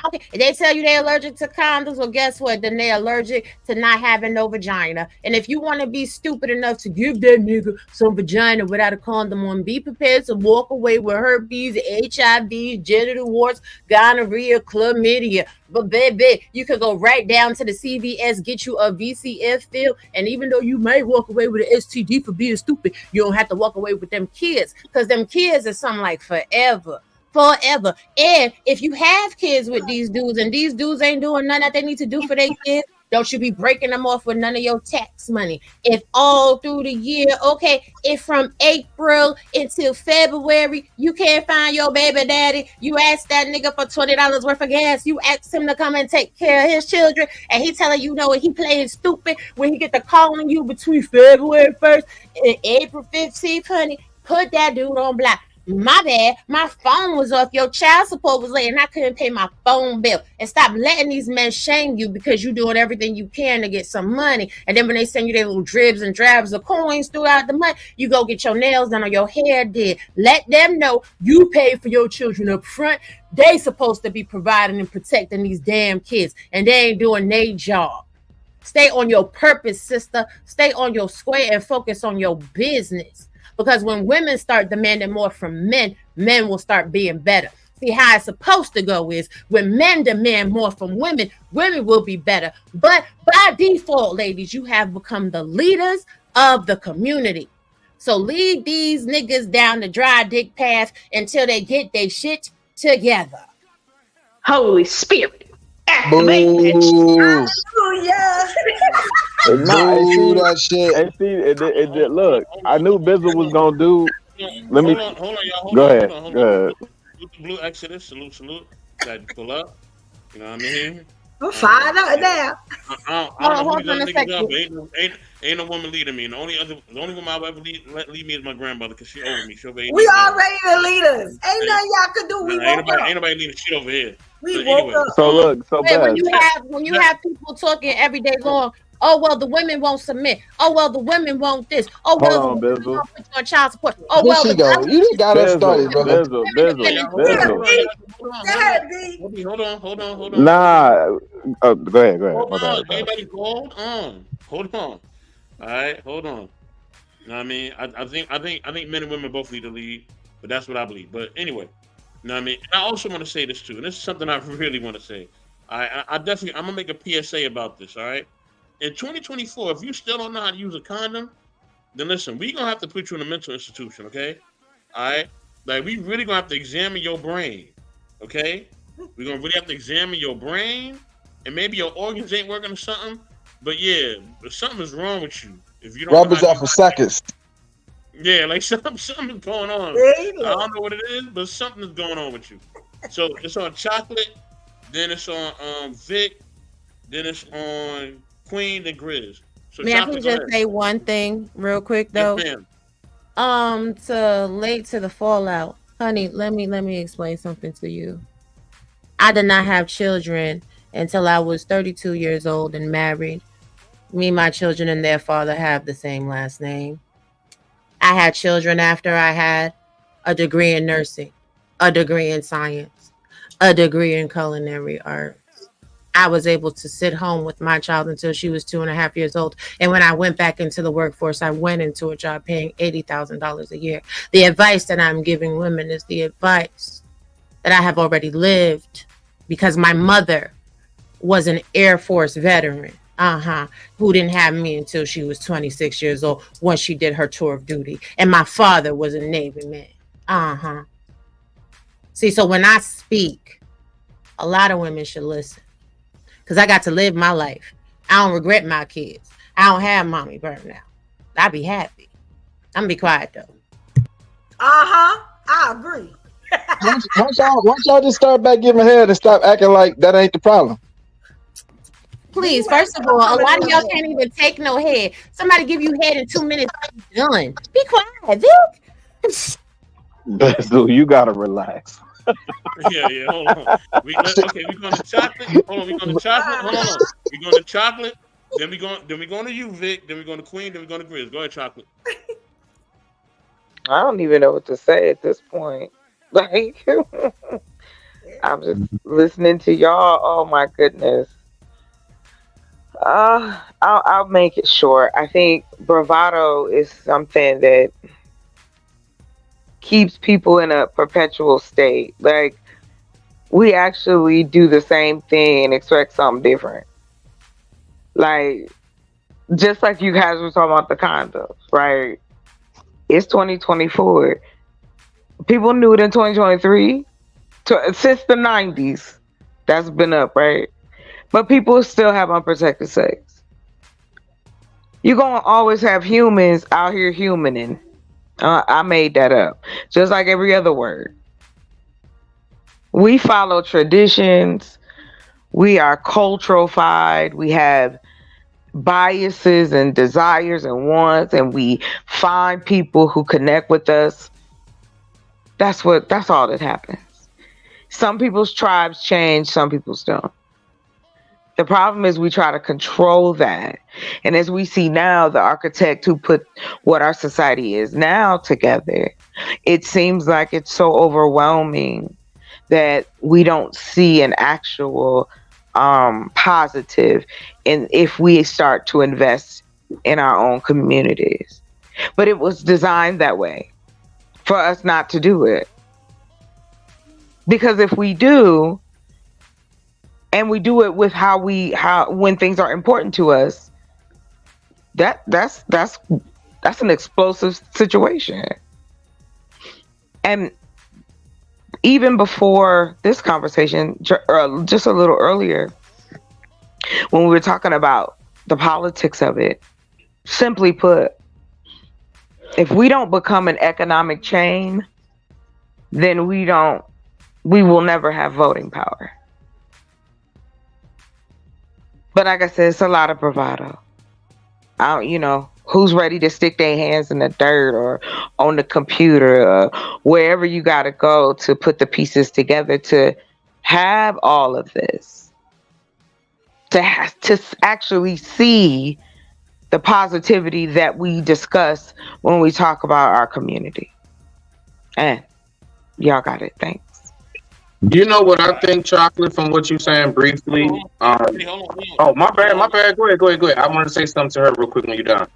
Okay, they tell you they're allergic to condoms. Well, guess what? Then they're allergic to not having no vagina. And if you want to be stupid enough to give that nigga some vagina without a condom on, be prepared to walk away with herpes, HIV, genital warts, gonorrhea, chlamydia. But baby, you could go right down to the CVS, get you a VCF fill, and even though you may walk away with an STD for being stupid, you don't have to walk away with them kids, because them kids is something like forever. And if you have kids with these dudes and these dudes ain't doing nothing that they need to do for their kids, don't you be breaking them off with none of your tax money. If all through the year, okay, if from April until February, you can't find your baby daddy, you ask that nigga for $20 worth of gas, you ask him to come and take care of his children, and he telling you no, and he playing stupid when he get to calling you between February 1st and April 15th, honey, put that dude on block. My bad, my phone was off, your child support was late, and I couldn't pay my phone bill. And stop letting these men shame you because you're doing everything you can to get some money. And then when they send you their little dribs and drabs of coins throughout the month, you go get your nails done or your hair did. Let them know you paid for your children up front. They supposed to be providing and protecting these damn kids, and they ain't doing their job. Stay on your purpose, sister. Stay on your square and focus on your business. Because when women start demanding more from men, men will start being better. See, how it's supposed to go is when men demand more from women, women will be better. But by default, ladies, you have become the leaders of the community. So lead these niggas down the dry dick path until they get their shit together.
Holy Spirit.
Hallelujah.
No, that shit. And see, look, I knew Bizzle was gonna do. Let me.
Hold on, y'all.
Go ahead.
Hold
Go ahead.
Salute the Blue Exodus. Salute. Got to pull up. You know what I mean?
I'm fired up now.
I don't know who these other niggas are, but ain't no woman leading me. And the only woman I'll ever lead me is my grandmother, because she over me.
We already the leaders. Ain't nothing y'all could do. We woke up.
Ain't nobody leading shit over here.
We woke up.
So look,
Wait, when you have people talking every day long, oh well, the women won't submit. Oh well, the women won't this. Oh well,
Hold on,
the women
Bizzle.
won't put you on child support. Oh
Here
well,
she go. You just got us started, brother.
Hold on.
Nah. Go ahead.
Hold on. Everybody hold on. All right, hold on. You know what I mean? I think men and women both need to lead, but that's what I believe. But anyway, you know what I mean? And I also want to say this too, and this is something I really want to say. I definitely, I'm gonna make a PSA about this. All right, in 2024, if you still don't know how to use a condom, then listen, we're gonna have to put you in a mental institution. Okay, all right, like we really gonna have to examine your brain. Okay, we're gonna really have to examine your brain, and maybe your organs ain't working or something. But yeah, something is wrong with you if you don't.
Rubber's out for seconds.
Yeah, like something's going on. I don't know what it is, but something's going on with you. So it's on chocolate, then it's on Vic, then it's on Queen and Grizz. So
may I please just say one thing real quick though?
Yes, ma'am.
To late to the fallout, honey. Let me explain something to you. I did not have children until I was 32 years old and married. Me, my children, and their father have the same last name. I had children after I had a degree in nursing, a degree in science, a degree in culinary arts. I was able to sit home with my child until she was 2.5 years old. And when I went back into the workforce, I went into a job paying $80,000 a year. The advice that I'm giving women is the advice that I have already lived, because my mother was an Air Force veteran, who didn't have me until she was 26 years old once she did her tour of duty. And my father was a Navy man. See, so when I speak, a lot of women should listen, because I got to live my life. I don't regret my kids. I don't have mommy burnout. I'd be happy. I'm gonna be quiet though.
I agree.
Once y'all just start back giving head and stop acting like that ain't the problem.
Please, first of all, a lot of y'all can't even take no head. Somebody give you head in 2 minutes, done. Be quiet, Vic.
Bizzle, you gotta relax.
Yeah, hold on. We going to chocolate. Hold on, we going to chocolate. Hold on. We going to chocolate. Then we going to you, Vic. Then we going to Queen. Then we going to Grizz. Go ahead, chocolate.
I don't even know what to say at this point. Like, I'm just listening to y'all. Oh my goodness. I'll make it short. I think bravado is something that keeps people in a perpetual state. Like, we actually do the same thing and expect something different. Like, just like you guys were talking about the condoms, right? It's 2024. People knew it in 2023, since the 90s. That's been up, right? But people still have unprotected sex. You're going to always have humans out here humaning. I made that up. Just like every other word. We follow traditions. We are cultural-fied. We have biases and desires and wants, and we find people who connect with us. That's all that happens. Some people's tribes change, some people's don't. The problem is we try to control that. And as we see now, the architect who put what our society is now together, it seems like it's so overwhelming that we don't see an actual positive in if we start to invest in our own communities. But it was designed that way for us not to do it. Because if we do, and we do it with how when things are important to us, that's an explosive situation. And even before this conversation, just a little earlier, when we were talking about the politics of it, simply put, if we don't become an economic chain, then we will never have voting power. But like I said, it's a lot of bravado. Who's ready to stick their hands in the dirt or on the computer or wherever you got to go to put the pieces together to have all of this, to actually see the positivity that we discuss when we talk about our community. And y'all got it. Thanks.
You know what I think, Chocolate, from what you're saying briefly? Oh, my bad. Go ahead. I want to say something to her real quick when you're done.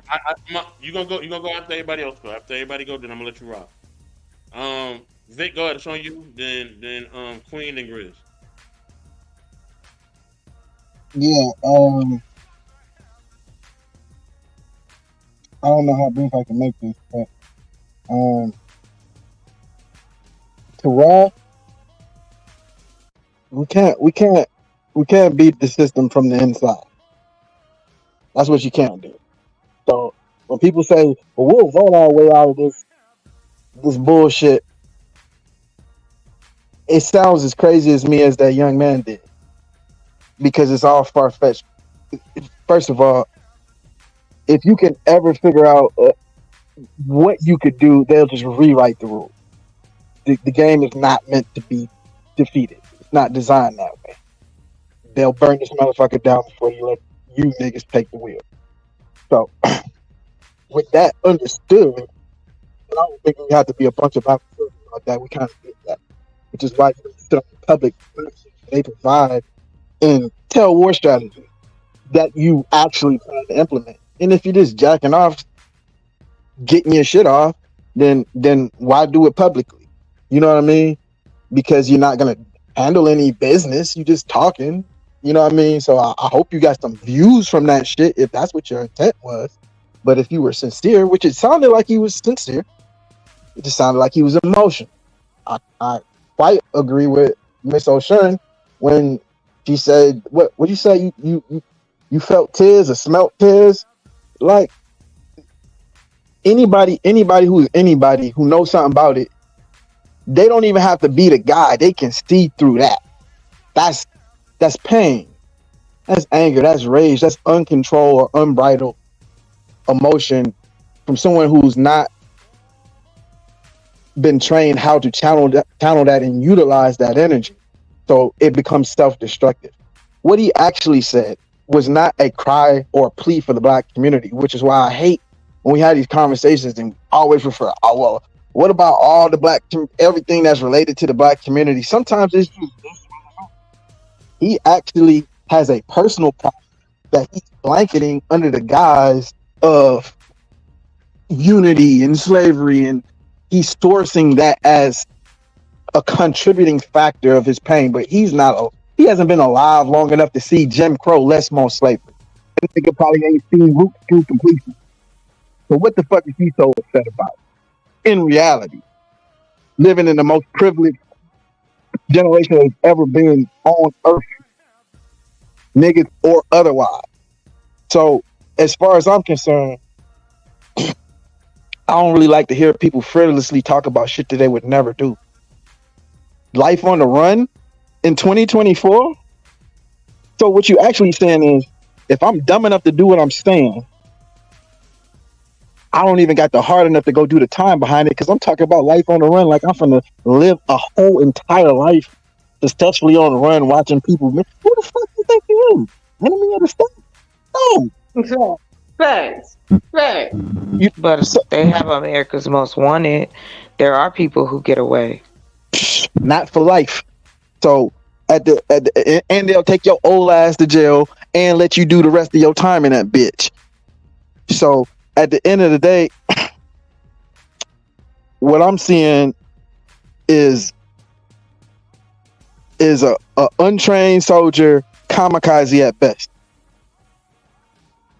You gonna go after everybody else go. After everybody go, then I'm gonna let you rock. Vic, go ahead. It's on you. Then Queen and Grizz.
Yeah. I don't know how brief I can make this, but to Rob, we can't beat the system from the inside. That's what you can't do. So when people say, "Well, we'll vote our way out of this bullshit," it sounds as crazy as me as that young man did, because it's all far fetched. First of all, if you can ever figure out what you could do, they'll just rewrite the rules. The game is not meant to be defeated. It's not designed that way. They'll burn this motherfucker down before you let you niggas take the wheel. So, with that understood, I don't think we have to be a bunch of officers like that. We kind of get that, which is why you sit on the public. They provide and tell war strategy that you actually plan to implement. And if you're just jacking off, getting your shit off, then why do it publicly? You know what I mean? Because you're not gonna handle any business. You just talking. You know what I mean? So I hope you got some views from that shit if that's what your intent was. But if you were sincere, which it sounded like he was sincere, it just sounded like he was emotional. I quite agree with Miss O'Shearn when she said, "What you say? You felt tears or smelt tears?" Like anybody who knows something about it, they don't even have to be the guy. They can see through that. That's pain. That's anger. That's rage. That's uncontrolled or unbridled emotion from someone who's not been trained how to channel that and utilize that energy. So it becomes self-destructive. What he actually said was not a cry or a plea for the black community, which is why I hate when we have these conversations and always refer, What about all the everything that's related to the black community? Sometimes it's just, he actually has a personal problem that he's blanketing under the guise of unity and slavery, and he's sourcing that as a contributing factor of his pain. But he hasn't been alive long enough to see Jim Crow, less more slavery. I think probably ain't seen Root to completion. So what the fuck is he so upset about? In reality, living in the most privileged generation that's ever been on earth, niggas or otherwise. So as far as I'm concerned, I don't really like to hear people frivolously talk about shit that they would never do. Life on the run in 2024. So what you actually saying is, if I'm dumb enough to do what I'm saying, I don't even got the heart enough to go do the time behind it, because I'm talking about life on the run like I'm finna live a whole entire life successfully on the run, watching people. Man, who the fuck do you think you is? Enemy of the state? No.
Facts.
But they have America's Most Wanted. There are people who get away.
Not for life. So and they'll take your old ass to jail and let you do the rest of your time in that bitch. So at the end of the day, what I'm seeing is a untrained soldier, kamikaze at best.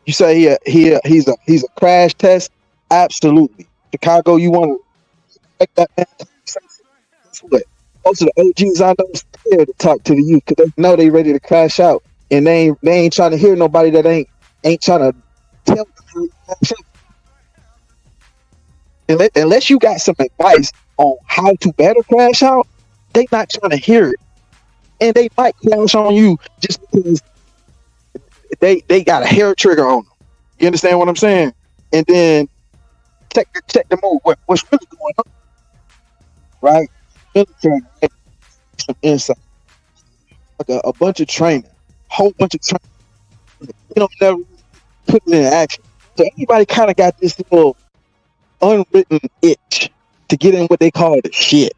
You say he's a crash test? Absolutely. Chicago, you want to respect that man? Guess what? Most of the OGs I know are scared to talk to the youth because they know they ready to crash out, and they ain't trying to hear nobody that ain't trying to tell them. Unless you got some advice on how to better crash out, they not trying to hear it, and they might crash on you just because they got a hair trigger on them. You understand what I'm saying? And then check the move. What's really going on, right? Military, some insight, like a bunch of training, whole bunch of training. You don't never put it in action. So everybody kind of got this little unwritten itch to get in what they call the shit.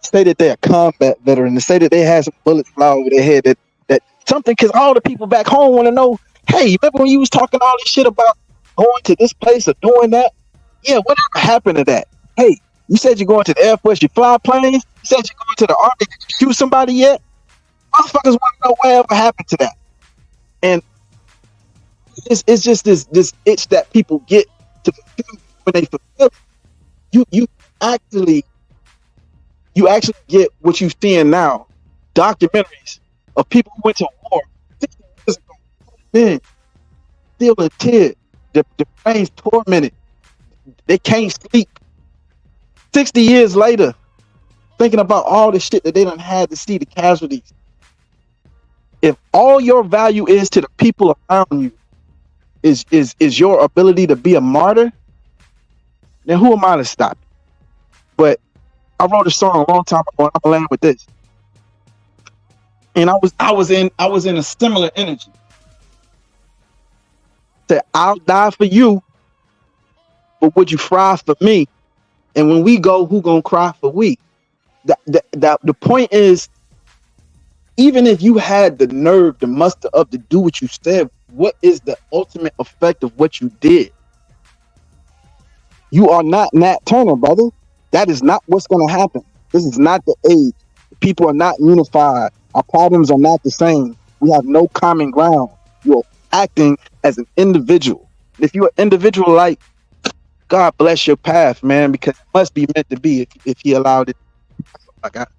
Say that they're a combat veteran, and say that they had some bullets fly over their head. That something, because all the people back home want to know. Hey, remember when you was talking all this shit about going to this place or doing that? Yeah, whatever happened to that? Hey, you said you're going to the Air Force, you fly planes. You said you're going to the Army. Did you shoot somebody yet? Motherfuckers want to know whatever happened to that. And it's just this itch that people get to fulfill. When they fulfill it, you actually get what you're seeing now. Documentaries of people who went to war 50 years ago, men still in tears, their brains tormented, they can't sleep. 60 years later, thinking about all the shit that they done had to see, the casualties. If all your value is to the people around you is your ability to be a martyr, then who am I to stop it? But I wrote a song a long time ago, and I'm gonna land with this. And I was in a similar energy. Said, I'll die for you, but would you fry for me? And when we go, who gonna cry for we? The point is, even if you had the nerve, the muster up to do what you said, what is the ultimate effect of what you did? You are not Nat Turner, brother. That is not what's going to happen. This is not the age. People are not unified. Our problems are not the same. We have no common ground. You're acting as an individual. If you're an individual, like, God bless your path, man, because it must be meant to be if he allowed it. I got it.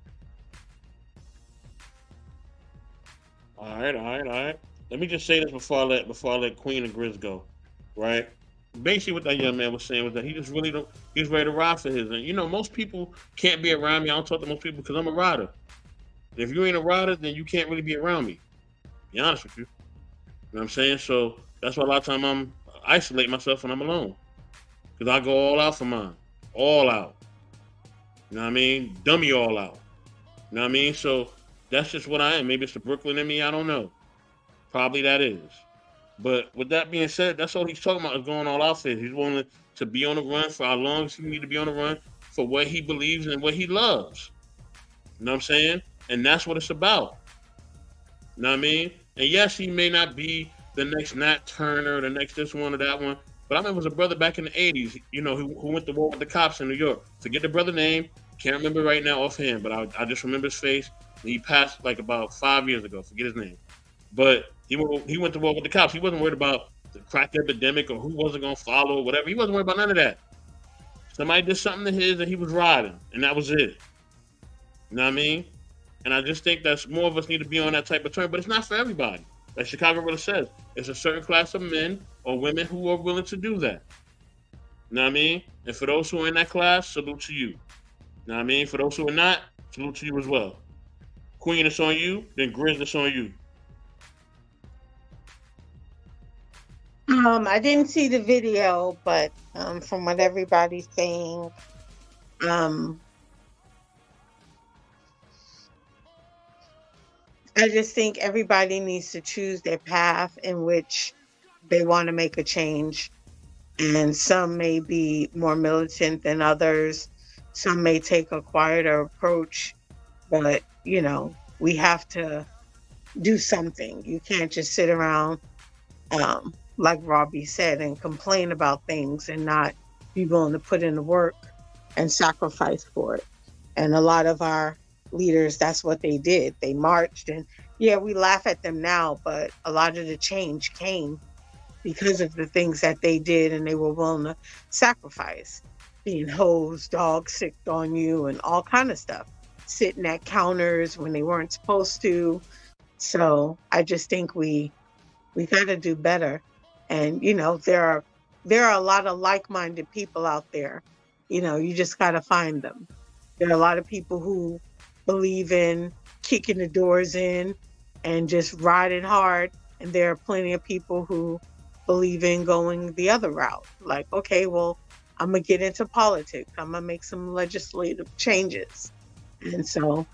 All right. Let me just say this before I let Queen and Grizz go, right? Basically, what that young man was saying was that he just really don't. He's ready to ride for his. And most people can't be around me. I don't talk to most people because I'm a rider. If you ain't a rider, then you can't really be around me. Be honest with you. You know what I'm saying? So that's why a lot of time I'm isolate myself when I'm alone, because I go all out for mine, all out. You know what I mean? Dummy all out. You know what I mean? So that's just what I am. Maybe it's the Brooklyn in me. I don't know. Probably that is. But with that being said, that's all he's talking about is going all out for it. He's willing to be on the run for how long he need to be on the run for what he believes and what he loves. You know what I'm saying? And that's what it's about. You know what I mean? And yes, he may not be the next Nat Turner, the next this one or that one. But I remember there was a brother back in the 80s, you know, who went to war with the cops in New York. Forget the brother name. Can't remember right now offhand, but I just remember his face. He passed like about 5 years ago. Forget his name. But he went to war with the cops. He wasn't worried about the crack epidemic or who wasn't going to follow or whatever. He wasn't worried about none of that. Somebody did something to his and he was riding, and that was it. You know what I mean? And I just think that more of us need to be on that type of turn, but it's not for everybody. Like Chicago really says, it's a certain class of men or women who are willing to do that. You know what I mean? And for those who are in that class, salute to you. You know what I mean? For those who are not, salute to you as well. Queen, it's on you. Then Grizz, it's on you.
I didn't see the video, but from what everybody's saying, I just think everybody needs to choose their path in which they want to make a change. And some may be more militant than others. Some may take a quieter approach. But, you know, we have to do something. You can't just sit around, like Robbie said, and complain about things and not be willing to put in the work and sacrifice for it. And a lot of our leaders, that's what they did. They marched, and yeah, we laugh at them now, but a lot of the change came because of the things that they did, and they were willing to sacrifice, being hosed, dogs sicked on you, and all kind of stuff, sitting at counters when they weren't supposed to. So I just think we got to do better. And you know, there are a lot of like-minded people out there. You know, you just got to find them. There are a lot of people who believe in kicking the doors in and just riding hard. And there are plenty of people who believe in going the other route. Like, okay, well, I'm going to get into politics. I'm going to make some legislative changes. And so,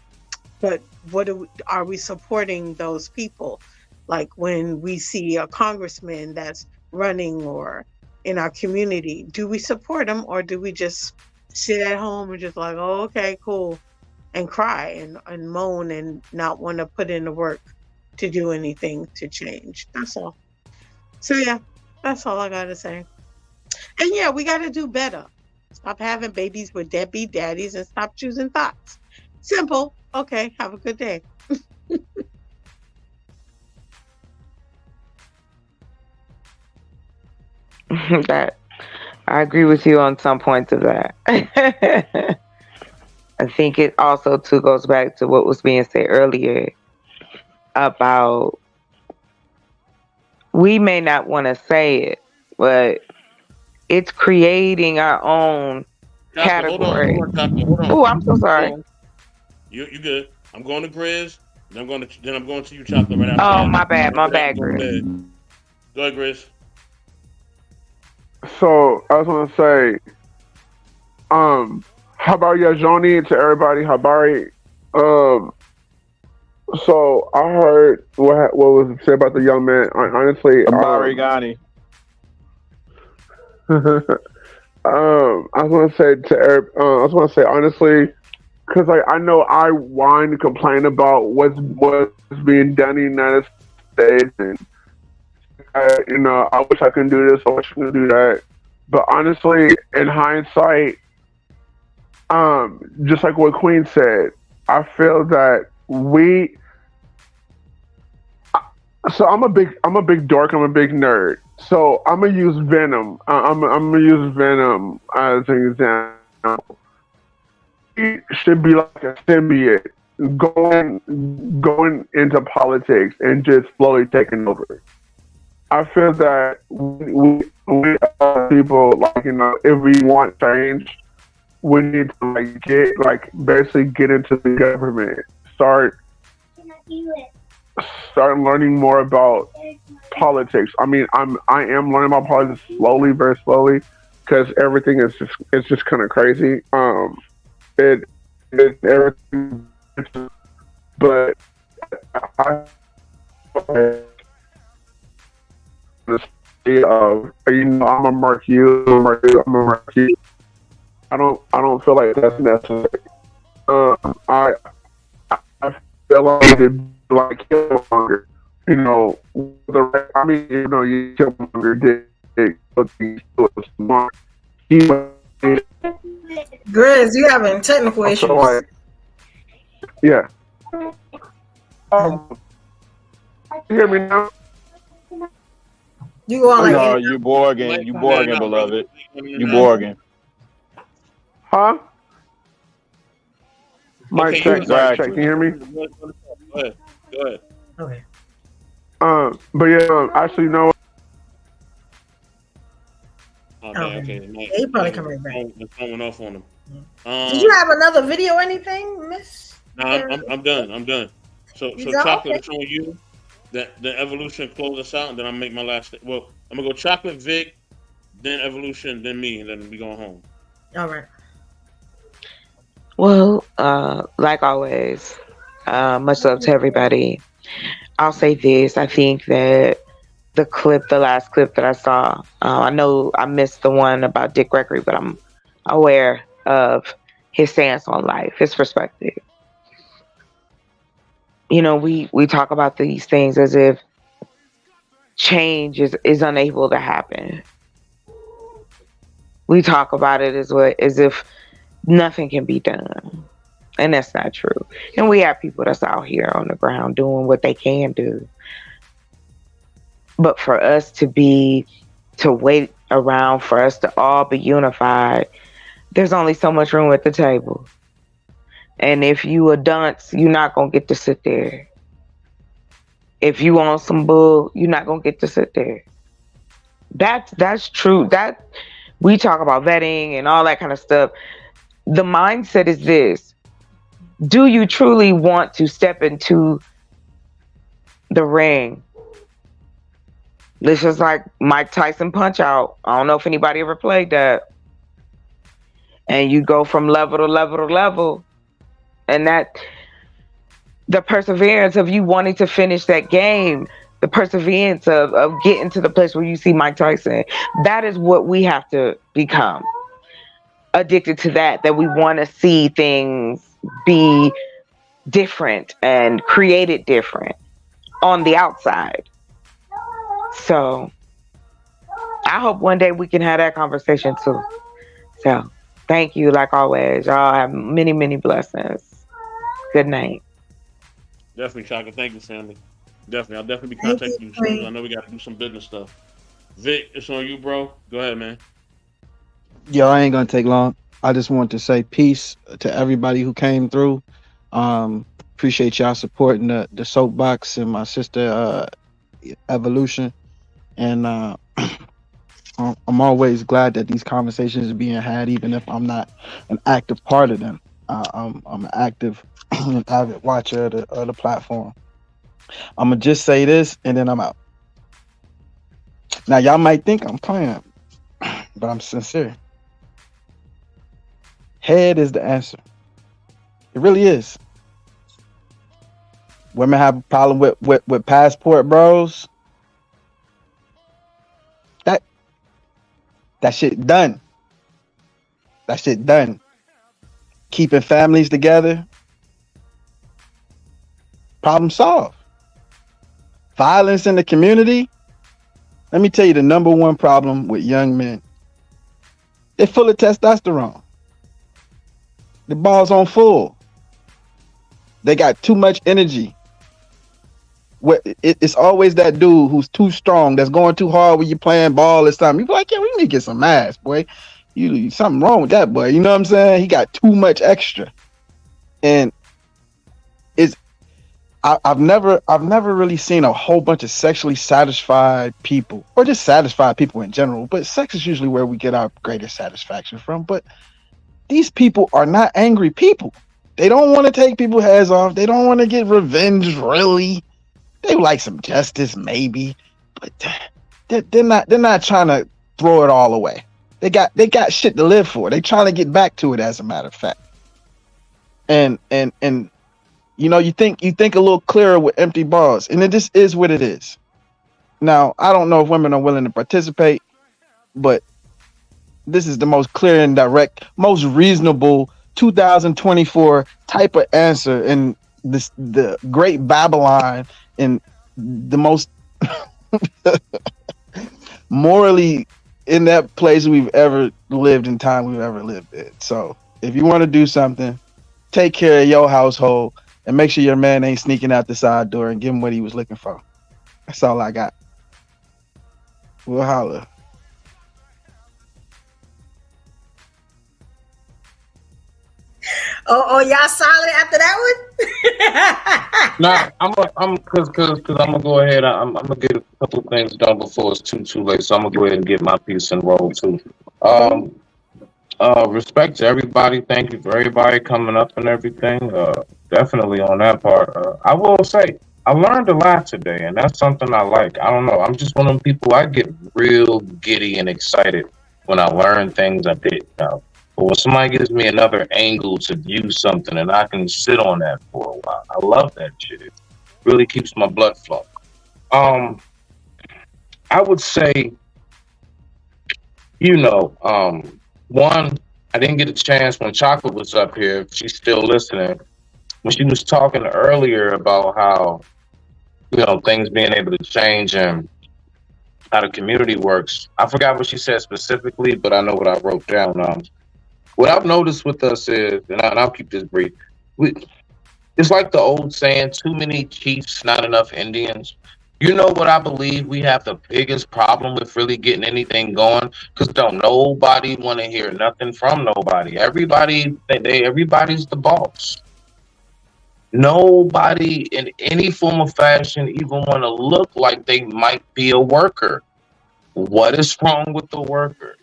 but are we supporting those people? Like when we see a congressman that's running or in our community, do we support them, or do we just sit at home and just like, oh, okay, cool, and cry and moan and not want to put in the work to do anything to change? That's all. So yeah, that's all I got to say. And yeah, we got to do better. Stop having babies with deadbeat daddies and stop choosing thoughts. Simple. Okay, have a good day.
That I agree with you on some points of that. I think it also too goes back to what was being said earlier about we may not want to say it, but it's creating our own category.
Hold on.
Oh, I'm so sorry.
You good? I'm going to Grizz. Then I'm going to you, Chocolate, right after.
Oh, my bad, Grizz.
Go ahead, Grizz.
So I was gonna say, Habari Yajoni to everybody. Habari. So I heard what was said about the young man. Honestly,
Habari Ghani.
I was gonna say honestly, because I know I whine and complain about what's being done in the United States, and I wish I could do this, I wish I could do that. But honestly, in hindsight, just like what Queen said, I feel that so I'm a big dork, I'm a big nerd. So I'm gonna use Venom. I'm gonna use Venom as an example. It should be like a symbiote going into politics and just slowly taking over. I feel that we people, like, if we want change, we need to basically get into the government, start learning more about politics. I mean, I am learning about politics slowly, very slowly, because everything is just kind of crazy. Everything, but I'm a Marquis. don't feel like that's necessary. I feel like it like Killmonger. You know, I mean, you know, Killmonger did what he was smart. He was,
Grizz, you having technical
I
issues.
feel like, yeah. You hear me now?
You go on like
No, you Borgin, beloved. You Borgin.
Huh? Mic
Okay,
check,
you
mic check. Can you hear me?
Go ahead. Go ahead.
Okay.
But yeah, actually, you know what?
Okay.
Yeah, he probably come right back.
The phone went off on him.
Did you have another video or anything, Miss?
No, I'm done. I'm done. So
You done?
chocolate,
Okay.
it's on you. The evolution close us out, and then I'll make my last. Well, I'm gonna go chocolate, Vic, then evolution, then me, and then we going home.
All right.
Well, like always, much love to everybody. I'll say this. I think that the last clip that I saw, I know I missed the one about Dick Gregory, but I'm aware of his stance on life, his perspective. You know, we talk about these things as if change is unable to happen. We talk about it as if nothing can be done. And that's not true. And we have people that's out here on the ground doing what they can do. But for us to wait around for us to all be unified, there's only so much room at the table. And if you a dunce, you're not going to get to sit there. If you want some bull, you're not going to get to sit there. That's true. That we talk about vetting and all that kind of stuff. The mindset is this. Do you truly want to step into the ring? This is like Mike Tyson Punch Out. I don't know if anybody ever played that. And you go from level to level to level. And that the perseverance of you wanting to finish that game, the perseverance of getting to the place where you see Mike Tyson, that is what we have to become. Addicted to that we want to see things be different and created different on the outside. So I hope one day we can have that conversation too. So thank you, like always. Y'all have many, many blessings. Good night.
Definitely, Chocolate. Thank you, family. Definitely. I'll definitely be contacting you soon. I know we got to do some business stuff. Vic, it's on you, bro. Go ahead, man.
Yo, I ain't gonna take long. I just want to say peace to everybody who came through. Appreciate y'all supporting the soapbox and my sister Evolution. And I'm always glad that these conversations are being had, even if I'm not an active part of them. I'm an active and avid watcher of the platform. I'm gonna just say this and then I'm out. Now y'all might think I'm playing, but I'm sincere. Head is the answer. It really is. Women have a problem with passport bros. That shit done. That shit done. Keeping families together. Problem solved. Violence in the community. Let me tell you the number one problem with young men. They're full of testosterone. The ball's on full. They got too much energy. It's always that dude who's too strong, that's going too hard when you're playing ball or something. You be like, yeah, we need to get some ass, boy. You something wrong with that boy. You know what I'm saying? He got too much extra. And I've never really seen a whole bunch of sexually satisfied people, or just satisfied people in general, but sex is usually where we get our greatest satisfaction from. But these people are not angry people. They don't want to take people's heads off. They don't want to get revenge, really. They like some justice, maybe, but they're not trying to throw it all away. They got shit to live for. They trying to get back to it, as a matter of fact. And you know, you think a little clearer with empty balls, and it just is what it is. Now, I don't know if women are willing to participate, but this is the most clear and direct, most reasonable 2024 type of answer in the great Babylon, and the most morally in that place we've ever lived in, time we've ever lived in. So if you want to do something, take care of your household and make sure your man ain't sneaking out the side door, and give him what he was looking for. That's all I got. We'll holler.
Oh, y'all silent after that one?
Nah, I'm gonna go ahead. I'm gonna get a couple things done before it's too late. So I'm gonna go ahead and get my piece and roll too. Respect to everybody. Thank you for everybody coming up and everything. Definitely on that part. I will say I learned a lot today, and that's something I like. I don't know. I'm just one of them people. I get real giddy and excited when I learn things I didn't know. But when somebody gives me another angle to view something, and I can sit on that for a while, I love that shit. It really keeps my blood flowing. I would say, one, I didn't get a chance when Chocolate was up here. If she's still listening, when she was talking earlier about how, things being able to change and how the community works. I forgot what she said specifically, but I know what I wrote down. What I've noticed with us is, and I'll keep this brief, it's like the old saying, too many chiefs, not enough Indians. You know what I believe we have the biggest problem with really getting anything going? Because don't nobody want to hear nothing from nobody. Everybody's the boss. Nobody in any form of fashion even want to look like they might be a worker. What is wrong with the worker?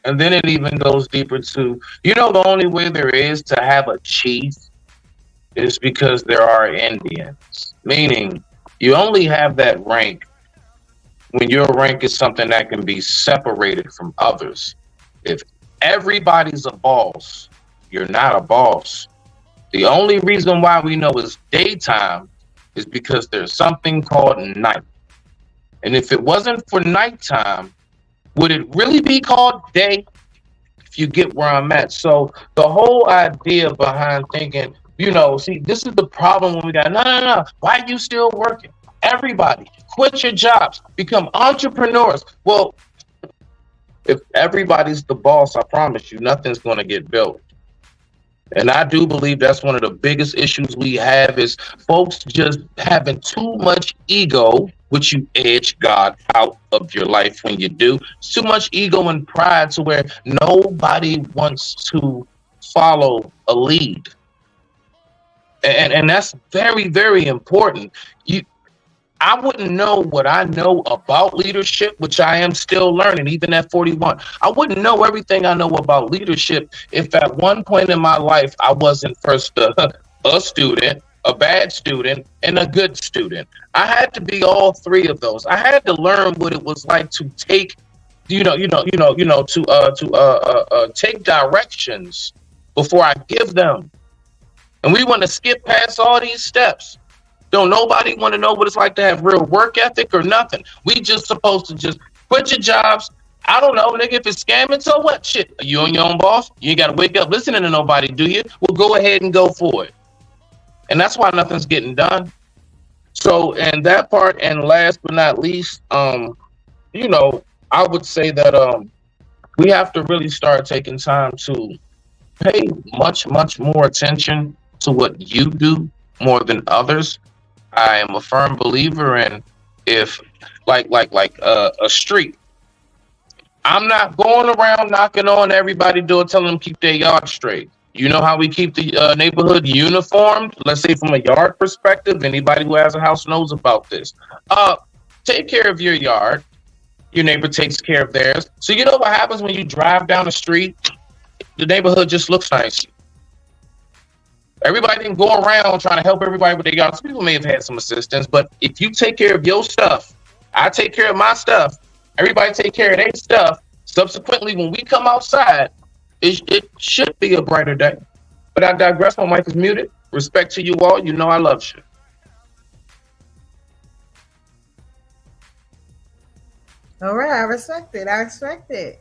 And then it even goes deeper to, the only way there is to have a chief is because there are Indians. Meaning, you only have that rank when your rank is something that can be separated from others. If everybody's a boss, you're not a boss. The only reason why we know it's daytime is because there's something called night. And if it wasn't for nighttime, would it really be called day? If you get where I'm at. So the whole idea behind thinking, see, this is the problem when we got, no. Why are you still working? Everybody, quit your jobs, become entrepreneurs. Well, if everybody's the boss, I promise you, nothing's going to get built. And I do believe that's one of the biggest issues we have is folks just having too much ego, which you edge God out of your life when you do. It's too much ego and pride to where nobody wants to follow a lead. And that's very, very important. I wouldn't know what I know about leadership, which I am still learning, even at 41. I wouldn't know everything I know about leadership if at one point in my life I wasn't first a student, a bad student, and a good student. I had to be all three of those. I had to learn what it was like to take, take directions before I give them. And we want to skip past all these steps. Don't nobody want to know what it's like to have real work ethic or nothing. We just supposed to just quit your jobs. I don't know, nigga, if it's scamming, so what? Shit, are you on your own boss? You ain't got to wake up listening to nobody, do you? Well, go ahead and go for it. And that's why nothing's getting done. So, and that part, and last but not least, I would say that we have to really start taking time to pay much, much more attention to what you do more than others. I am a firm believer in if like a street. I'm not going around knocking on everybody's door telling them keep their yard straight. You know how we keep the neighborhood uniformed? Let's say from a yard perspective, anybody who has a house knows about this. Take care of your yard. Your neighbor takes care of theirs. So you know what happens when you drive down the street? The neighborhood just looks nice. Everybody didn't go around trying to help everybody with their yards. People may have had some assistance, but if you take care of your stuff, I take care of my stuff, everybody take care of their stuff. Subsequently, when we come outside, it should be a brighter day. But I digress. My mic is muted. Respect to you all. You know I love you.
All right, I respect it.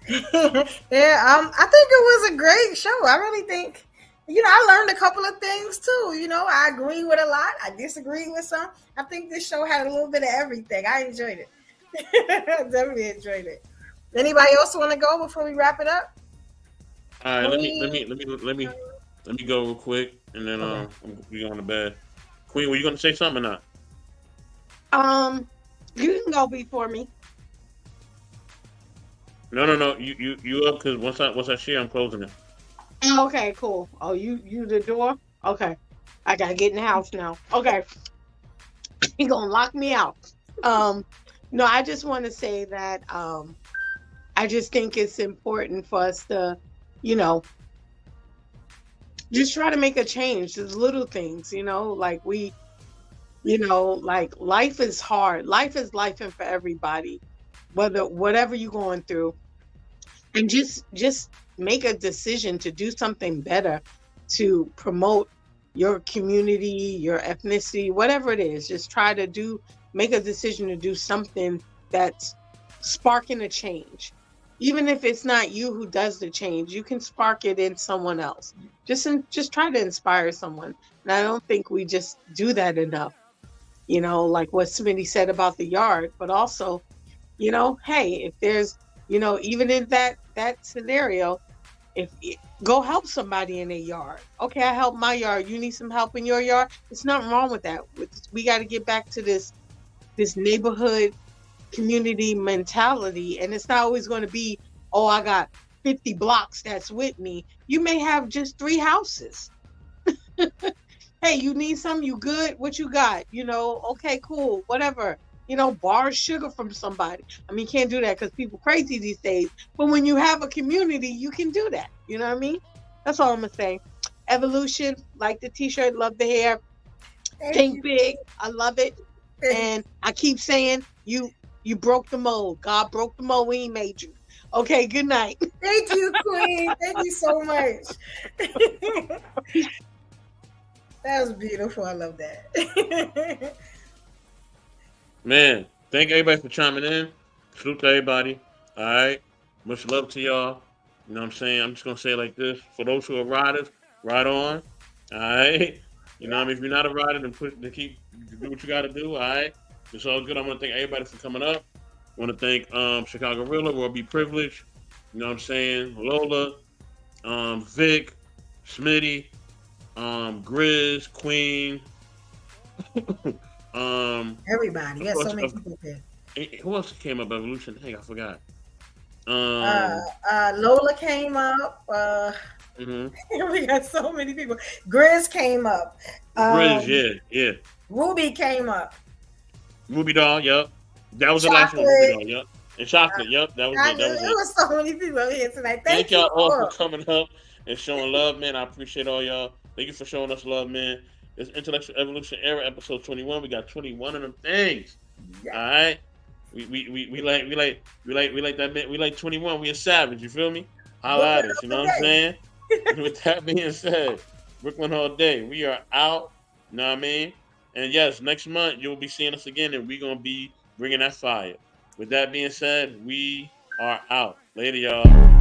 Yeah, I think it was a great show. I really think, I learned a couple of things too. I agree with a lot. I disagree with some. I think this show had a little bit of everything. I enjoyed it. I definitely enjoyed it. Anybody else want to go before we wrap it up?
All right, let me go real quick, and then
Okay.
we going to bed. Queen, were you going to say something or not?
You can go before me.
No. You up? Because once I share, I'm closing it.
Okay, cool. Oh, you the door? Okay. I gotta get in the house now. Okay. He gonna lock me out. No, I just want to say that I just think it's important for us to, you know, just try to make a change. There's little things, like like life is hard. Life is life and for everybody, whatever you're going through, and just make a decision to do something better to promote your community, your ethnicity, whatever it is. Just try to make a decision to do something that's sparking a change. Even if it's not you who does the change, you can spark it in someone else. Just try to inspire someone. And I don't think we just do that enough. Like what Smitty said about the yard, but also, hey, if there's, even in that scenario, if go help somebody in their yard. Okay, I help my yard. You need some help in your yard. There's nothing wrong with that. We got to get back to this neighborhood community mentality, and it's not always going to be, oh, I got 50 blocks that's with me. You may have just 3 houses. Hey, you need some? You good? What you got? Okay, cool, whatever. Borrow sugar from somebody. I mean, you can't do that because people crazy these days. But when you have a community, you can do that. You know what I mean? That's all I'm gonna say. Evolution, like the t-shirt, love the hair. Think big. I love it. And I keep saying you broke the mold. God broke the mold when he made you. Okay, good night.
Thank you, Queen. Thank you so much. That was beautiful. I love that.
Man, thank everybody for chiming in. Salute to everybody. All right. Much love to y'all. You know what I'm saying? I'm just going to say it like this. For those who are riders, ride on. All right. You know what I mean? If you're not a rider, then do what you got to do. All right. It's all good. I want to thank everybody for coming up. I want to thank Chicago Rilla, Roy B. Privilege. You know what I'm saying? Lola, Vic, Smitty, Grizz, Queen.
Everybody. Yeah, so many people there.
Who else came up? Evolution. Hey, I forgot.
Lola came up. We got so many people. Grizz came up.
Grizz, yeah.
Ruby came up.
Ruby Doll, yep. That was
Chocolate.
the last one. Ruby Doll, yep. And Chocolate, yep. That was it. That was
There
it.
was so many people here tonight.
Thank y'all all for coming up and showing love, man. I appreciate all y'all. Thank you for showing us love, man. It's Intellectual Evolution Era, episode 21. We got 21 of them things. Yeah. All right. We like that, man. We like 21. We a savage. You feel me? Holla at us. You know what I'm saying? With that being said, Brooklyn all day. We are out. You know what I mean? And yes, next month you'll be seeing us again, and we're gonna be bringing that fire. With that being said, we are out. Later, y'all.